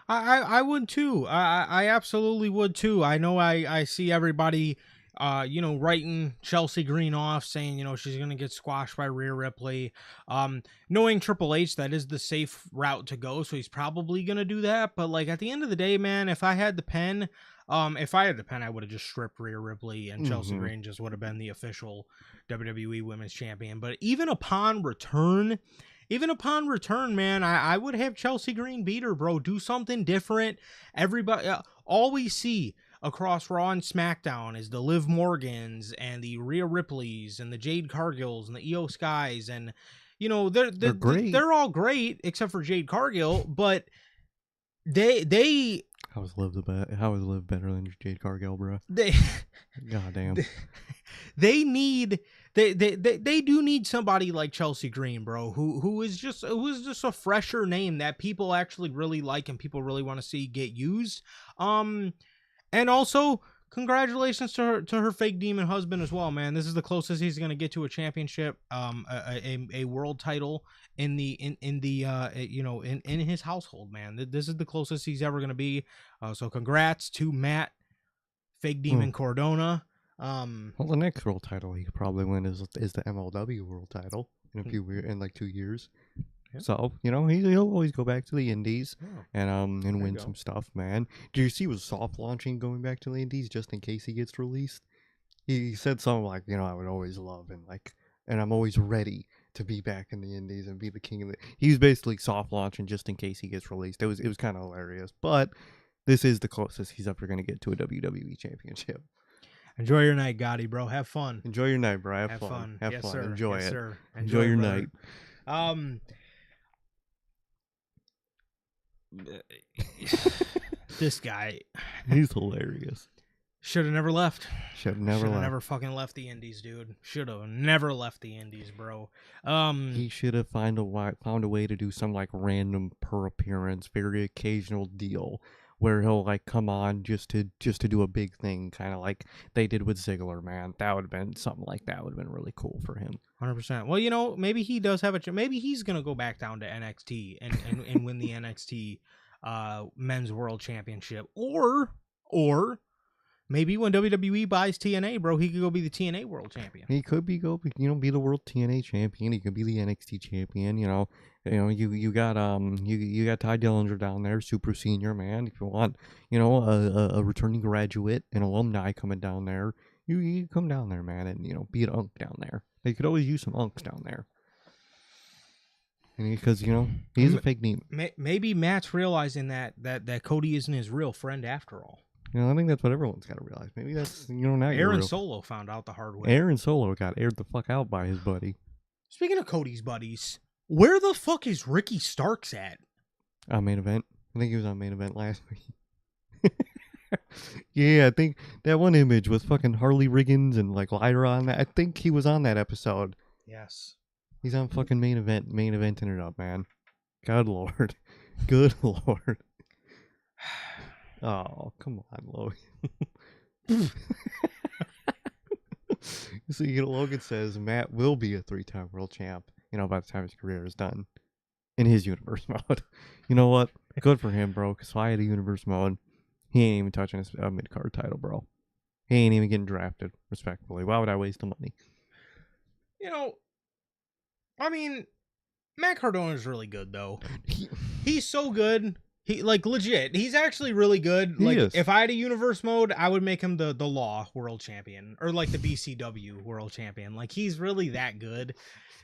I would too. I absolutely would too. I know I see everybody writing Chelsea Green off, saying, she's going to get squashed by Rhea Ripley. Knowing Triple H, that is the safe route to go, so he's probably going to do that. But, like, at the end of the day, man, if I had the pen, I would have just stripped Rhea Ripley, and Chelsea Green just would have been the official WWE Women's Champion. But even upon return, man, I would have Chelsea Green beat her, bro. Do something different. Everybody, all we see across Raw and SmackDown is the Liv Morgans and the Rhea Ripleys and the Jade Cargills and the Io Skys, and they're great. They're all great except for Jade Cargill, but they How is Liv better than Jade Cargill, bro? Goddamn. They do need somebody like Chelsea Green, bro, who is just a fresher name that people actually really like and people really want to see get used. And also, congratulations to her fake demon husband as well, man. This is the closest he's gonna get to a championship, a world title in his household, man. This is the closest he's ever gonna be. So congrats to Matt, fake demon Cardona. Well, the next world title he could probably win is the MLW world title in like 2 years. Yeah. So he'll always go back to the Indies and win some stuff, man. Do you see he was soft launching going back to the Indies just in case he gets released? He said something like, I would always love and I'm always ready to be back in the Indies and be the king of the. He was basically soft launching just in case he gets released. It was kind of hilarious, but this is the closest he's ever going to get to a WWE championship. Enjoy your night, Gotti, bro. Have fun. Enjoy your night, bro. Have fun. Have fun. Sir. Enjoy it. Sir. Enjoy your night. This guy, he's hilarious. Should have never left. Should have never fucking left the Indies, dude. Should have never left the Indies, bro. He should have found a way to do some like random per appearance, very occasional deal where he'll like come on just to do a big thing, kind of like they did with Ziggler, man. That would have been something like that would have been really cool for him. 100%. Well, maybe he does have maybe he's gonna go back down to NXT and win the NXT Men's World Championship, or maybe when WWE buys TNA, bro, he could go be the TNA World Champion. He could be be the World TNA Champion. He could be the NXT Champion. You got Ty Dillinger down there, super senior, man. If you want, a returning graduate, an alumni coming down there, you come down there, man, and be an unk down there. They could always use some unks down there. Because he's a fake name. Maybe Matt's realizing that Cody isn't his real friend after all. I think that's what everyone's got to realize. Maybe that's now Aaron Solo found out the hard way. Aaron Solo got aired the fuck out by his buddy. Speaking of Cody's buddies, where the fuck is Ricky Starks at? Main event. I think he was on main event last week. Yeah, I think that one image was fucking Harley Riggins and like Lyra on that. I think he was on that episode. Yes. He's on fucking main eventing it up, man. God Lord. Good Lord. Oh, come on, Logan. See, Logan says Matt will be a 3-time world champ, by the time his career is done. In his universe mode. You know what? Good for him, bro, because if I had a universe mode, he ain't even touching his mid-card title, bro. He ain't even getting drafted, respectfully. Why would I waste the money? Matt Cardona is really good, though. He's so good. He like legit. He's actually really good. He Like is. if I had a universe mode, I would make him the Law world champion or like the BCW world champion. Like he's really that good.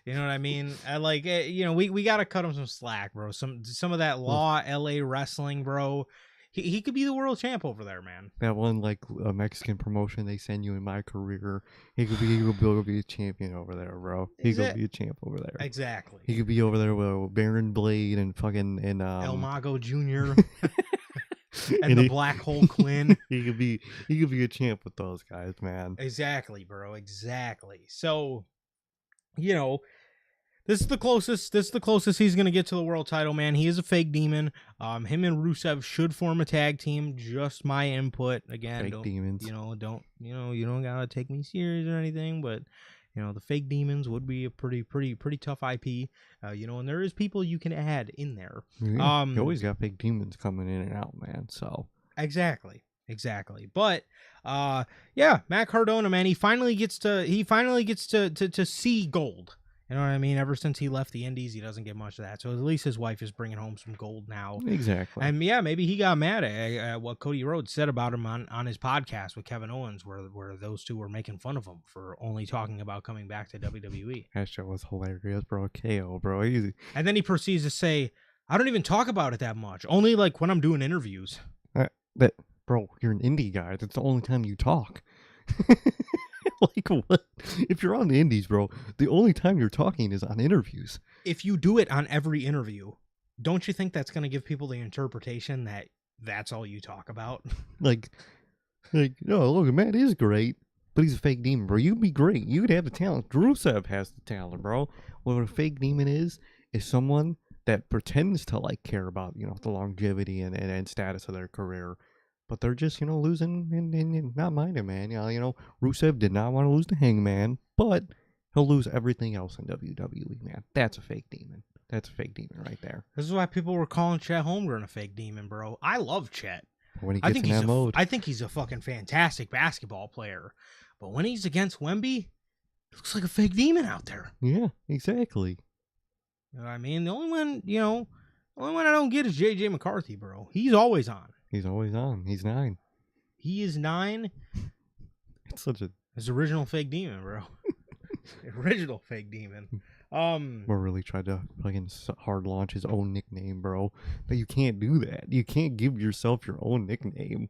You know what I mean? I like you know, we got to cut him some slack, bro. Some of that Law LA wrestling, bro. He could be the world champ over there, man. That one, like, a Mexican promotion they send you in my career. He could be a champion over there, bro. He could be a champ over there. Exactly. He could be over there with Baron Blade and fucking El Mago Jr. and the he, Black Hole Quinn. he could be a champ with those guys, man. Exactly, bro. Exactly. So, you know, this is the closest he's gonna get to the world title, man. He is a fake demon. Him and Rusev should form a tag team. Just my input. Again, Fake demons. you don't gotta take me serious or anything, but you know, the fake demons would be a pretty tough IP. You know, and there is people you can add in there. Yeah, you always got fake demons coming in and out, man. So exactly. But yeah, Matt Cardona, man, he finally gets to see gold. You know what I mean? Ever since he left the Indies, he doesn't get much of that. So at least his wife is bringing home some gold now. Exactly. And yeah, maybe he got mad at what Cody Rhodes said about him on his podcast with Kevin Owens, where those two were making fun of him for only talking about coming back to WWE. That show was hilarious, bro. KO, bro. Easy. And then he proceeds to say, I don't even talk about it that much. Only like when I'm doing interviews. Bro, you're an indie guy. That's the only time you talk. Like, what? If you're on the indies, bro, the only time you're talking is on interviews. If you do it on every interview, don't you think that's going to give people the interpretation that that's all you talk about? Like, oh, look, Matt is great, but he's a fake demon, bro. You'd be great. You'd have the talent. Rusev has the talent, bro. What a fake demon is someone that pretends to, like, care about, you know, the longevity and status of their career. But they're just, you know, losing and not minding, man. You know, Rusev did not want to lose to Hangman, but he'll lose everything else in WWE, man. That's a fake demon. That's a fake demon right there. This is why people were calling Chet Holmgren a fake demon, bro. I love Chet. When he gets in that mode. I think he's a fucking fantastic basketball player. But when he's against Wemby, he looks like a fake demon out there. Yeah, exactly. You know what I mean? The only one I don't get is JJ McCarthy, bro. He's always on. He's always on. He's 9. He is 9. It's such a... It's original fake demon, bro. Original fake demon. We're really trying to fucking hard launch his own nickname, bro. But you can't do that. You can't give yourself your own nickname.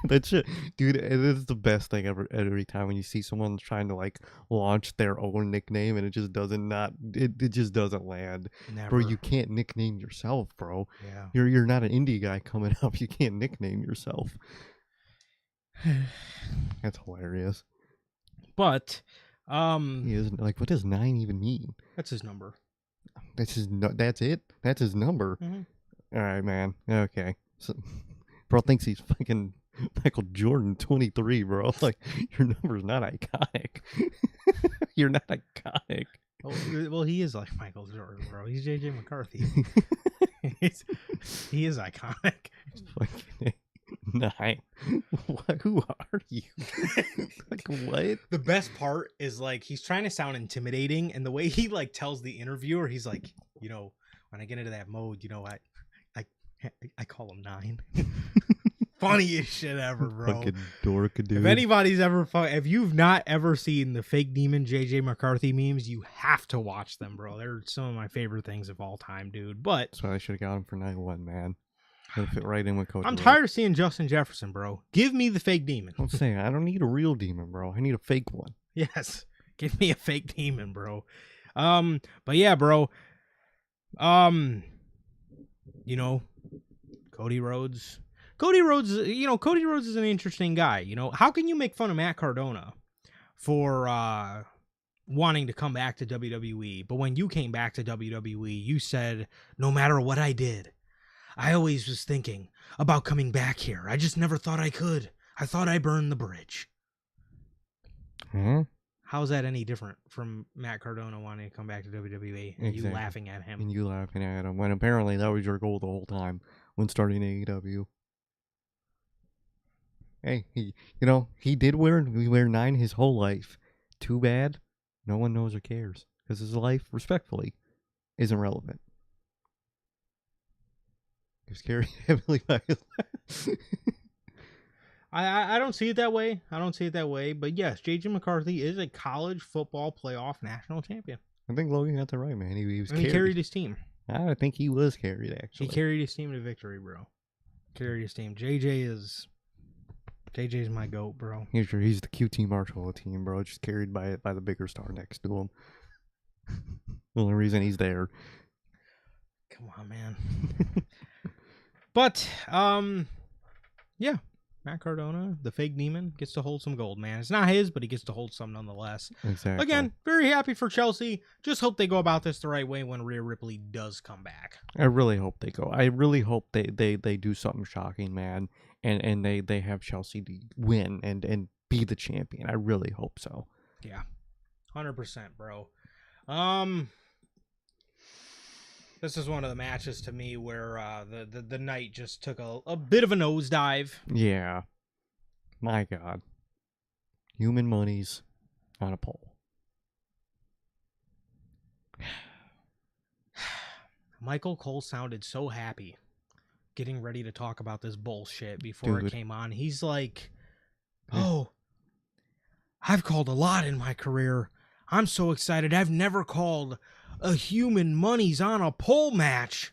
That shit, dude. It is the best thing ever. Every time when you see someone trying to like launch their own nickname and it just doesn't it just doesn't land. Never. Bro, you can't nickname yourself, bro. Yeah. You're not an indie guy coming up. You can't nickname yourself. That's hilarious. But he is like, what does 9 even mean? That's his number. That's it. That's his number. Mm-hmm. All right, man. Okay. So, bro thinks he's fucking Michael Jordan 23, bro. Like, your number's not iconic. You're not iconic. Well, he is like Michael Jordan, bro. He's JJ McCarthy. He is iconic. Fucking 9. What? Who are you? Like, what? The best part is like he's trying to sound intimidating, and the way he like tells the interviewer, he's like, you know, when I get into that mode, you know, I call him 9. Funniest shit ever, bro. Fucking dork, dude. If anybody's if you've not ever seen the fake demon JJ McCarthy memes, you have to watch them, bro. They're some of my favorite things of all time, dude. But that's why I should have got him for 9-1, man. It'll fit right in with Cody. I'm tired of seeing Justin Jefferson, bro. Give me the fake demon. I'm saying I don't need a real demon, bro. I need a fake one. Yes, give me a fake demon, bro. But yeah, bro. You know, Cody Rhodes. You know, Cody Rhodes is an interesting guy. You know, how can you make fun of Matt Cardona for wanting to come back to WWE, but when you came back to WWE, you said, no matter what I did, I always was thinking about coming back here. I just never thought I could. I thought I burned the bridge. Hmm? How's that any different from Matt Cardona wanting to come back to WWE and you laughing at him? And you laughing at him when apparently that was your goal the whole time when starting AEW. Hey, he did wear 9 his whole life. Too bad no one knows or cares because his life, respectfully, isn't relevant. He was carried heavily by his I don't see it that way. I don't see it that way. But yes, J.J. McCarthy is a college football playoff national champion. I think Logan got that right, man. He was and he carried his team. I think he was carried, actually. He carried his team to victory, bro. Carried his team. JJ's my GOAT, bro. He's the QT Marshall of the team, bro. Just carried by the bigger star next to him. The only reason he's there. Come on, man. But, yeah. Matt Cardona, the fake Neiman, gets to hold some gold, man. It's not his, but he gets to hold some nonetheless. Exactly. Again, very happy for Chelsea. Just hope they go about this the right way when Rhea Ripley does come back. I really hope they go. I really hope they do something shocking, man, and they have Chelsea to win and be the champion. I really hope so. Yeah, 100%, bro. This is one of the matches to me where the night just took a bit of a nosedive. Yeah. My God. Human monies on a pole. Michael Cole sounded so happy getting ready to talk about this bullshit before it came on. He's like, oh, I've called a lot in my career. I'm so excited. I've never called a human monies on a pole match.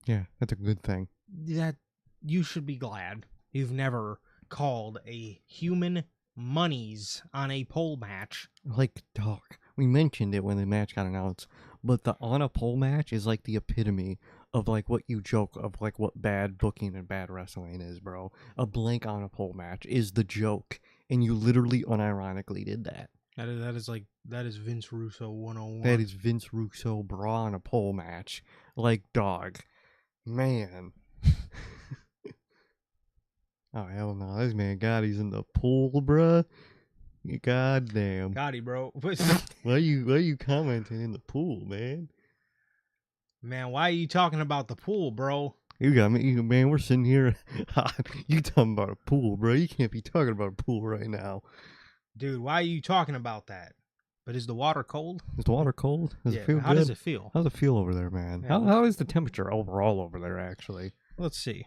Yeah, that's a good thing. That you should be glad you've never called a human monies on a pole match. Like, dog, we mentioned it when the match got announced, but the on a pole match is like the epitome of like what you joke of like what bad booking and bad wrestling is, bro. A blank on a pole match is the joke, and you literally unironically did that. That is Vince Russo 101. That is Vince Russo bra on a pole match. Like, dog. Man. Oh, hell no. This man Gotti's in the pool, bruh. God damn. Gotti, bro. Why you commenting in the pool, man? Man, why are you talking about the pool, bro? You got me, man. We're sitting here. You talking about a pool, bro. You can't be talking about a pool right now. Dude, why are you talking about that? But is the water cold? Is the water cold? Does it feel how good? does it feel? How's it feel over there, man? Yeah, How is the temperature overall over there, actually? Let's see.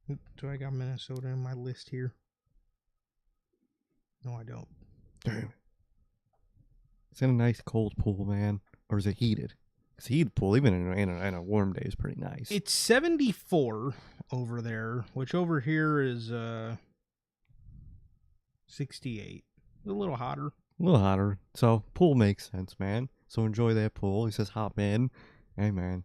Do I got Minnesota in my list here? No, I don't. Damn. Is it a nice cold pool, man? Or is it heated? It's a heated pool, even in a warm day, is pretty nice. It's 74 over there, which over here is 68. A little hotter. A little hotter. So, pool makes sense, man. So, enjoy that pool. He says, hop in. Hey, man.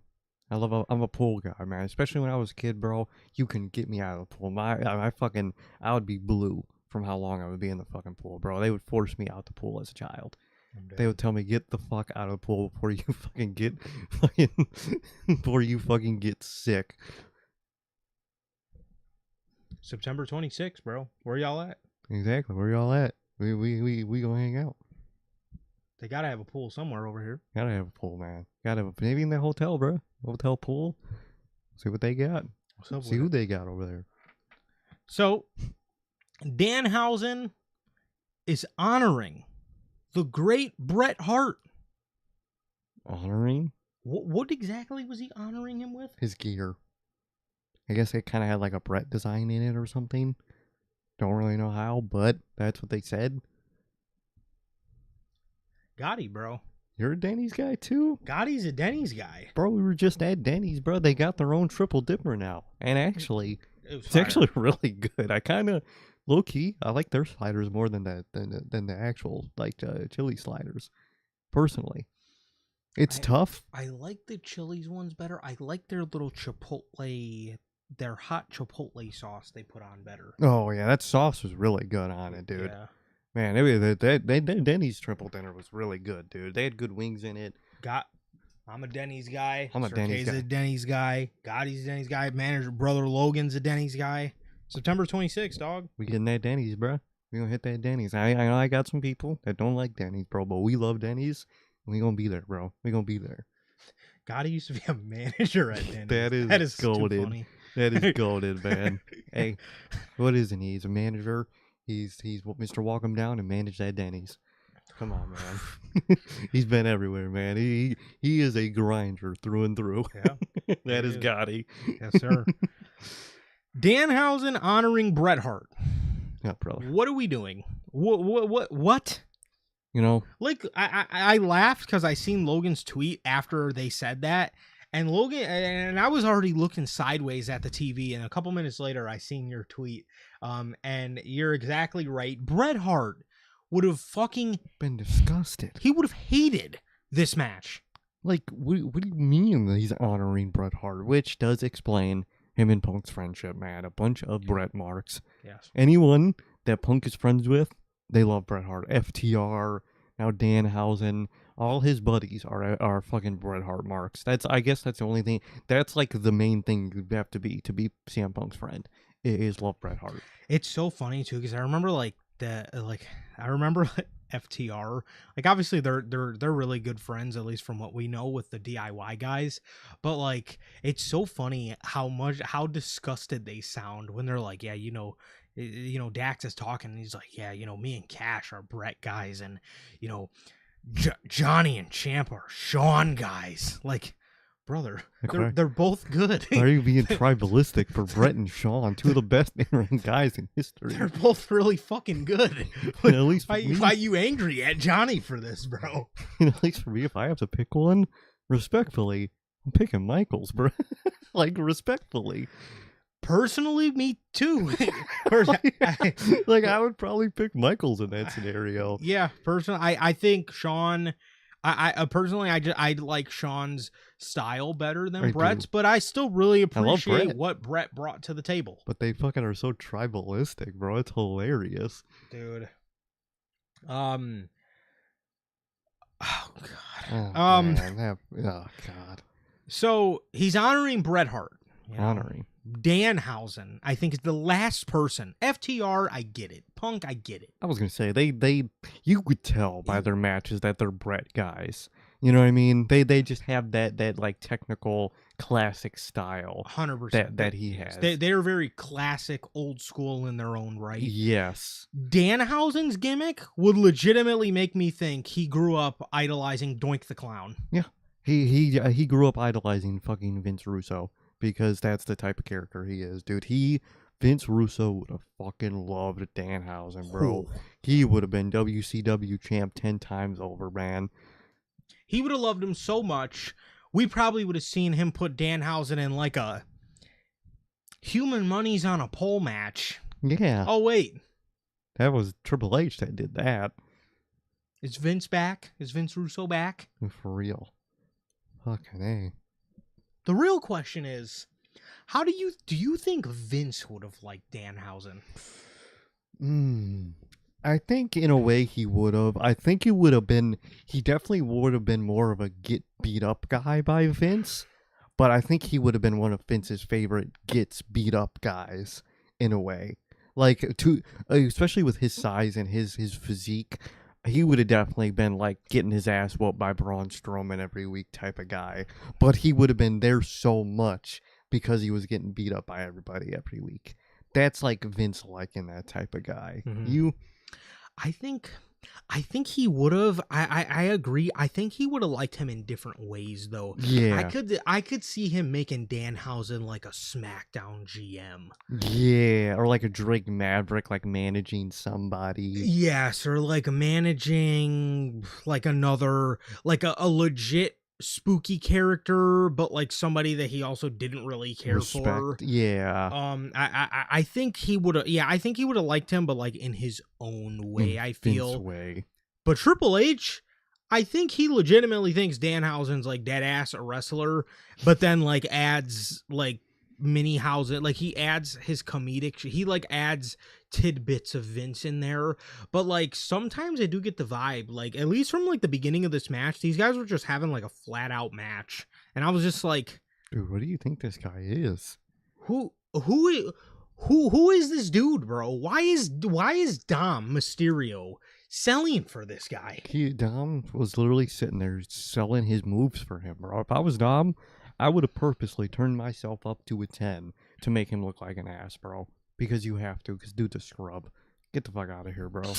I'm a pool guy, man. Especially when I was a kid, bro. You can get me out of the pool. I would be blue from how long I would be in the fucking pool, bro. They would force me out the pool as a child. They would tell me, get the fuck out of the pool before you fucking get sick. September 26th, bro. Where y'all at? Exactly. Where y'all at? We gonna hang out. They gotta have a pool somewhere over here. Gotta have a pool, man. Gotta have maybe in the hotel, bro. Hotel pool. See what they got. See who they got over there. So, Danhausen is honoring the great Bret Hart. Honoring? What exactly was he honoring him with? His gear. I guess it kind of had like a Bret design in it or something. Don't really know how, but that's what they said. Gotti, bro. You're a Denny's guy too? Gotti's a Denny's guy. Bro, we were just at Denny's, bro. They got their own triple dipper now. And actually, it's actually really good. I kind of, low key, I like their sliders more than the actual, like, chili sliders. Personally. It's tough. I like the Chili's ones better. I like their little Chipotle, their hot Chipotle sauce they put on better. Oh, yeah, that sauce was really good on it, dude. Yeah. Man, Denny's triple dinner was really good, dude. They had good wings in it. I'm a Denny's guy. I'm a Denny's guy. A Denny's guy. Gotti's a Denny's guy. Manager brother Logan's a Denny's guy. September 26th, dog. We getting that Denny's, bro. We gonna hit that Denny's. I know I got some people that don't like Denny's, bro, but we love Denny's. We gonna be there, bro. We gonna be there. Gotti used to be a manager at Denny's. that is golded. Too funny. That is golded, man. Hey, what isn't he? He's a manager. He's Mr. Walk him down and manage that Denny's. Come on, man. He's been everywhere, man. He is a grinder through and through. Yeah. That is Gotti. Yes, sir. Danhausen honoring Bret Hart. Yeah, brother. What are we doing? What? You know, Like I laughed because I seen Logan's tweet after they said that, and I was already looking sideways at the TV, and a couple minutes later I seen your tweet. And you're exactly right. Bret Hart would have fucking been disgusted. He would have hated this match. Like, what do you mean he's honoring Bret Hart? Which does explain him and Punk's friendship, man. A bunch of Bret marks. Yes. Anyone that Punk is friends with, they love Bret Hart. FTR, now Danhausen, all his buddies are fucking Bret Hart marks. I guess that's the only thing. That's like the main thing you have to be CM Punk's friend. Is love Bret Hart. It's so funny too because I remember FTR, like obviously they're really good friends, at least from what we know with the DIY guys, but like it's so funny how disgusted they sound when they're like, yeah, Dax is talking and he's like, yeah, me and Cash are Bret guys, and Johnny and Champ are Shawn guys. Like, brother, they're both good. Why are you being tribalistic for Bret and Shawn, two of the best in-ring guys in history? They're both really fucking good. At least why you angry at Johnny for this, bro? At least for me, if I have to pick one, respectfully, I'm picking Michaels, bro. Like, respectfully. Personally, me too. I would probably pick Michaels in that scenario. Yeah, personally, I think Shawn. I personally, I like Shawn's style better than Bret's, but I still really appreciate what Bret brought to the table. But they fucking are so tribalistic, bro. It's hilarious, dude. Oh god. Oh god. So he's honoring Bret Hart. Honoring. Danhausen, I think, is the last person. FTR, I get it. Punk, I get it. I was gonna say you could tell by their matches that they're Bret guys. You know what I mean? They just have that like technical classic style. 100% that he has. They're very classic, old school in their own right. Yes. Danhausen's gimmick would legitimately make me think he grew up idolizing Doink the Clown. Yeah. He grew up idolizing fucking Vince Russo. Because that's the type of character he is, dude. Vince Russo would have fucking loved Danhausen, bro. He would have been WCW champ 10 times over, man. He would have loved him so much, we probably would have seen him put Danhausen in like a Human Money's on a Pole match. Yeah. Oh, wait. That was Triple H that did that. Is Vince back? Is Vince Russo back? For real. Fucking A. The real question is, how do you think Vince would have liked Danhausen? I think in a way he would have. I think he definitely would have been more of a get beat up guy by Vince, but I think he would have been one of Vince's favorite gets beat up guys in a way. Like especially with his size and his physique. He would have definitely been like getting his ass whooped by Braun Strowman every week type of guy. But he would have been there so much because he was getting beat up by everybody every week. That's like Vince liking that type of guy. Mm-hmm. I think he would have. I agree. I think he would have liked him in different ways, though. Yeah. I could see him making Danhausen like a SmackDown GM. Yeah, or like a Drake Maverick, like managing somebody. Yes, or like managing like another, like a legit spooky character, but like somebody that he also didn't really care for. Yeah. I think he would have. Yeah, I think he would have liked him, but like in his own way. I feel. Vince way. But Triple H, I think he legitimately thinks Danhausen's like dead ass a wrestler, but then like adds like mini Hausen, like he adds his comedic. He like adds tidbits of Vince in there, but like sometimes I do get the vibe, like at least from like the beginning of this match, these guys were just having like a flat out match, and I was just like, dude, what do you think this guy is? Who is this dude, bro? Why is Dom Mysterio selling for this guy? Dom was literally sitting there selling his moves for him, bro. If I was Dom, I would have purposely turned myself up to a 10 to make him look like an ass, bro. Because you have to, because dude's a scrub. Get the fuck out of here, bro.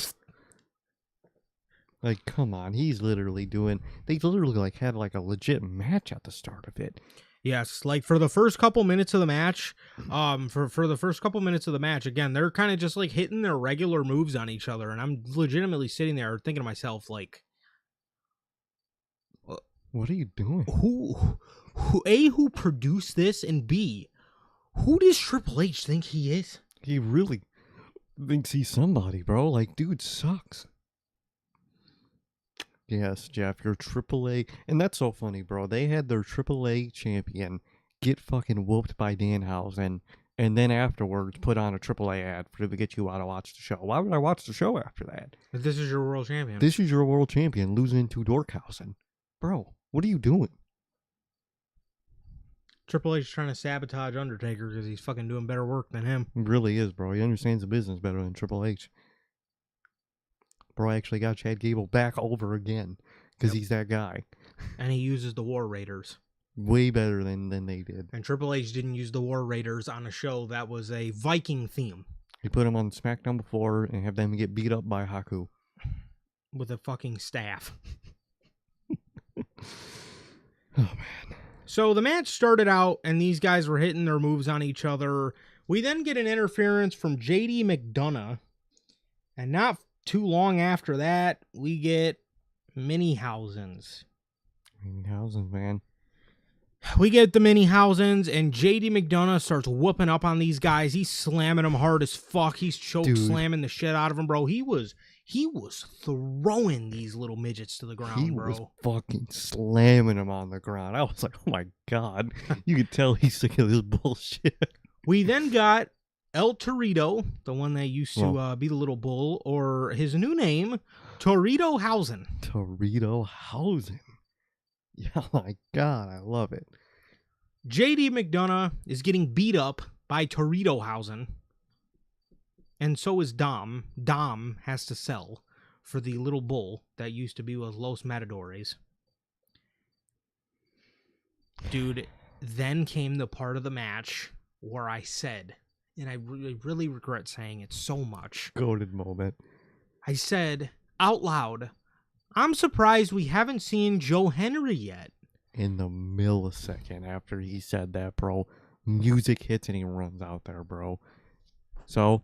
Like, come on. They literally like had like a legit match at the start of it. Yes, like for the first couple minutes of the match, for the first couple minutes of the match, again, they're kind of just like hitting their regular moves on each other, and I'm legitimately sitting there thinking to myself, like, what are you doing? Who produced this, and B, who does Triple H think he is? He really thinks he's somebody, bro. Like, dude sucks. Yes, Jeff, you're AAA. And that's so funny, bro. They had their AAA champion get fucking whooped by Danhausen, and then afterwards put on a AAA ad to get you out to watch the show. Why would I watch the show after that? But this is your world champion. This is your world champion losing to Dorkhausen. Bro, what are you doing? Triple H is trying to sabotage Undertaker because he's fucking doing better work than him. He really is, bro. He understands the business better than Triple H. Bro, I actually got Chad Gable back over again because he's that guy. And he uses the War Raiders. Way better than they did. And Triple H didn't use the War Raiders on a show that was a Viking theme. He put them on SmackDown before and have them get beat up by Haku. With a fucking staff. Oh, man. So the match started out and these guys were hitting their moves on each other. We then get an interference from JD McDonough. And not too long after that, we get Mini-Housens. Mini-Housens, man. We get the Mini-Housens, and JD McDonough starts whooping up on these guys. He's slamming them hard as fuck. He's slamming the shit out of them, bro. He was throwing these little midgets to the ground, bro. He was fucking slamming them on the ground. I was like, oh my God. You could tell he's sick of this bullshit. We then got El Torito, the one that used to be the little bull, or his new name, Torito Hausen. Torito Hausen. Yeah, my God, I love it. JD McDonough is getting beat up by Torito Hausen. And so is Dom. Dom has to sell for the little bull that used to be with Los Matadores. Dude, then came the part of the match where I said, and I really regret saying it so much. Goated moment. I said out loud, I'm surprised we haven't seen Joe Henry yet. In the millisecond after he said that, bro, music hits and he runs out there, bro. So,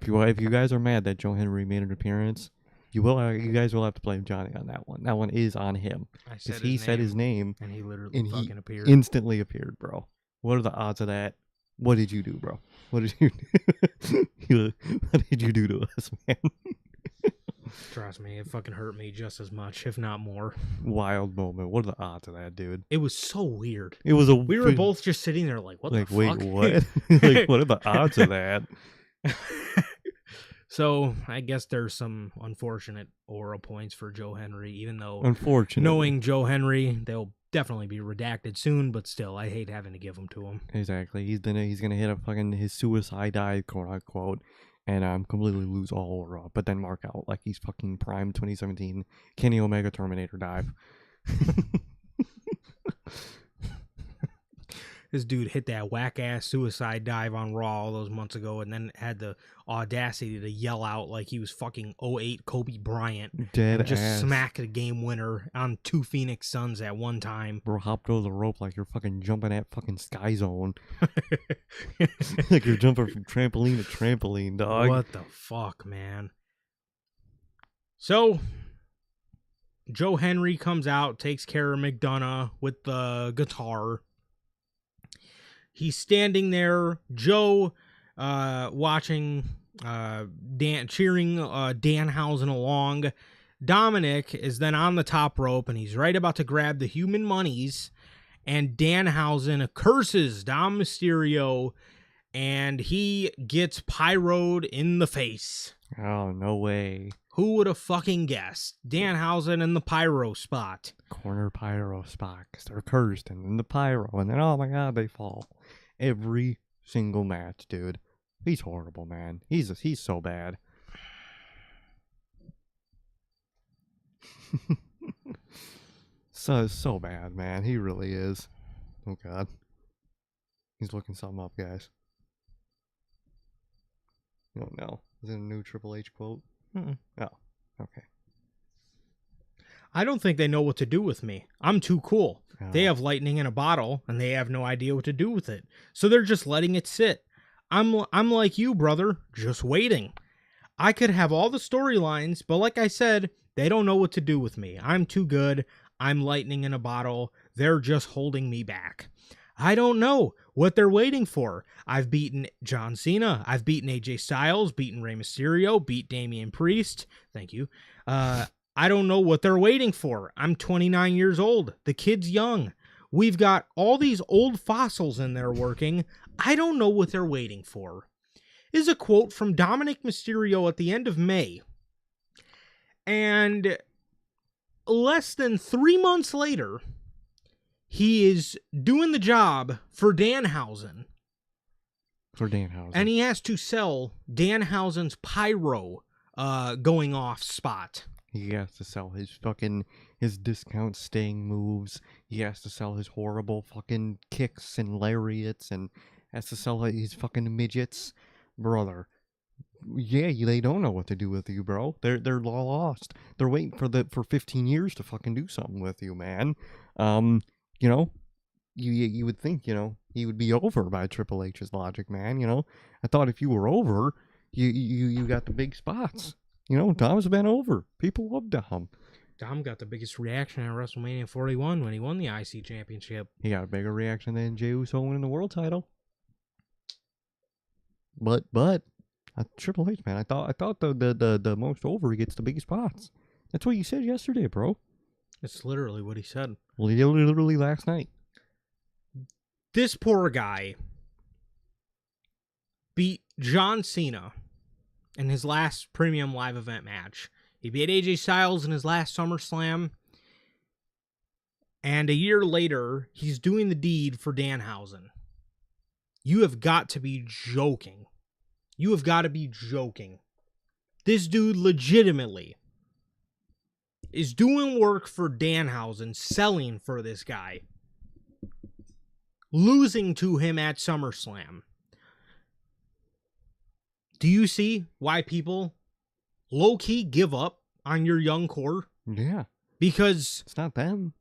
if you guys are mad that Joe Henry made an appearance, you guys will have to blame Johnny on that one. That one is on him. Because he said his name and he literally fucking appeared. Instantly appeared, bro. What are the odds of that? What did you do, bro? What did you do? What did you do to us, man? Trust me, it fucking hurt me just as much, if not more. Wild moment. What are the odds of that, dude? It was so weird. We were both just sitting there like, what the fuck? Wait, what? Like, what are the odds of that? So, I guess there's some unfortunate aura points for Joe Henry, even though, unfortunately, knowing Joe Henry, they'll definitely be redacted soon, but still, I hate having to give them to him. Exactly. He's gonna hit his suicide dive, quote unquote, and completely lose all aura, but then mark out like he's fucking prime 2017 Kenny Omega Terminator dive. This dude hit that whack-ass suicide dive on Raw all those months ago and then had the audacity to yell out like he was fucking 08 Kobe Bryant. Dead and just ass. smack the game winner on 2 Phoenix Suns at one time. Bro, hopped over the rope like you're fucking jumping at fucking Sky Zone. Like you're jumping from trampoline to trampoline, dog. What the fuck, man? So, Joe Henry comes out, takes care of McDonough with the guitar. He's standing there, Joe watching, cheering Danhausen along. Dominic is then on the top rope, and he's right about to grab the human monies, and Danhausen curses Dom Mysterio, and he gets pyroed in the face. Oh, no way. Who would have fucking guessed? Danhausen in the pyro spot. Corner pyro spot, because they're cursed, and then the pyro, and then, oh my God, they fall. Every single match, dude. He's horrible, man. He's so bad. So bad, man. He really is. Oh God. He's looking something up, guys. You don't know. Is it a new Triple H quote? Mm-mm. Oh, okay. I don't think they know what to do with me. I'm too cool. They Oh. have lightning in a bottle, and they have no idea what to do with it. So they're just letting it sit. I'm like you, brother, just waiting. I could have all the storylines, but like I said, they don't know what to do with me. I'm too good. I'm lightning in a bottle. They're just holding me back. I don't know what they're waiting for. I've beaten John Cena. I've beaten AJ Styles, beaten Rey Mysterio, beat Damian Priest. Thank you. I don't know what they're waiting for. I'm 29 years old. The kid's young. We've got all these old fossils in there working. I don't know what they're waiting for. Is a quote from Dominic Mysterio at the end of May. And less than 3 months later, he is doing the job for Danhausen. For Danhausen. And he has to sell Danhausen's pyro going off spot. He has to sell his discount staying moves. He has to sell his horrible fucking kicks and lariats, and has to sell his fucking midgets. Brother, yeah, they don't know what to do with you, bro. They're lost. They're waiting for 15 years to fucking do something with you, man. You know, you would think, he would be over by Triple H's logic, man. I thought if you were over, you got the big spots. Dom's been over. People love Dom. Dom got the biggest reaction at WrestleMania 41 when he won the IC Championship. He got a bigger reaction than Jey Uso winning the world title. But Triple H, man, I thought the most over gets the biggest spots. That's what you said yesterday, bro. It's literally what he said. Literally last night. This poor guy beat John Cena in his last premium live event match. He beat AJ Styles in his last SummerSlam. And a year later, he's doing the deed for Danhausen. You have got to be joking. You have got to be joking. This dude legitimately is doing work for Danhausen, selling for this guy, losing to him at SummerSlam. Do you see why people low-key give up on your young core? Yeah. Because it's not them.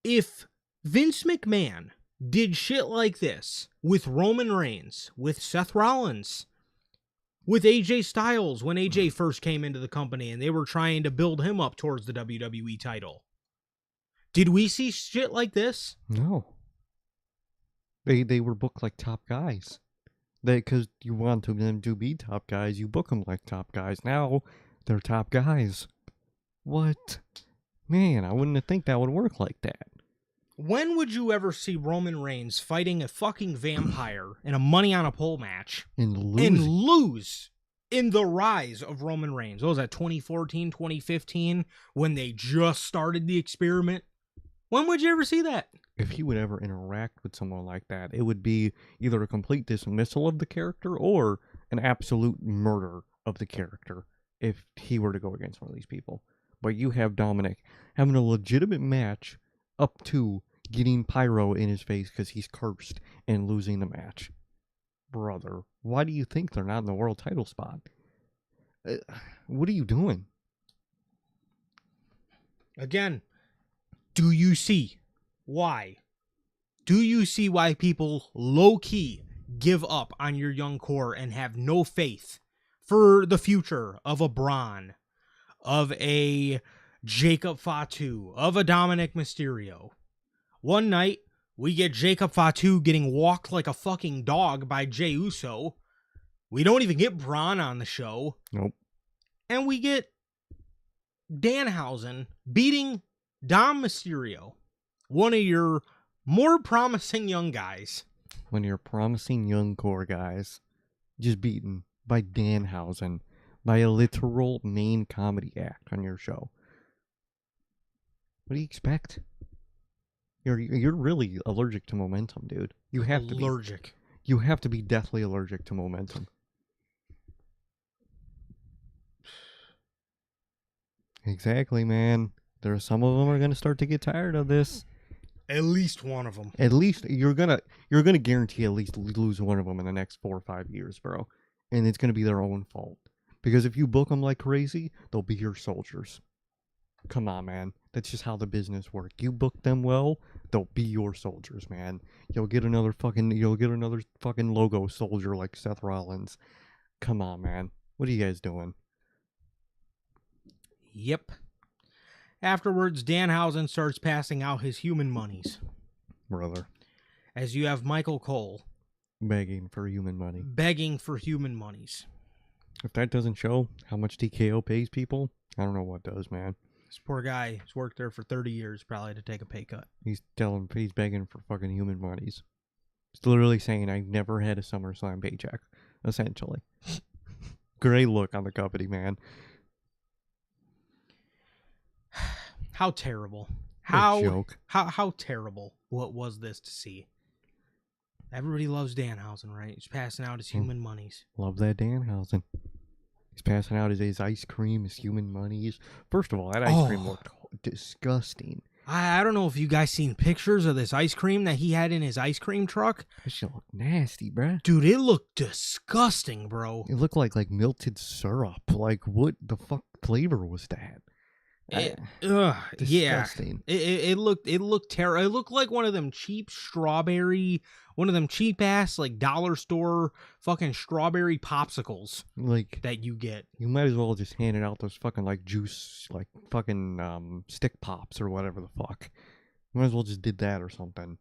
If Vince McMahon did shit like this with Roman Reigns, with Seth Rollins, with AJ Styles when AJ first came into the company and they were trying to build him up towards the WWE title, did we see shit like this? No. They were booked like top guys. Because you want them to be top guys, you book them like top guys. Now, they're top guys. What? Man, I wouldn't think that would work like that. When would you ever see Roman Reigns fighting a fucking vampire in a money on a pole match and lose in the rise of Roman Reigns? What was that, 2014, 2015, when they just started the experiment? When would you ever see that? If he would ever interact with someone like that, it would be either a complete dismissal of the character or an absolute murder of the character if he were to go against one of these people. But you have Dominic having a legitimate match up to getting pyro in his face because he's cursed and losing the match. Brother, why do you think they're not in the world title spot? What are you doing? Again, do you see why? Do you see why people low-key give up on your young core and have no faith for the future of a Braun, of a Jacob Fatu, of a Dominic Mysterio? One night, we get Jacob Fatu getting walked like a fucking dog by Jey Uso. We don't even get Braun on the show. Nope. And we get Danhausen beating Dom Mysterio, one of your more promising young guys. When you're promising young core guys, just beaten by Danhausen, by a literal main comedy act on your show. What do you expect? You're really allergic to momentum, dude. You have to be. Allergic. You have to be deathly allergic to momentum. Exactly, man. Some of them are going to start to get tired of this. At least one of them. At least you're gonna guarantee at least lose one of them in the next 4 or 5 years, bro. And it's gonna be their own fault. Because if you book them like crazy, they'll be your soldiers. Come on, man. That's just how the business works. You book them well, they'll be your soldiers, man. You'll get another fucking logo soldier like Seth Rollins. Come on, man. What are you guys doing? Yep. Afterwards, Danhausen starts passing out his human monies. Brother. As you have Michael Cole Begging for human money. begging for human monies. If that doesn't show how much TKO pays people, I don't know what does, man. This poor guy has worked there for 30 years, probably to take a pay cut. He's begging for fucking human monies. He's literally saying, I never had a SummerSlam paycheck, essentially. Great look on the company, man. How terrible. Joke. How terrible what was this to see? Everybody loves Danhausen, right? He's passing out his human monies. Love that Danhausen. He's passing out his ice cream, his human monies. First of all, that ice cream looked disgusting. I don't know if you guys seen pictures of this ice cream that he had in his ice cream truck. That shit looked nasty, bruh. Dude, it looked disgusting, bro. It looked like melted syrup. Like, what the fuck flavor was that? Disgusting. Yeah. It looked terrible. It looked like one of them cheap ass like dollar store fucking strawberry popsicles like that you get. You might as well just hand it out those fucking like juice, like fucking stick pops or whatever the fuck. You might as well just did that or something.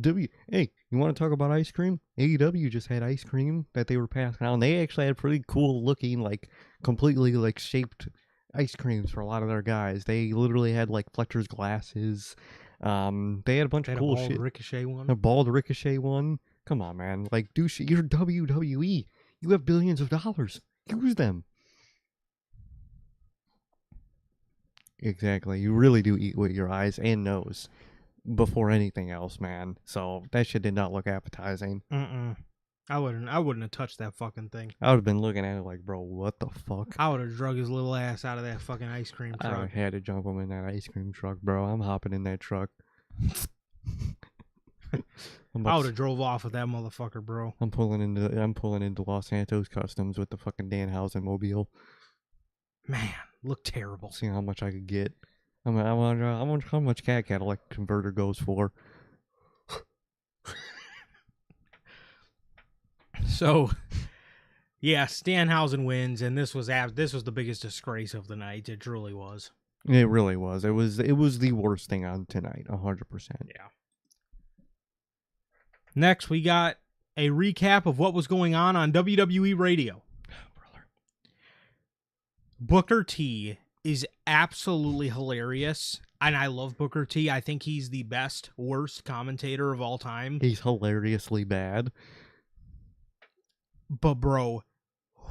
Hey, you want to talk about ice cream? AEW just had ice cream that they were passing out, and they actually had pretty cool looking, like completely like shaped ice creams for a lot of their guys. They literally had like Fletcher's glasses. They had a bunch of cool shit. A bald Ricochet one. Come on, man. Like, douche. You're WWE. You have billions of dollars. Use them. Exactly. You really do eat with your eyes and nose before anything else, man. So that shit did not look appetizing. I wouldn't have touched that fucking thing. I would have been looking at it like, bro, what the fuck? I would have drug his little ass out of that fucking ice cream truck. I had to jump him in that ice cream truck, bro. I'm hopping in that truck. I would have drove off with that motherfucker, bro. I'm pulling into Los Santos Customs with the fucking Danhausen mobile. Man, look terrible. See how much I could get. I wonder how much Cat Cadillac converter goes for. So, yeah, Danhausen wins, and this was the biggest disgrace of the night. It truly was. It really was. It was the worst thing on tonight, 100%. Yeah. Next, we got a recap of what was going on WWE Radio. Brother. Booker T is absolutely hilarious, and I love Booker T. I think he's the worst commentator of all time. He's hilariously bad. But, bro,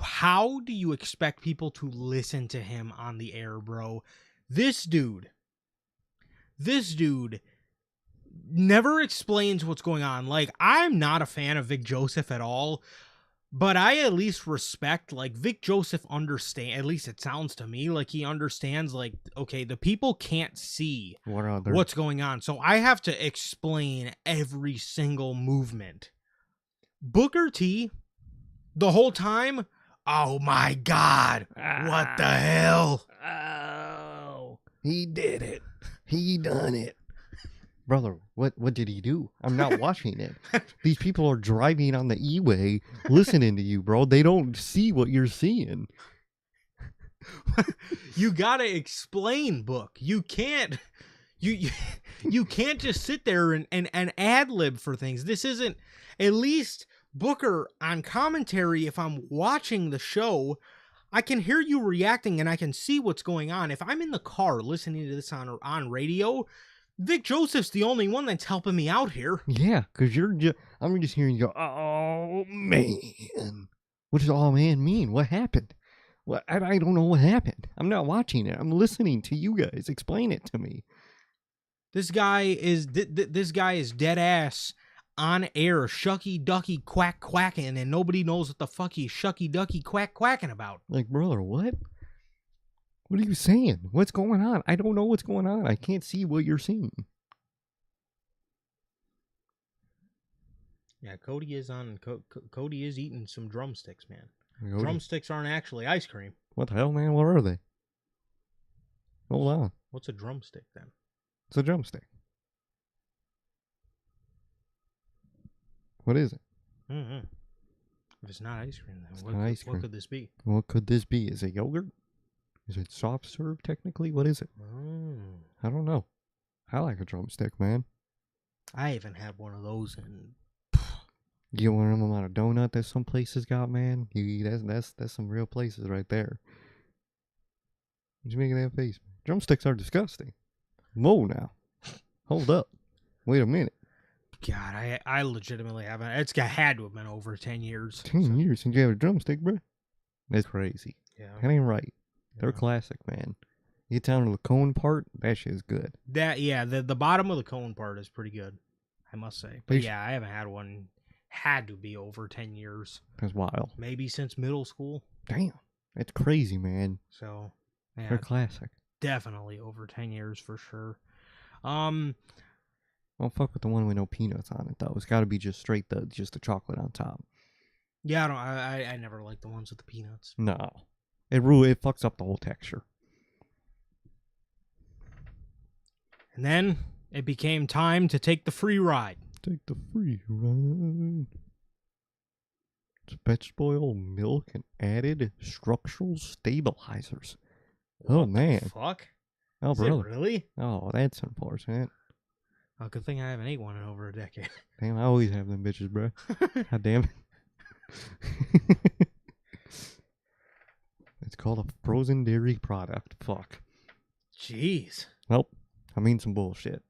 how do you expect people to listen to him on the air, bro? This dude never explains what's going on. Like, I'm not a fan of Vic Joseph at all, but I at least respect, like, Vic Joseph understand, at least it sounds to me like he understands, like, okay, the people can't see what's going on, so I have to explain every single movement. Booker T, the whole time, oh my God, what the hell? Oh, he did it. He done it. Brother, what did he do? I'm not watching it. These people are driving on the E-way listening to you, bro. They don't see what you're seeing. You gotta explain, Book. You can't you can't just sit there and ad-lib for things. This isn't, at least Booker on commentary, if I'm watching the show, I can hear you reacting and I can see what's going on. If I'm in the car listening to this on radio, Vic Joseph's the only one that's helping me out here. Yeah, because I'm just hearing you go, oh, man. What does all man mean? What happened? Well, I don't know what happened. I'm not watching it. I'm listening to you guys. Explain it to me. This guy is dead ass on air, shucky ducky quack quacking, and nobody knows what the fuck he's shucky ducky quack quacking about. Like, brother, what? What are you saying? What's going on? I don't know what's going on. I can't see what you're seeing. Yeah, Cody is eating some drumsticks, man. Drumsticks aren't actually ice cream. What the hell, man? What are they? Hold on. What's a drumstick then? It's a drumstick. What is it? Mm-hmm. If it's not ice cream, then what could this be? What could this be? Is it yogurt? Is it soft serve technically? What is it? I don't know. I like a drumstick, man. I haven't had one of those in... You want them on a donut that some places got, man? That's some real places right there. What you making that face? Drumsticks are disgusting. Whoa now. Hold up. Wait a minute. God, I legitimately haven't. It's had to have been over 10 years. 10 years since you have a drumstick, bro? That's crazy. Yeah. That ain't right. They're classic, man. You get down to the cone part, that shit is good. The bottom of the cone part is pretty good, I must say. But yeah, I haven't had one. Had to be over 10 years. That's wild. Maybe since middle school. Damn. That's crazy, man. So, yeah. They're classic. Definitely over 10 years for sure. Don't fuck with the one with no peanuts on it, though. It's got to be just straight just the chocolate on top. Yeah, I never liked the ones with the peanuts. No. It fucks up the whole texture. And then it became time to take the free ride. Take the free ride. It's vegetable oil, milk, and added structural stabilizers. Oh, man. The fuck? Oh, brother. Really? Oh, that's unfortunate. Oh, good thing I haven't ate one in over a decade. Damn, I always have them bitches, bro. God damn it. It's called a frozen dairy product. Fuck. Jeez. Nope. I mean some bullshit.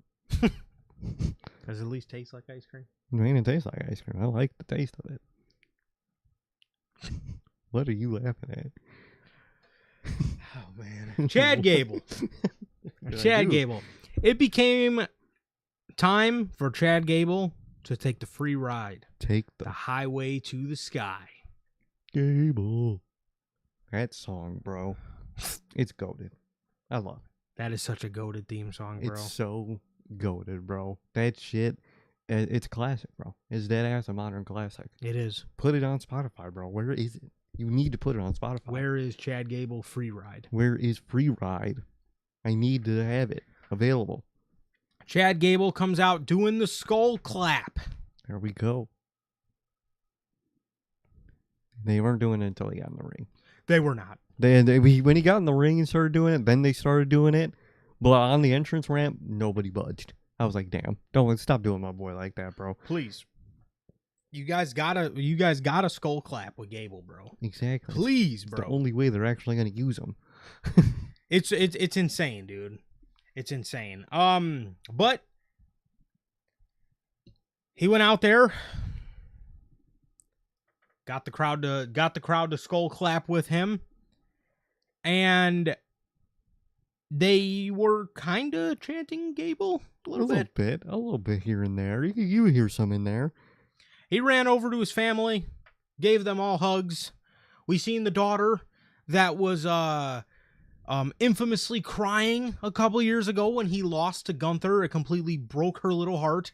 Does it at least taste like ice cream? I mean, it tastes like ice cream. I like the taste of it. What are you laughing at? Oh, man. Chad Gable. Chad Gable. It became time for Chad Gable to take the free ride. Take the highway to the sky. Gable. That song, bro. It's goated. I love it. That is such a goated theme song, bro. It's so goated, bro. That shit, it's classic, bro. It's dead ass a modern classic. It is. Put it on Spotify, bro. Where is it? You need to put it on Spotify. Where is Chad Gable Free Ride? Where is Free Ride? I need to have it available. Chad Gable comes out doing the skull clap. There we go. They weren't doing it until he got in the ring. They were not. When he got in the ring and started doing it, then they started doing it. But on the entrance ramp, nobody budged. I was like, damn, don't stop doing my boy like that, bro. Please. You guys gotta skull clap with Gable, bro. Exactly. Please, bro. It's the only way they're actually gonna use him. It's insane, dude. It's insane. But he went out there, got the crowd to skull clap with him, and they were kind of chanting Gable a little bit here and there. You hear some in there. He ran over to his family, gave them all hugs. We seen the daughter that was infamously crying a couple years ago when he lost to Gunther. It completely broke her little heart.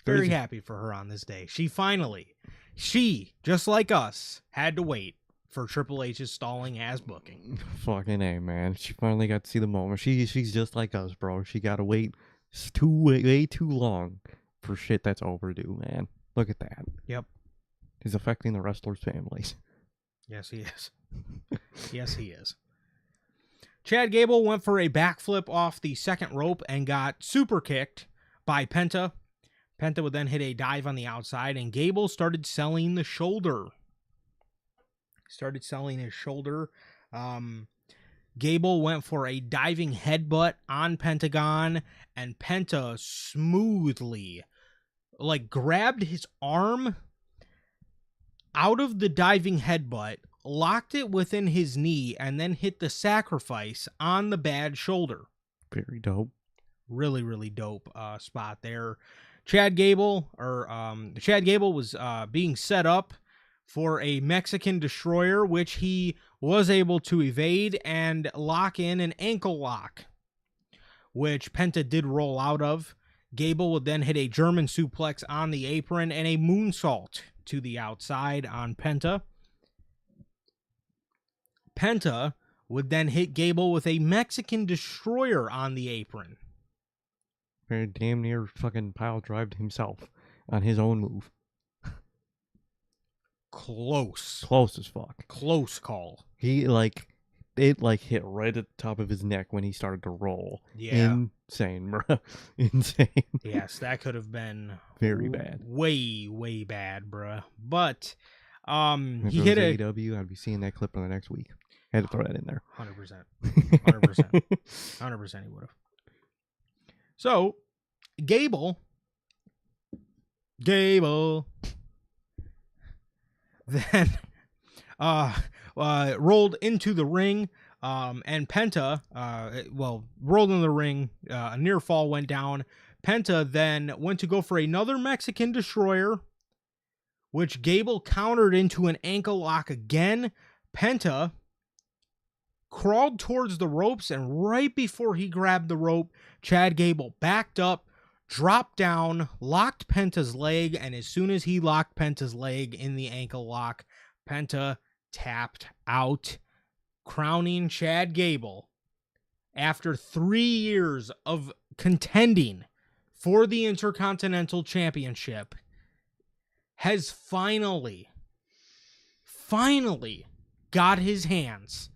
Very happy for her on this day. She, just like us, had to wait for Triple H's stalling ass booking. Fucking A, man. She finally got to see the moment. She's just like us, bro. She got to wait way too long for shit that's overdue, man. Look at that. Yep. He's affecting the wrestlers' families. Yes, he is. Yes, he is. Chad Gable went for a backflip off the second rope and got super kicked by Penta. Penta would then hit a dive on the outside, and Gable started selling the shoulder. Started selling his shoulder. Gable went for a diving headbutt on Pentagon, and Penta smoothly grabbed his arm out of the diving headbutt, locked it within his knee, and then hit the sacrifice on the bad shoulder. Very dope. Really, really dope spot there. Chad Gable was being set up for a Mexican destroyer, which he was able to evade and lock in an ankle lock, which Penta did roll out of. Gable would then hit a German suplex on the apron and a moonsault to the outside on Penta. Penta would then hit Gable with a Mexican destroyer on the apron. Very damn near fucking pile drived himself on his own move. Close. Close as fuck. Close call. He like it like hit right at the top of his neck when he started to roll. Yeah. Insane, bro. Insane. Yes, that could have been very bad. Way, way bad, bruh. But if he it hit was a AEW, I'd be seeing that clip in the next week. Had to throw that in there. 100%. 100%. 100% he would have. So, Gable, then rolled into the ring, and Penta, rolled in the ring, a near fall went down. Penta then went to go for another Mexican destroyer, which Gable countered into an ankle lock again. Penta crawled towards the ropes, and right before he grabbed the rope, Chad Gable backed up, dropped down, locked Penta's leg, and as soon as he locked Penta's leg in the ankle lock, Penta tapped out, crowning Chad Gable, after 3 years of contending for the Intercontinental Championship, has finally got his hands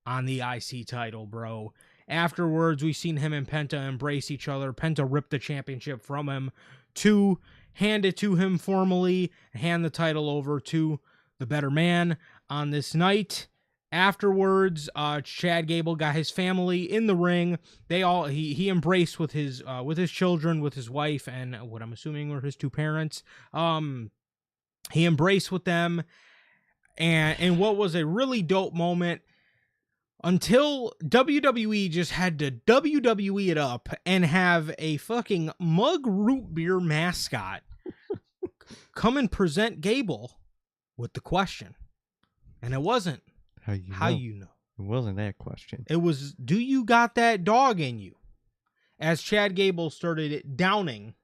on the IC title, bro. Afterwards, we've seen him and Penta embrace each other. Penta ripped the championship from him to hand it to him formally, hand the title over to the better man on this night. Afterwards, Chad Gable got his family in the ring. He embraced with his children, with his wife, and what I'm assuming were his two parents. He embraced with them, and what was a really dope moment, until WWE just had to WWE it up and have a fucking mug root beer mascot come and present Gable with the question. And it wasn't, how you know? It wasn't that question. It was, do you got that dog in you? As Chad Gable started downing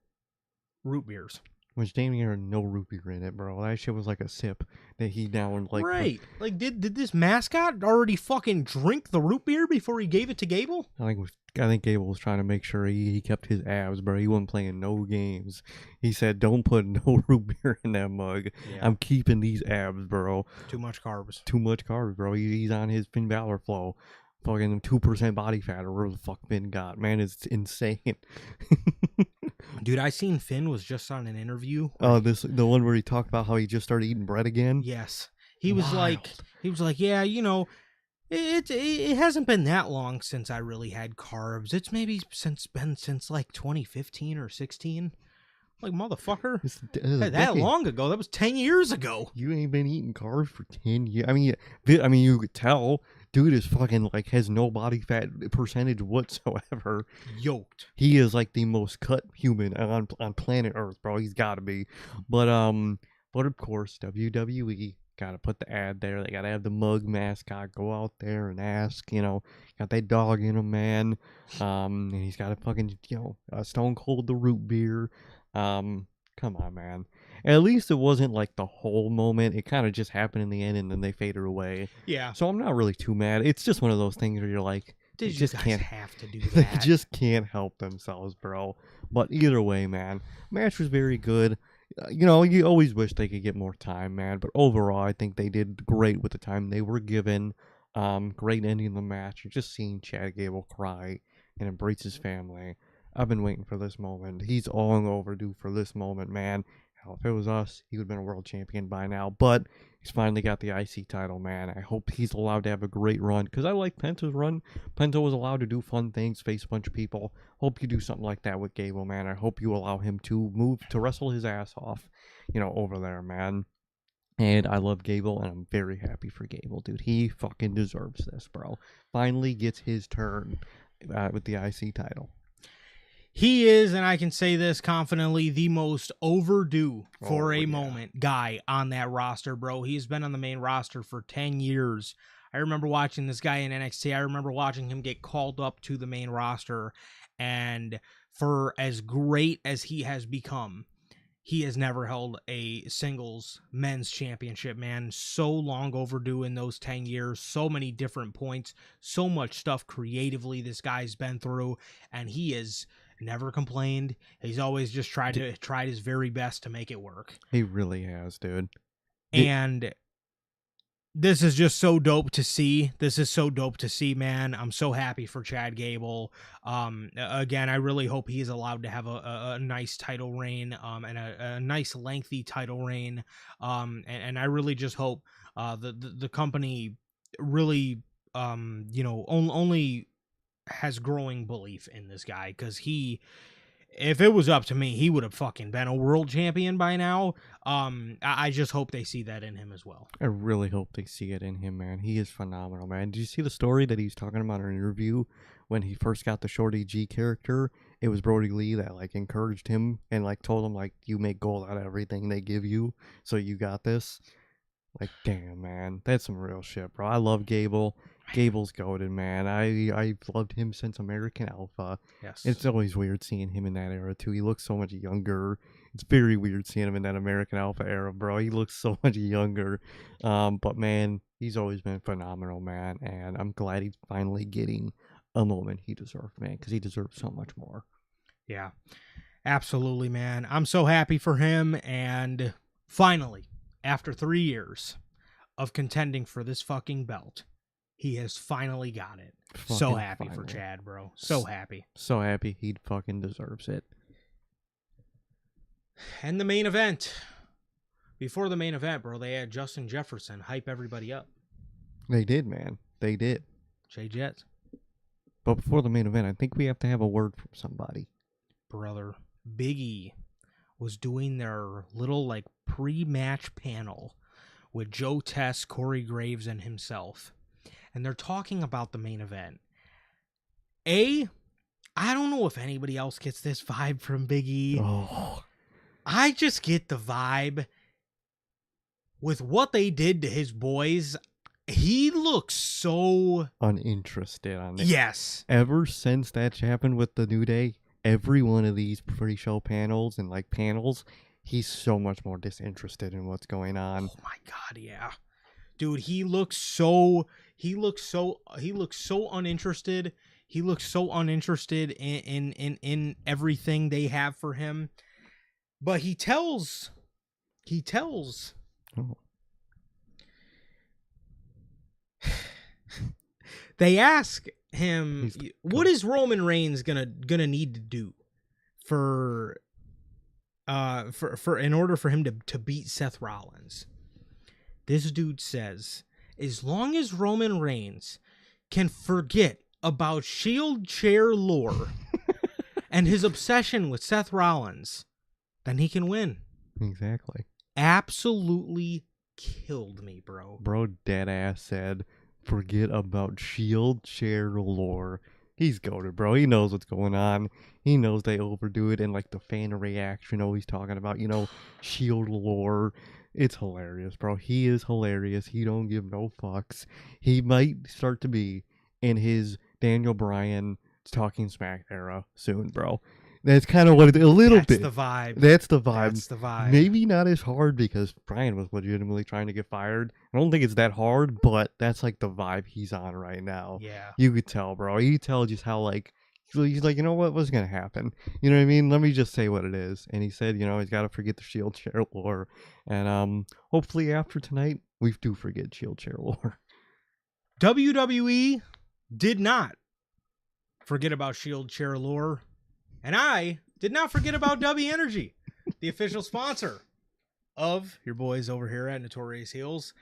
root beers. Which damn near no root beer in it, bro. That shit was like a sip that he downed like. Right. Like, did this mascot already fucking drink the root beer before he gave it to Gable? I think Gable was trying to make sure he kept his abs, bro. He wasn't playing no games. He said, "Don't put no root beer in that mug. Yeah. I'm keeping these abs, bro." Too much carbs. Too much carbs, bro. He's on his Finn Balor flow. Fucking 2% body fat or whatever the fuck Finn got. Man, it's insane. Dude, I seen Finn was just on an interview. The one where he talked about how he just started eating bread again. Yes, he was like, yeah, you know, it hasn't been that long since I really had carbs. It's maybe been since like 2015 or 16. Like, motherfucker, that long ago? That was 10 years ago. You ain't been eating carbs for 10 years. I mean, you could tell. Dude is fucking like has no body fat percentage whatsoever. Yoked. He is like the most cut human on planet Earth, bro. He's got to be. But of course, WWE got to put the ad there. They got to have the mug mascot go out there and ask, you know, got that dog in him, man. And he's got a fucking, you know, Stone Cold the root beer. Come on, man. At least it wasn't like the whole moment. It kind of just happened in the end, and then they faded away. Yeah. So I'm not really too mad. It's just one of those things where you're like, they just can't have to do that. They just can't help themselves, bro. But either way, man, match was very good. You know, you always wish they could get more time, man. But overall, I think they did great with the time they were given. Great ending of the match. You're just seeing Chad Gable cry and embrace his family. I've been waiting for this moment. He's long overdue for this moment, man. Hell, if it was us, he would have been a world champion by now. But he's finally got the IC title, man. I hope he's allowed to have a great run, because I like Penta's run. Penta was allowed to do fun things, face a bunch of people. Hope you do something like that with Gable, man. I hope you allow him to wrestle his ass off, you know, over there, man. And I love Gable, and I'm very happy for Gable, dude. He fucking deserves this, bro. Finally gets his turn with the IC title. He is, and I can say this confidently, the most overdue for a moment guy on that roster, bro. He's been on the main roster for 10 years. I remember watching this guy in NXT. I remember watching him get called up to the main roster, and for as great as he has become, he has never held a singles men's championship, man. So long overdue in those 10 years. So many different points. So much stuff creatively this guy's been through. And he has never complained. He's always just tried his very best to make it work. He really has, dude. And this is just so dope to see. This is so dope to see, man. I'm so happy for Chad Gable. Again, I really hope he is allowed to have a nice title reign, and a nice lengthy title reign. And I really just hope the company really, only has growing belief in this guy, because if it was up to me, he would have fucking been a world champion by now. I just hope they see that in him as well. I really hope they see it in him, man. He is phenomenal, man. Did you see the story that he was talking about in an interview when he first got the Shorty G character? It was Brody Lee that, like, encouraged him and, like, told him, like, you make gold out of everything they give you, so you got this. Like, damn, man. That's some real shit, bro. I love Gable. Gable's goated, man. I've loved him since American Alpha. Yes. It's always weird seeing him in that era, too. He looks so much younger. It's very weird seeing him in that American Alpha era, bro. He looks so much younger. But, man, he's always been phenomenal, man. And I'm glad he's finally getting a moment he deserves, man, because he deserves so much more. Yeah, absolutely, man. I'm so happy for him. And finally, after 3 years of contending for this fucking belt, he has finally got it. So happy for Chad, bro. So happy. So happy. He fucking deserves it. And the main event. Before the main event, bro, they had Justin Jefferson hype everybody up. They did, man. They did. Jay Jets. But before the main event, I think we have to have a word from somebody. Brother, Big E was doing their little, like, pre-match panel with Joe Tess, Corey Graves, and himself. And they're talking about the main event. I don't know if anybody else gets this vibe from Big E. Oh. I just get the vibe with what they did to his boys. He looks so uninterested on it. Yes. Ever since that happened with the New Day, every one of these pre-show panels and, like, panels, he's so much more disinterested in what's going on. Oh my God, yeah. Dude, he looks so uninterested. He looks so uninterested in everything they have for him. But he tells Oh. They ask him, what is Roman Reigns gonna need to do for in order for him to beat Seth Rollins? This dude says, as long as Roman Reigns can forget about Shield chair lore and his obsession with Seth Rollins, then he can win. Exactly. Absolutely killed me, bro. Bro deadass said, forget about Shield chair lore. He's goated, bro. He knows what's going on. He knows they overdo it, and, like, the fan reaction always talking about, Shield lore. It's hilarious, bro. He is hilarious. He don't give no fucks. He might start to be in his Daniel Bryan talking smack era soon, bro. That's kind of what it, a little bit. That's the vibe. That's the vibe. That's the vibe. Maybe not as hard because Bryan was legitimately trying to get fired. I don't think it's that hard, but that's, like, the vibe he's on right now. Yeah. You could tell, bro. You could tell just how, like, he's like, you know what's going to happen? You know what I mean? Let me just say what it is. And he said, he's got to forget the Shield chair lore. And hopefully after tonight, we do forget Shield chair lore. WWE did not forget about Shield chair lore. And I did not forget about W Energy, the official sponsor of your boys over here at Notorious Heels.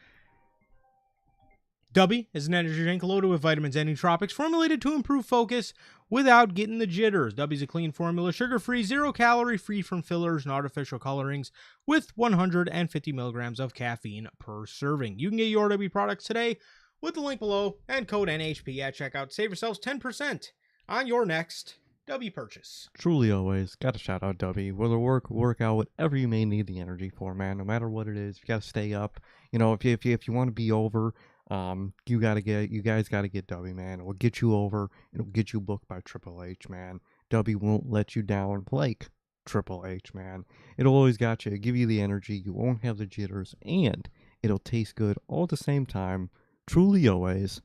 W is an energy drink loaded with vitamins and nootropics formulated to improve focus without getting the jitters. W is a clean formula, sugar-free, zero-calorie, free from fillers and artificial colorings with 150 milligrams of caffeine per serving. You can get your W products today with the link below and code NHP at checkout. Save yourselves 10% on your next W purchase. Truly always got to shout out W. Whether workout, whatever you may need the energy for, man. No matter what it is, you got to stay up. If you want to be over, you guys got to get W, man. It will get you over. It'll get you booked by Triple H, man. W won't let you down. Like Triple H, man. It'll always got you, give you the energy, you won't have the jitters, and it'll taste good all at the same time. Truly always.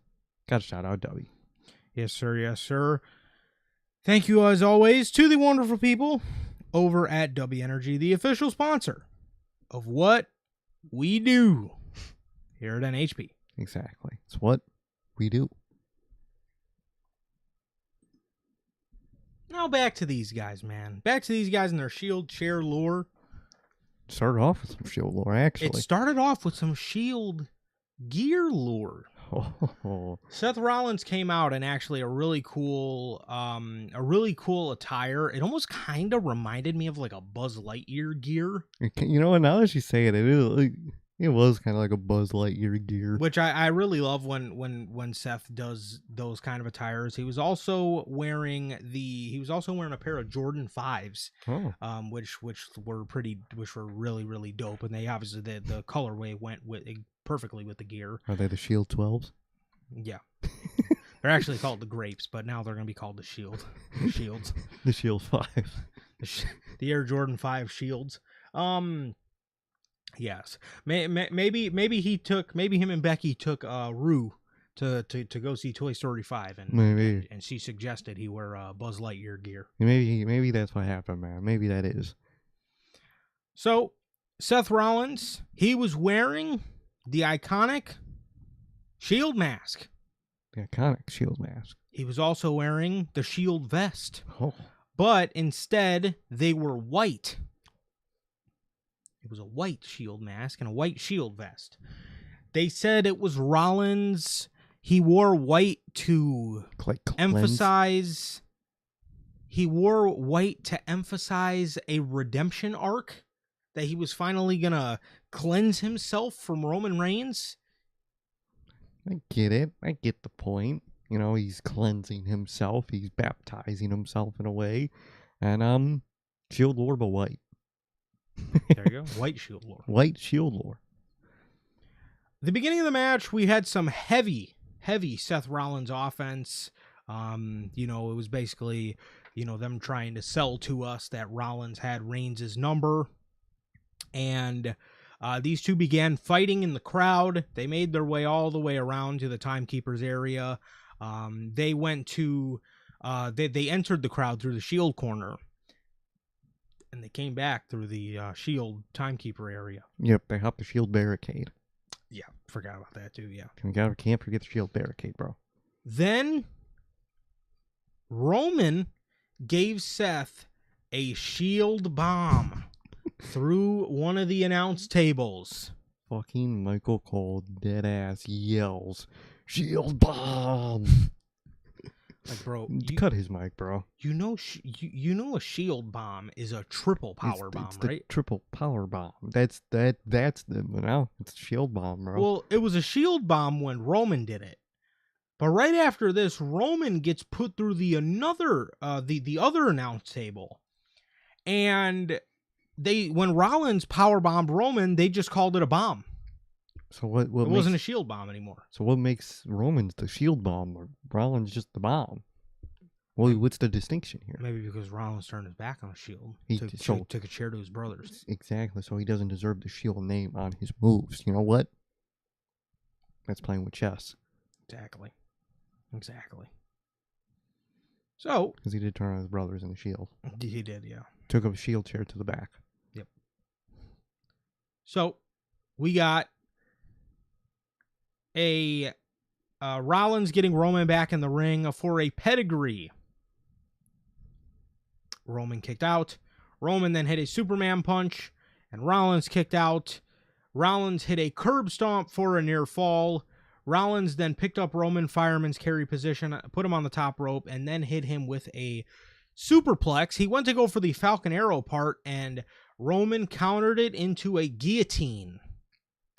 Gotta shout out W. Yes, sir. Yes, sir. Thank you, as always, to the wonderful people over at W Energy, the official sponsor of what we do here at NHP. Exactly. It's what we do. Now back to these guys, man. Back to these guys and their Shield chair lore. Started off with some Shield lore, actually. It started off with some Shield gear lore. Oh. Seth Rollins came out in actually a really cool attire. It almost kind of reminded me of like a Buzz Lightyear gear. You know what? Now that you say it, it was kind of like a Buzz Lightyear gear. Which I really love when Seth does those kind of attires. He was also wearing a pair of Jordan 5s, which were really, really dope. And they obviously the colorway went perfectly with the gear. Are they the Shield 12s? Yeah. They're actually called the Grapes, but now they're going to be called the Shield. The Shields. The Shield 5. The Air Jordan 5 Shields. Yes. Maybe him and Becky took Rue to go see Toy Story 5 and she suggested he wear Buzz Lightyear gear. Maybe that's what happened, man. Maybe that is. So, Seth Rollins, he was wearing the iconic Shield mask. The iconic Shield mask. He was also wearing the Shield vest. Oh. But instead, they were white. It was a white Shield mask and a white Shield vest. They said it was Rollins. He wore white to emphasize. He wore white to emphasize a redemption arc, that he was finally gonna cleanse himself from Roman Reigns. I get it. I get the point. You know, he's cleansing himself. He's baptizing himself in a way. And Shield lore, but white. There you go. White Shield lore. White Shield lore. The beginning of the match, we had some heavy Seth Rollins offense. It was basically, them trying to sell to us that Rollins had Reigns' number. And these two began fighting in the crowd. They made their way all the way around to the Timekeepers area. They went to, they entered the crowd through the Shield corner. And they came back through the Shield Timekeeper area. Yep, they hopped the Shield barricade. Yeah, forgot about that too, yeah. Can't forget the Shield barricade, bro. Then Roman gave Seth a Shield bomb through one of the announce tables. Fucking Michael Cole deadass yells, "Shield bomb!" Like, bro, cut his mic, bro. You know a Shield bomb is a triple power bomb, it's right? Triple power bomb. That's the it's a Shield bomb, bro. Well, it was a Shield bomb when Roman did it. But right after this, Roman gets put through the other announce table. And when Rollins powerbombed Roman, they just called it a bomb. So what it wasn't a Shield bomb anymore. So what makes Roman's the Shield bomb or Rollins just the bomb? Well, what's the distinction here? Maybe because Rollins turned his back on Shield. Took a chair to his brothers. Exactly. So he doesn't deserve the Shield name on his moves. You know what? That's playing with chess. Exactly. So, because he did turn on his brothers in the Shield. He did, yeah. Took a Shield chair to the back. Yep. So, we got a Rollins getting Roman back in the ring for a pedigree. Roman kicked out. Roman then hit a Superman punch, and Rollins kicked out. Rollins hit a curb stomp for a near fall. Rollins then picked up Roman fireman's carry position, put him on the top rope, and then hit him with a superplex. He went to go for the Falcon Arrow part, and Roman countered it into a guillotine.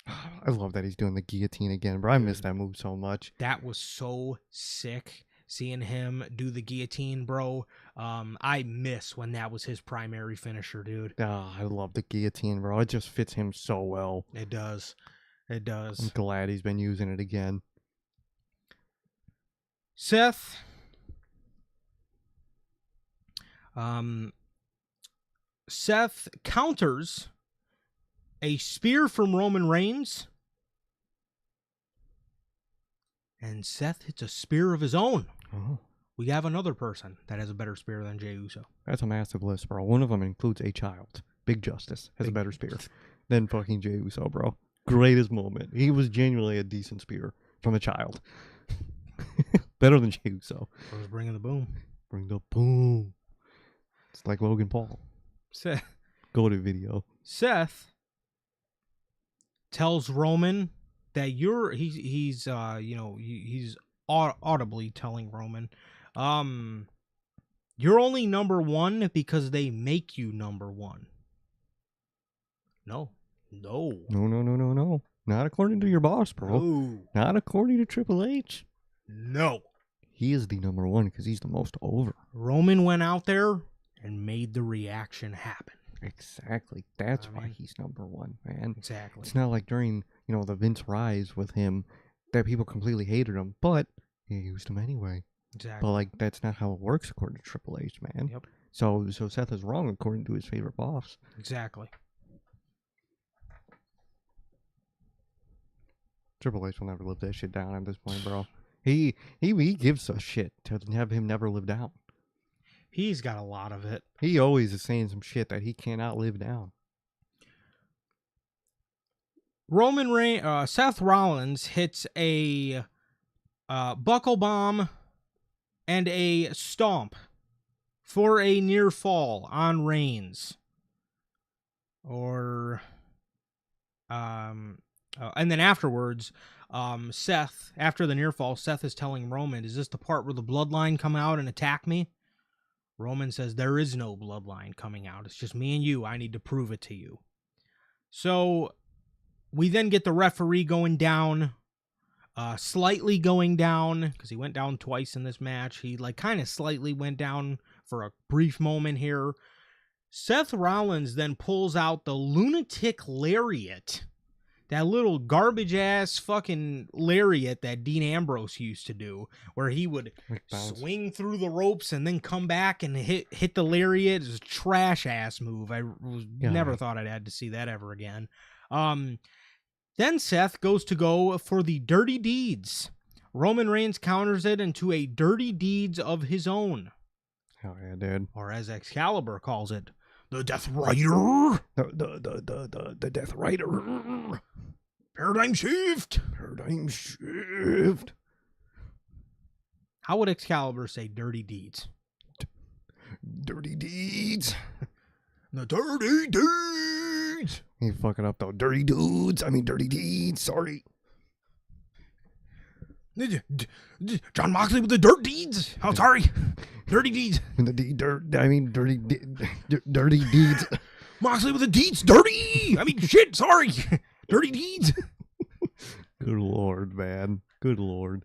I love that he's doing the guillotine again, bro. I miss that move so much. That was so sick, seeing him do the guillotine, bro. I miss when that was his primary finisher, dude. I love the guillotine, bro. It just fits him so well. It does. I'm glad he's been using it again. Seth Seth counters a spear from Roman Reigns, and Seth hits a spear of his own. Oh. We have another person that has a better spear than Jey Uso. That's a massive list, bro. One of them includes a child. Big Justice has a better spear than fucking Jey Uso, bro. Greatest moment. He was genuinely a decent spear from a child. Better than Jey Uso. Who's bringing the boom? Bring the boom. It's like Logan Paul. Seth. Go to video. Seth tells Roman that he's audibly telling Roman, you're only number one because they make you number one. No. Not according to your boss, bro. No. Not according to Triple H. No. He is the number one because he's the most over. Roman went out there and made the reaction happen. Exactly. That's why he's number one, man. Exactly. It's not like during, the Vince rise with him that people completely hated him, but he used him anyway. Exactly. But that's not how it works according to Triple H, man. Yep. So Seth is wrong according to his favorite boss. Exactly. Triple H will never live that shit down at this point, bro. He gives a shit to have him never live down. He's got a lot of it. He always is saying some shit that he cannot live down. Seth Rollins hits a buckle bomb and a stomp for a near fall on Reigns. And then afterwards, Seth, after the near fall, Seth is telling Roman, is this the part where the bloodline come out and attack me? Roman says, there is no bloodline coming out. It's just me and you. I need to prove it to you. So we then get the referee going down, slightly going down, because he went down twice in this match. He kind of slightly went down for a brief moment here. Seth Rollins then pulls out the lunatic lariat. That little garbage-ass fucking lariat that Dean Ambrose used to do, where he would swing through the ropes and then come back and hit the lariat. It's a trash-ass move. Never thought I'd had to see that ever again. Then Seth goes for the Dirty Deeds. Roman Reigns counters it into a Dirty Deeds of his own. Hell yeah, dude. Or as Excalibur calls it, the Death Rider. The Death Rider. Paradigm shift. How would Excalibur say Dirty Deeds? Dirty Deeds. The Dirty Deeds. You fucking up though. Dirty Deeds. Sorry. John Moxley with the Dirt Deeds. Oh, sorry. Dirty Deeds. Dirty Deeds. Moxley with the Deeds. Dirty. Shit. Sorry. Dirty Deeds. Good Lord, man. Good Lord.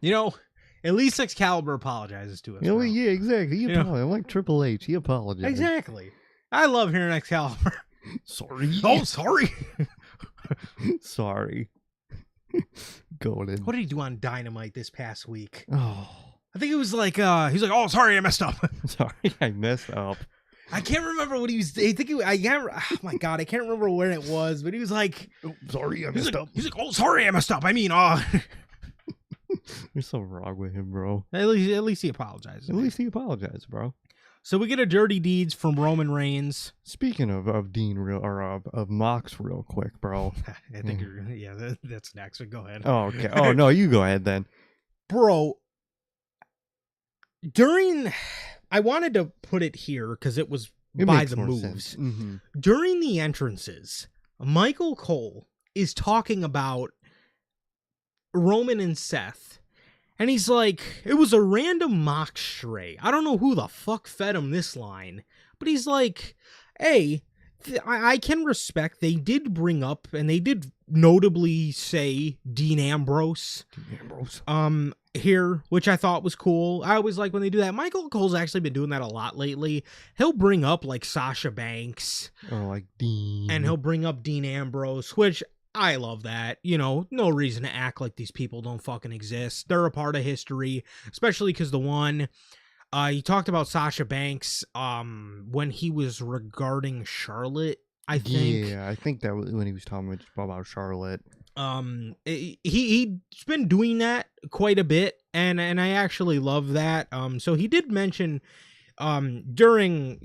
At least Excalibur apologizes to us. Yeah, exactly. He apologized. I'm like Triple H. He apologized. Exactly. I love hearing Excalibur. Sorry. Oh, sorry. Sorry. Going in. What did he do on Dynamite this past week? Oh. I think it was like, he's like, oh, sorry, I messed up. Sorry, I messed up. I can't remember what he was. Oh my God, I can't remember where it was, but he was like, oh, sorry, I messed up. He's like, oh, sorry, I messed up. There's something wrong with him, bro. At least he apologizes. At least he apologized, bro. So we get a Dirty Deeds from Roman Reigns. Speaking of Dean of Mox real quick, bro. I think that's next. So go ahead. Oh, okay. Oh no, you go ahead then. Bro, I wanted to put it here because it by the moves. Mm-hmm. During the entrances, Michael Cole is talking about Roman and Seth. And he's like, it was a random mock stray. I don't know who the fuck fed him this line. But he's like, hey, I can respect they did bring up, and they did notably say Dean Ambrose. Here, which I thought was cool. I always like when they do that. Michael Cole's actually been doing that a lot lately. He'll bring up like Sasha Banks. Or like Dean. And he'll bring up Dean Ambrose, which I love that. No reason to act like these people don't fucking exist. They're a part of history, especially because the one He talked about Sasha Banks when he was regarding Charlotte, I think. Yeah, I think that was when he was talking about Charlotte. He's been doing that quite a bit, and I actually love that. So he did mention during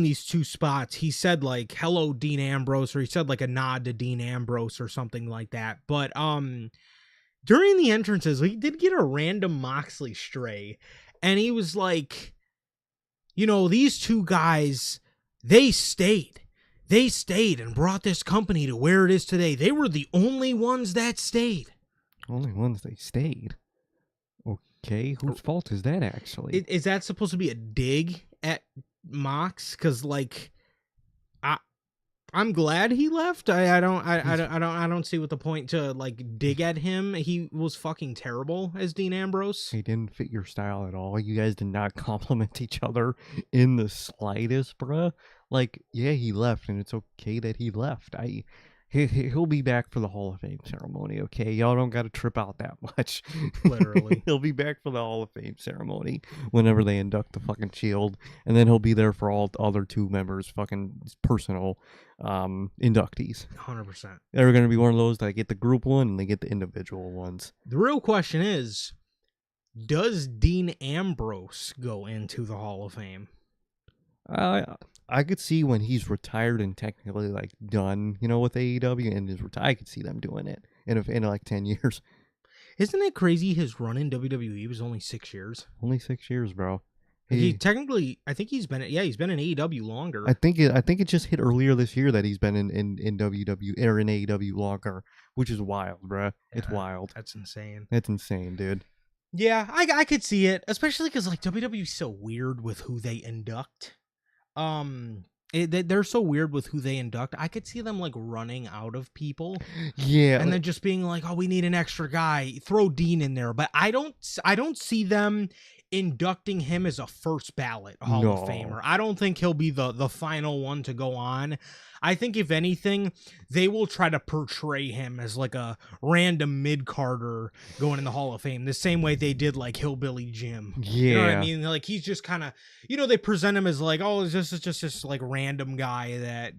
these two spots, he said like hello Dean Ambrose, or he said like a nod to Dean Ambrose or something like that. But during the entrances, he did get a random Moxley stray, and he was like, these two guys, they stayed and brought this company to where it is today. They were the only ones that stayed. Only ones that stayed. Okay, whose fault is that actually? Is that supposed to be a dig at Mox? Because like, I'm glad he left. I don't see what the point to like dig at him. He was fucking terrible as Dean Ambrose. He didn't fit your style at all. You guys did not compliment each other in the slightest, bruh. Like, yeah, he left, and it's okay that he left. He'll be back for the Hall of Fame ceremony, okay? Y'all don't got to trip out that much. Literally. He'll be back for the Hall of Fame ceremony whenever they induct the fucking Shield, and then he'll be there for all the other two members' fucking personal inductees. 100%. They're going to be one of those that get the group one, and they get the individual ones. The real question is, does Dean Ambrose go into the Hall of Fame? I could see when he's retired and technically like done, with AEW and is retired. I could see them doing it in like 10 years. Isn't it crazy? His run in WWE was only 6 years. Only 6 years, bro. He technically, I think he's been in AEW longer. I think it just hit earlier this year that he's been in WWE or in AEW longer, which is wild, bro. It's wild. That's insane. That's insane, dude. Yeah, I could see it, especially because like WWE's so weird with who they induct. They're so weird with who they induct. I could see them like running out of people, and then just being like, "Oh, we need an extra guy. Throw Dean in there." But I don't see them inducting him as a first ballot Hall of Famer. I don't think he'll be the final one to go on. I think if anything, they will try to portray him as like a random mid-carder going in the Hall of Fame, the same way they did like Hillbilly Jim. Yeah. You know what I mean? Like he's just kind of, they present him as like, oh, it's just this like random guy that,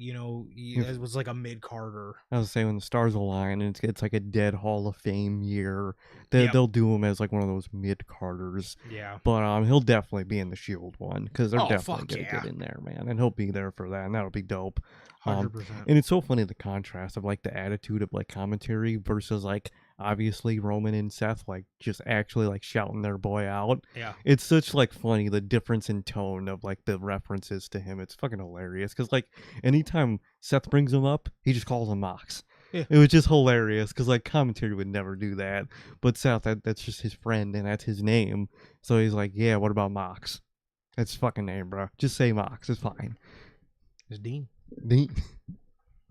was like a mid-carder. I was saying when the stars align and it's like a dead Hall of Fame year, they'll do him as like one of those mid-carders. Yeah. But he'll definitely be in the Shield one because they're definitely going to yeah. get in there, man. And he'll be there for that, and that'll be dope. 100%. And it's so funny the contrast of like the attitude of like commentary versus like obviously Roman and Seth like just actually like shouting their boy out. Yeah. It's such like funny the difference in tone of like the references to him. It's fucking hilarious because like anytime Seth brings him up, he just calls him Mox. Yeah. It was just hilarious because like commentary would never do that, but Seth that's just his friend and that's his name. So he's like, yeah, what about Mox? That's his fucking name, bro. Just say Mox. It's fine. It's Dean.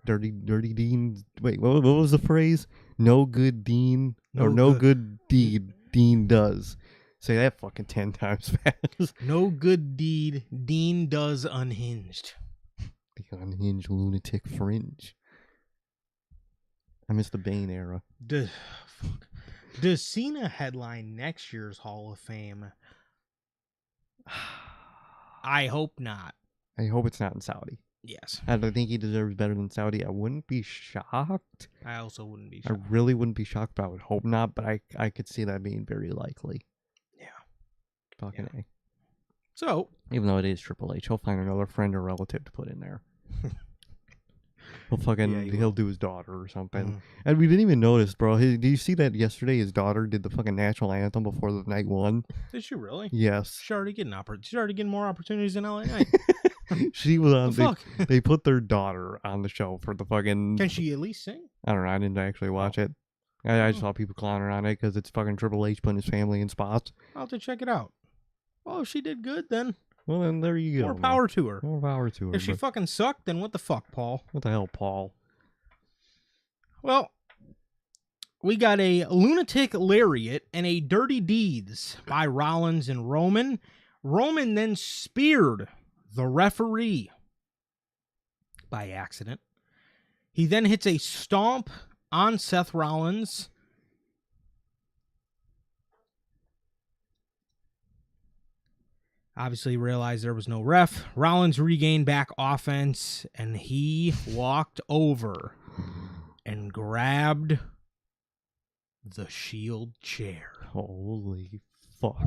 Dirty Dean. Wait, what was the phrase? No good Dean or no good deed Dean does. Say that fucking 10 times fast. No good deed Dean does unhinged. The unhinged lunatic fringe. I miss the Bane era. Does Cena headline next year's Hall of Fame? I hope not. I hope it's not in Saudi. Yes. I don't think he deserves better than Saudi. I wouldn't be shocked. I also wouldn't be shocked. I really wouldn't be shocked, but I would hope not. But I could see that being very likely. Yeah. Fucking A. So. Even though it is Triple H, he'll find another friend or relative to put in there. He'll do his daughter or something. Mm-hmm. And we didn't even notice, bro. Did you see that yesterday his daughter did the fucking national anthem before the night one? Did she really? Yes. She's already getting more opportunities in LA Knight. She was on. They put their daughter on the show for the fucking. Can she at least sing? I don't know. I didn't actually watch it. I just saw people clowning on it because it's fucking Triple H putting his family in spots. I'll have to check it out. Well, if she did good, then. Well, then there you go. More power to her. More power to her. If she fucking sucked, then what the fuck, Paul? What the hell, Paul? Well, we got a lunatic lariat and a dirty deeds by Rollins and Roman. Roman then speared the referee by accident. He then hits a stomp on Seth Rollins. Obviously realized there was no ref. Rollins regained back offense, and he walked over and grabbed the Shield chair. Holy fuck.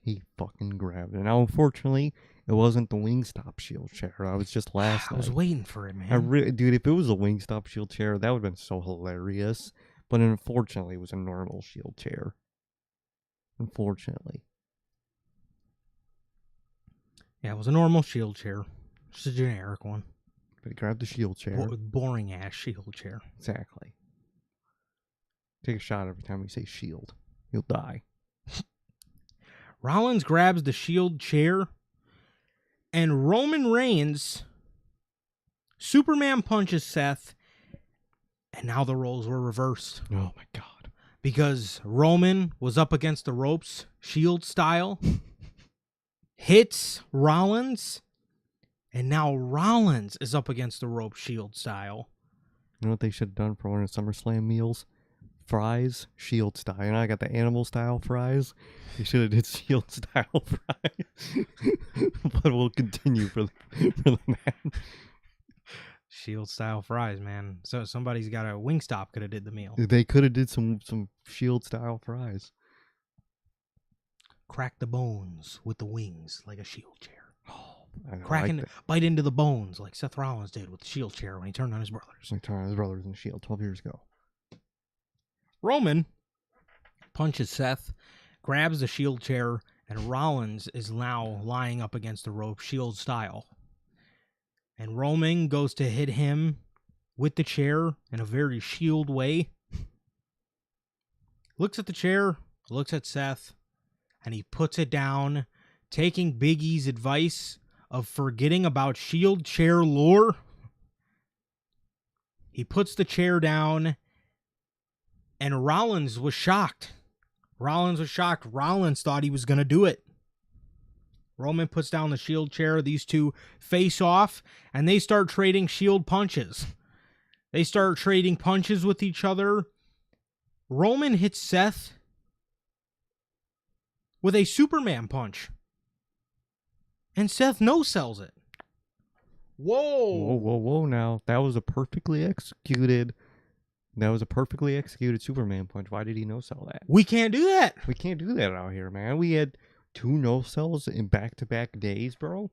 He fucking grabbed it. Now, unfortunately, it wasn't the Wingstop Shield chair. I was just last I was night. waiting for it, man. Dude, if it was a Wingstop Shield chair, that would have been so hilarious. But unfortunately, it was a normal Shield chair. Unfortunately. Yeah, it was a normal Shield chair. Just a generic one. But he grabbed the Shield chair. Boring ass Shield chair. Exactly. Take a shot every time we say Shield. You'll die. Rollins grabs the Shield chair, and Roman Reigns Superman punches Seth, and now the roles were reversed. Oh my god. Because Roman was up against the ropes, Shield style, hits Rollins, and now Rollins is up against the rope, Shield style. You know what they should have done for one of the SummerSlam meals? Fries, Shield style. You know, I got the animal style fries. You should have did Shield style fries. But we'll continue for the match. Shield style fries, man. So somebody's got a Wingstop could have did the meal. They could have did some Shield style fries. Crack the bones with the wings like a Shield chair. Oh, Bite into the bones like Seth Rollins did with the Shield chair when he turned on his brothers. He turned on his brothers in the Shield 12 years ago. Roman punches Seth, grabs the Shield chair, and Rollins is now lying up against the rope, Shield style. And Roman goes to hit him with the chair in a very Shield way. Looks at the chair, looks at Seth, and he puts it down, taking Big E's advice of forgetting about Shield chair lore. He puts the chair down, and Rollins was shocked. Rollins thought he was going to do it. Roman puts down the Shield chair. These two face off, and they start trading Shield punches. They start trading punches with each other. Roman hits Seth with a Superman punch, and Seth no-sells it. Whoa, now. That was a perfectly executed Superman punch. Why did he no-sell that? We can't do that. We can't do that out here, man. We had 2 no-sells in back-to-back days, bro.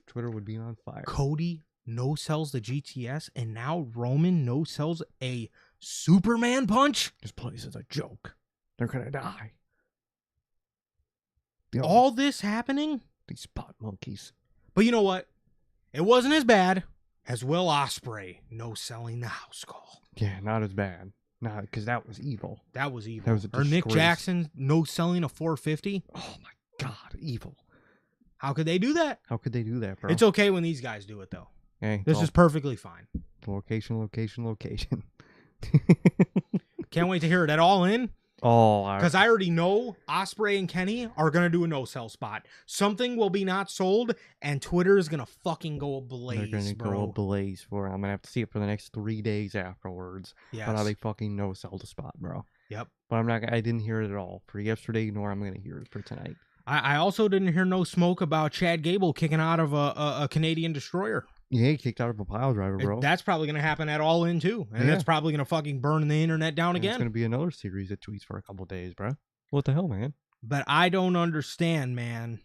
Twitter would be on fire. Cody no-sells the GTS, and now Roman no-sells a Superman punch? This place is a joke. They're gonna die. All this happening? These spot monkeys. But you know what? It wasn't as bad as Will Ospreay no-selling the house call. Yeah, not as bad. Nah, because that was evil. That was evil. That was a or Nick disgrace. Jackson no-selling a 450. Oh my god, evil. How could they do that? How could they do that, bro? It's okay when these guys do it, though. Hey, This is perfectly fine. location. Can't wait to hear it at All In. Oh, Because I already know Ospreay and Kenny are going to do a no-sell spot. Something will be not sold, and Twitter is going to fucking go ablaze, they're gonna go ablaze for it. I'm gonna have to see it for the next 3 days afterwards. Yes. But how they fucking no-sell the spot, bro. Yep. But I didn't hear it at all for yesterday, nor I'm gonna hear it for tonight. I also didn't hear no smoke about Chad Gable kicking out of a Canadian destroyer. Yeah, he kicked out of a pile driver, bro. That's probably going to happen at All In, too. And that's probably going to fucking burn the internet down again. It's going to be another series of tweets for a couple days, bro. What the hell, man? But I don't understand, man,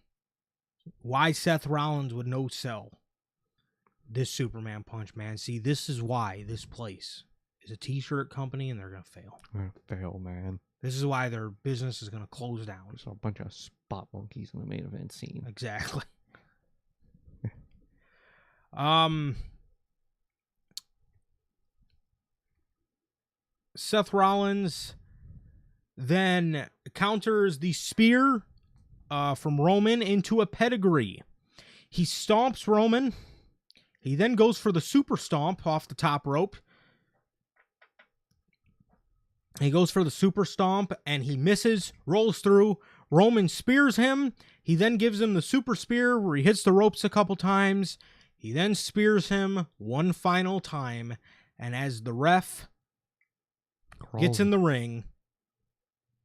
why Seth Rollins would no-sell this Superman punch, man. See, this is why this place is a t-shirt company, and they're going to fail. They're gonna fail, man. This is why their business is going to close down. There's a bunch of spot monkeys in the main event scene. Exactly. Seth Rollins then counters the spear from Roman into a pedigree. He stomps Roman. He then goes for the super stomp off the top rope. He goes for the super stomp and he misses, rolls through. Roman spears him. He then gives him the super spear where he hits the ropes a couple times. He then spears him one final time. And as the ref gets in the ring,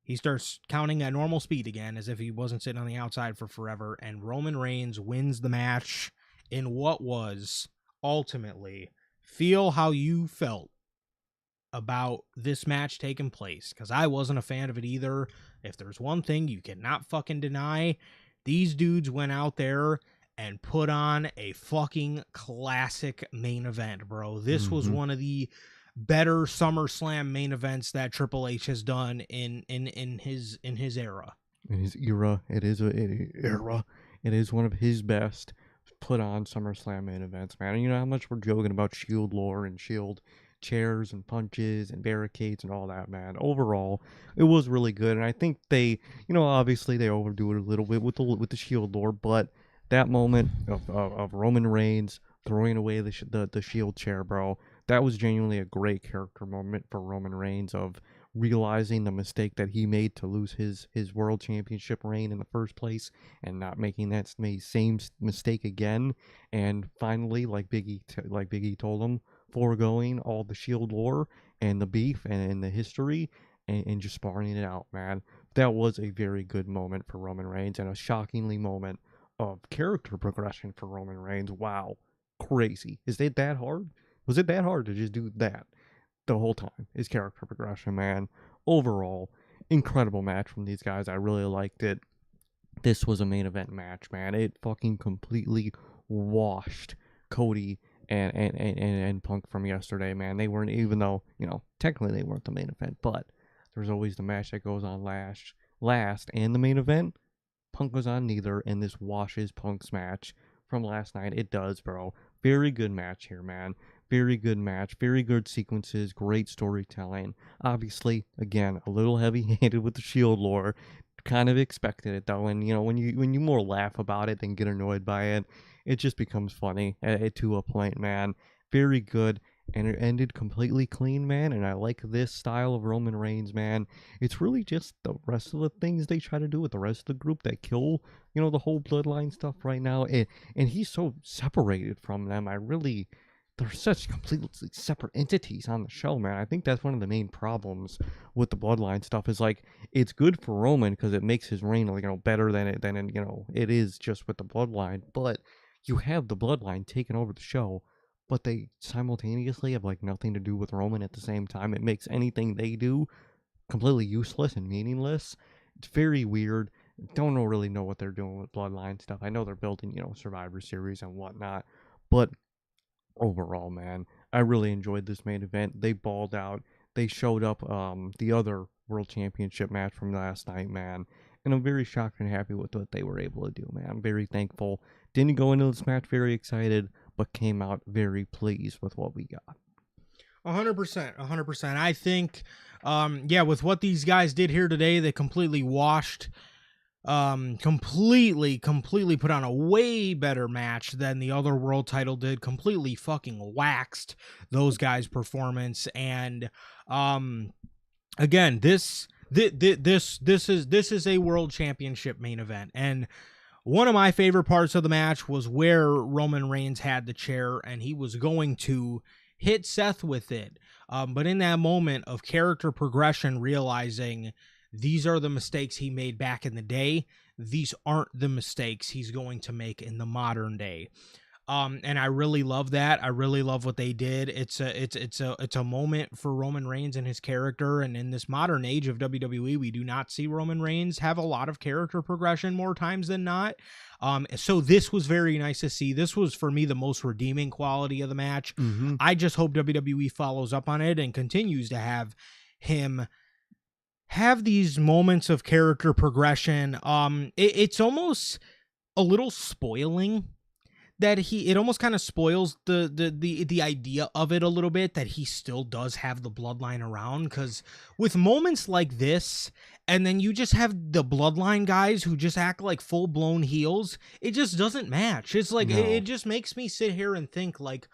He starts counting at normal speed again, as if he wasn't sitting on the outside for forever, and Roman Reigns wins the match in what was ultimately, feel how you felt about this match taking place, because I wasn't a fan of it either. If there's one thing you cannot fucking deny, these dudes went out there and put on a fucking classic main event, bro. This was one of the better SummerSlam main events that Triple H has done in his era. In his era, it is one of his best put on SummerSlam main events, man. And you know how much we're joking about Shield lore and Shield chairs and punches and barricades and all that, man. Overall, it was really good, and I think they, obviously they overdo it a little bit with the Shield lore, but that moment of Roman Reigns throwing away the Shield chair, bro, that was genuinely a great character moment for Roman Reigns, of realizing the mistake that he made to lose his world championship reign in the first place, and not making that same mistake again, and finally, like Big E told him, foregoing all the Shield lore and the beef and the history, and just sparring it out, man. That was a very good moment for Roman Reigns, and a shockingly moment of character progression for Roman Reigns. Wow, crazy. Is it that hard? Was it that hard to just do that the whole time? His character progression, man. Overall, incredible match from these guys. I really liked it. This was a main event match, man. It fucking completely washed Cody and Punk from yesterday, man. They weren't, even though, technically they weren't the main event, but there's always the match that goes on last, and the main event, Punk was on neither, and this washes Punk's match from last night. It does, bro. Very good match here, man. Very good match. Very good sequences. Great storytelling. Obviously, again, a little heavy-handed with the Shield lore. Kind of expected it, though, and when you more laugh about it than get annoyed by it, it just becomes funny to a point, man. Very good, and it ended completely clean, man. And I like this style of Roman Reigns, man. It's really just the rest of the things they try to do with the rest of the group that kill, the whole bloodline stuff right now. And he's so separated from them. They're such completely separate entities on the show, man. I think that's one of the main problems with the bloodline stuff, is like, it's good for Roman because it makes his reign, better than it is just with the bloodline. But you have the bloodline taking over the show, but they simultaneously have nothing to do with Roman at the same time. It makes anything they do completely useless and meaningless. It's very weird. Don't really know what they're doing with bloodline stuff. I know they're building, Survivor Series and whatnot, but overall, man, I really enjoyed this main event. They balled out. They showed up the other World Championship match from last night, man. And I'm very shocked and happy with what they were able to do, man. I'm very thankful. Didn't go into this match very excited, but came out very pleased with what we got. 100%. I think, with what these guys did here today, they completely washed, completely put on a way better match than the other world title did. Completely fucking waxed those guys' performance. And, again, this is a world championship main event. And one of my favorite parts of the match was where Roman Reigns had the chair and he was going to hit Seth with it. But in that moment of character progression, realizing these are the mistakes he made back in the day, these aren't the mistakes he's going to make in the modern day. And I really love that. I really love what they did. It's a moment for Roman Reigns and his character. And in this modern age of WWE, we do not see Roman Reigns have a lot of character progression more times than not. So this was very nice to see. This was, for me, the most redeeming quality of the match. Mm-hmm. I just hope WWE follows up on it and continues to have him have these moments of character progression. It's almost a little spoiling that it almost kind of spoils the idea of it a little bit, that he still does have the bloodline around, because with moments like this, and then you just have the bloodline guys who just act like full-blown heels, it just doesn't match. It's like, it just makes me sit here and think, like,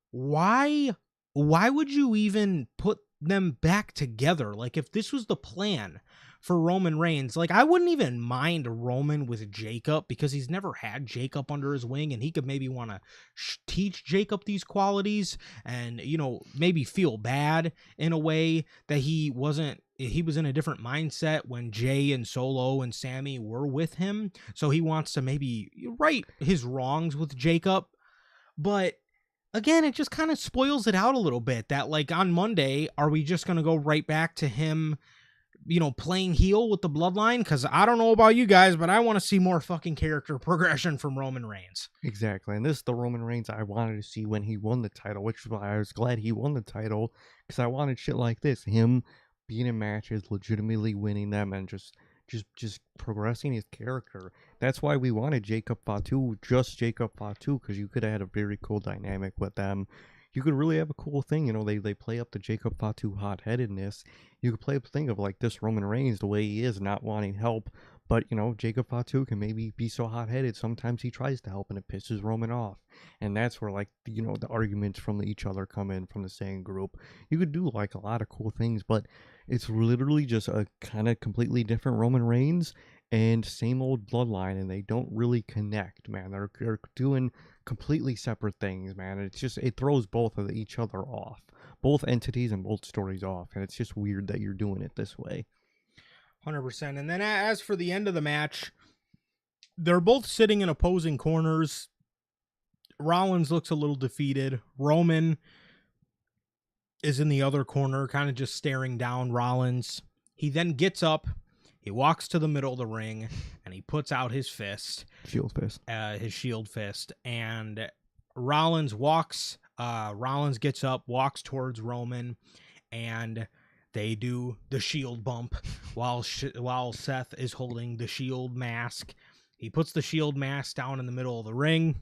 why would you even put them back together? Like, if this was the plan for Roman Reigns. Like, I wouldn't even mind Roman with Jacob because he's never had Jacob under his wing, and he could maybe want to teach Jacob these qualities and, you know, maybe feel bad in a way that he was in a different mindset when Jay and Solo and Sammy were with him. So he wants to maybe right his wrongs with Jacob. But again, it just kind of spoils it out a little bit that, like, on Monday, are we just going to go right back to him, you know, playing heel with the bloodline? Because I don't know about you guys, but I want to see more fucking character progression from Roman Reigns. Exactly. And this is the Roman Reigns I wanted to see when he won the title, which is why I was glad he won the title, because I wanted shit like this. Him being in matches, legitimately winning them, and just progressing his character. That's why we wanted Jacob Fatu, just Jacob Fatu, because you could have had a very cool dynamic with them. You could really have a cool thing, you know, they play up the Jacob Fatu hot-headedness. You could play up the thing of, like, this Roman Reigns, the way he is, not wanting help, but, you know, Jacob Fatu can maybe be so hot-headed, sometimes he tries to help and it pisses Roman off. And that's where, like, you know, the arguments from each other come in from the same group. You could do, like, a lot of cool things, but it's literally just a kind of completely different Roman Reigns and same old bloodline, and they don't really connect, man. They're doing completely separate things, man. It's just, it throws both of each other off, both entities and both stories off, and it's just weird that you're doing it this way. 100%. And then as for the end of the match, they're both sitting in opposing corners. Rollins looks a little defeated. Roman is in the other corner, kind of just staring down Rollins. He then gets up, he walks to the middle of the ring, and he puts out his fist. Shield fist. His shield fist. And Rollins gets up, walks towards Roman, and they do the shield bump while Seth is holding the shield mask. He puts the shield mask down in the middle of the ring.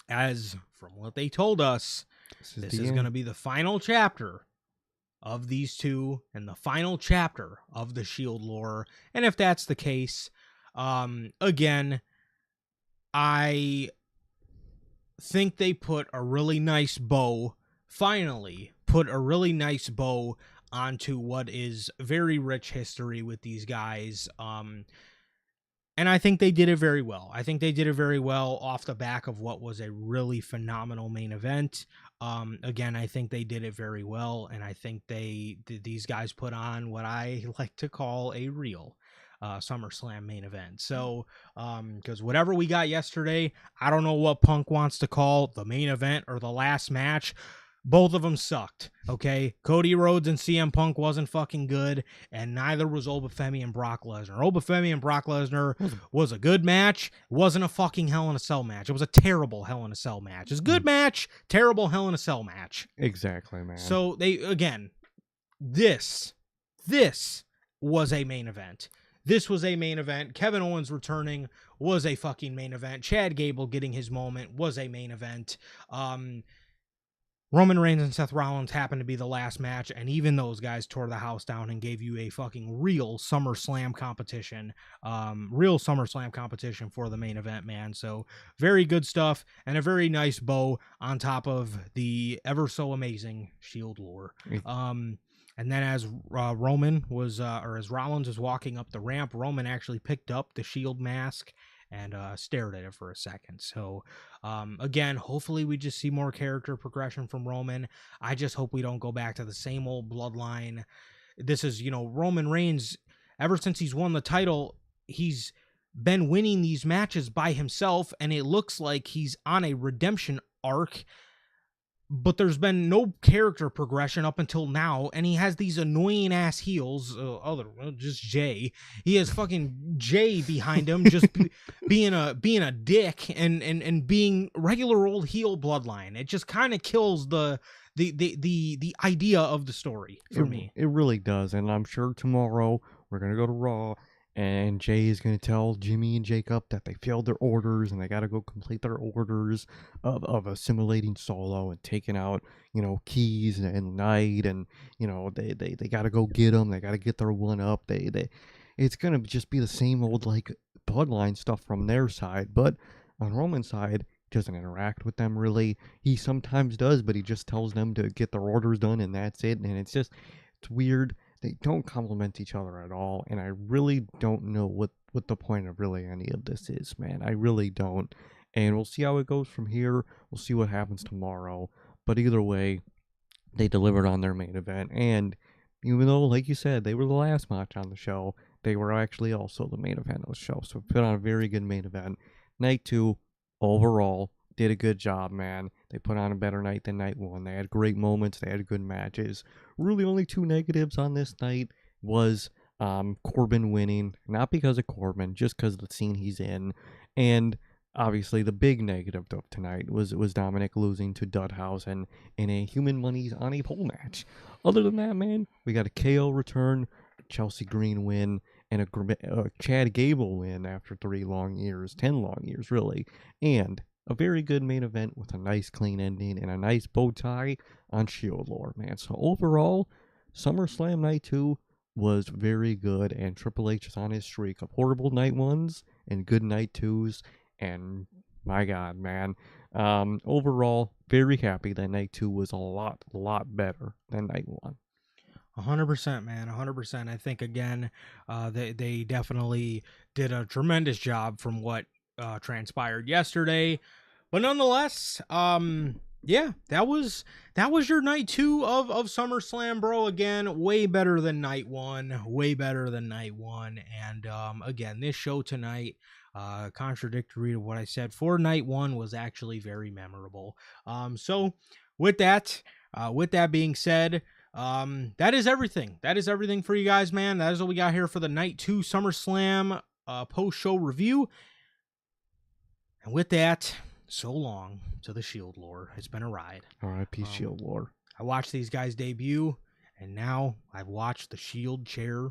As from what they told us, this is going to be the final chapter of these two and the final chapter of the Shield lore. And if that's the case, again, I think they put a really nice bow, finally put a really nice bow onto what is very rich history with these guys. And I think they did it very well. I think they did it very well off the back of what was a really phenomenal main event. Again, I think they did it very well, and I think these guys put on what I like to call a real Summerslam main event. So, because whatever we got yesterday, I don't know what Punk wants to call the main event or the last match. Both of them sucked, okay? Cody Rhodes and CM Punk wasn't fucking good, and neither was Obafemi and Brock Lesnar. Obafemi and Brock Lesnar was a good match. It wasn't a fucking Hell in a Cell match. It was a terrible Hell in a Cell match. It's a good match, terrible Hell in a Cell match. Exactly, man. So, this was a main event. This was a main event. Kevin Owens returning was a fucking main event. Chad Gable getting his moment was a main event. Roman Reigns and Seth Rollins happened to be the last match, and even those guys tore the house down and gave you a fucking real SummerSlam competition. For the main event, man. So, very good stuff, and a very nice bow on top of the ever so amazing Shield lore. And then as Rollins was walking up the ramp, Roman actually picked up the Shield mask and stared at it for a second. So, again, hopefully we just see more character progression from Roman. I just hope we don't go back to the same old bloodline. This is, Roman Reigns, ever since he's won the title, he's been winning these matches by himself, and it looks like he's on a redemption arc. But there's been no character progression up until now, and he has these annoying ass heels. Just Jay. He has fucking Jay behind him, just being a dick and being regular old heel bloodline. It just kind of kills the idea of the story for me. It really does, and I'm sure tomorrow we're gonna go to Raw. And Jay is going to tell Jimmy and Jacob that they failed their orders and they got to go complete their orders of assimilating Solo and taking out, Keys and Knight. And, they got to go get them. They got to get their one up. It's going to just be the same old, like, bloodline stuff from their side. But on Roman's side, he doesn't interact with them really. He sometimes does, but he just tells them to get their orders done and that's it. And it's weird They don't complement each other at all, and I really don't know what the point of really any of this is, man. I really don't. And we'll see how it goes from here. We'll see what happens tomorrow. But either way, they delivered on their main event. And even though, like you said, they were the last match on the show, they were actually also the main event of the show. So put on a very good main event. Night 2, overall, did a good job, man. They put on a better night than night 1. They had great moments. They had good matches. Really, only 2 negatives on this night was Corbin winning. Not because of Corbin, just because of the scene he's in. And obviously, the big negative of tonight was Dominic losing to Dudhausen in a Human Money's on a pole match. Other than that, man, we got a KO return, a Chelsea Green win, and a Chad Gable win after 10 long years, really. And a very good main event with a nice clean ending and a nice bow tie on Shield lore, man. So overall, SummerSlam Night 2 was very good, and Triple H is on his streak of horrible Night 1s and good Night 2s. And my God, man, overall, very happy that Night 2 was a lot better than Night 1. 100%, man, 100%. I think, again, they definitely did a tremendous job from what transpired yesterday. But nonetheless, yeah, that was your Night 2 of SummerSlam, bro. Again, way better than Night 1, way better than Night 1. And again, this show tonight, contradictory to what I said for Night 1, was actually very memorable. So with that being said, that is everything. That is everything for you guys, man. That is what we got here for the Night 2 SummerSlam post-show review. And with that, so long to the Shield lore. It's been a ride. R.I.P. Shield lore. I watched these guys debut, and now I've watched the Shield chair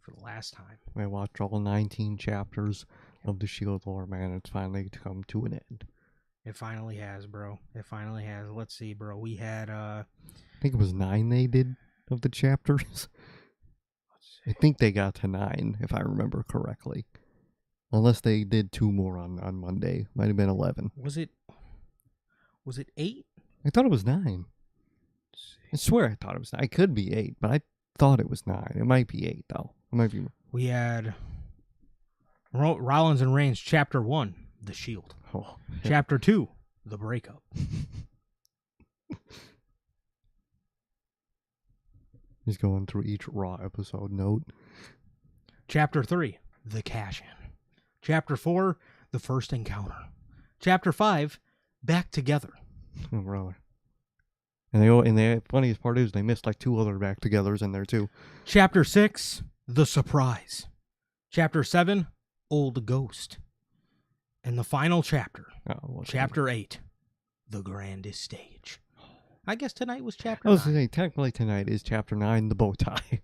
for the last time. I watched all 19 chapters of the Shield lore, man. It's finally come to an end. It finally has, bro. It finally has. Let's see, bro. We had I think it was 9 they did of the chapters. I think they got to 9, if I remember correctly. Unless they did 2 more on Monday. Might have been 11. Was it 8? I thought it was 9. I swear I thought it was 9. It could be 8, but I thought it was 9. It might be 8, though. It might be. We had Rollins and Reigns, Chapter 1, The Shield. Oh, yeah. Chapter 2, The Breakup. He's going through each Raw episode note. Chapter 3, The Cash-In. Chapter 4, The First Encounter. Chapter 5, Back Together. Oh, brother. And the funniest part is they missed like 2 other back-togethers in there, too. Chapter 6, The Surprise. Chapter 7, Old Ghost. And the final chapter, Chapter 8, The Grandest Stage. I guess tonight was Chapter 9. I was going to say, technically tonight is Chapter 9, The Bow Tie.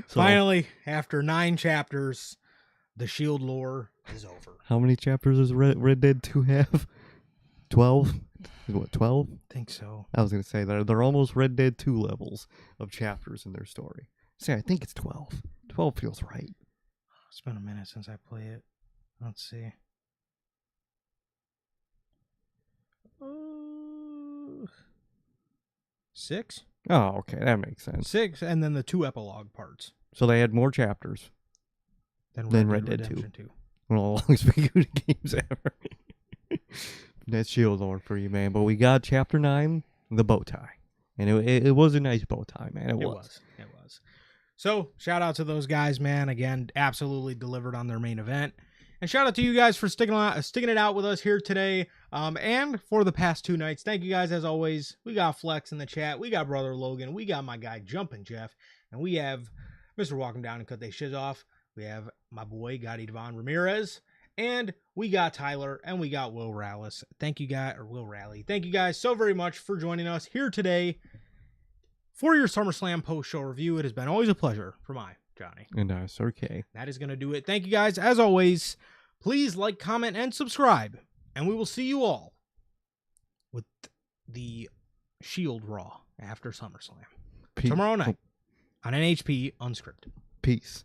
Finally, after 9 chapters, the Shield lore is over. How many chapters does Red Dead 2 have? 12? What, 12? I think so. I was going to say, they're almost Red Dead 2 levels of chapters in their story. See, I think it's 12. 12 feels right. It's been a minute since I played it. Let's see. 6? Oh, okay, that makes sense. 6, and then the 2 epilogue parts. So they had more chapters than Red Dead 2. One of the longest video games ever. That's Shield lore for you, man. But we got Chapter 9, The Bow Tie. And it was a nice bow tie, man. It was. So, shout out to those guys, man. Again, absolutely delivered on their main event. And shout out to you guys for sticking it out with us here today and for the past 2 nights. Thank you guys, as always. We got Flex in the chat. We got Brother Logan. We got my guy Jumpin' Jeff. And we have Mr. Walking Down and Cut They Shiz Off. We have my boy, Gotti Devon Ramirez. And we got Tyler. And we got Will Rallis. Thank you guys, or Will Rally. Thank you guys so very much for joining us here today for your SummerSlam post-show review. It has been always a pleasure for my Johnny. And Sir K. That is going to do it. Thank you guys. As always, please like, comment, and subscribe. And we will see you all with the Shield Raw after SummerSlam. Tomorrow night on NHP Unscripted. Peace.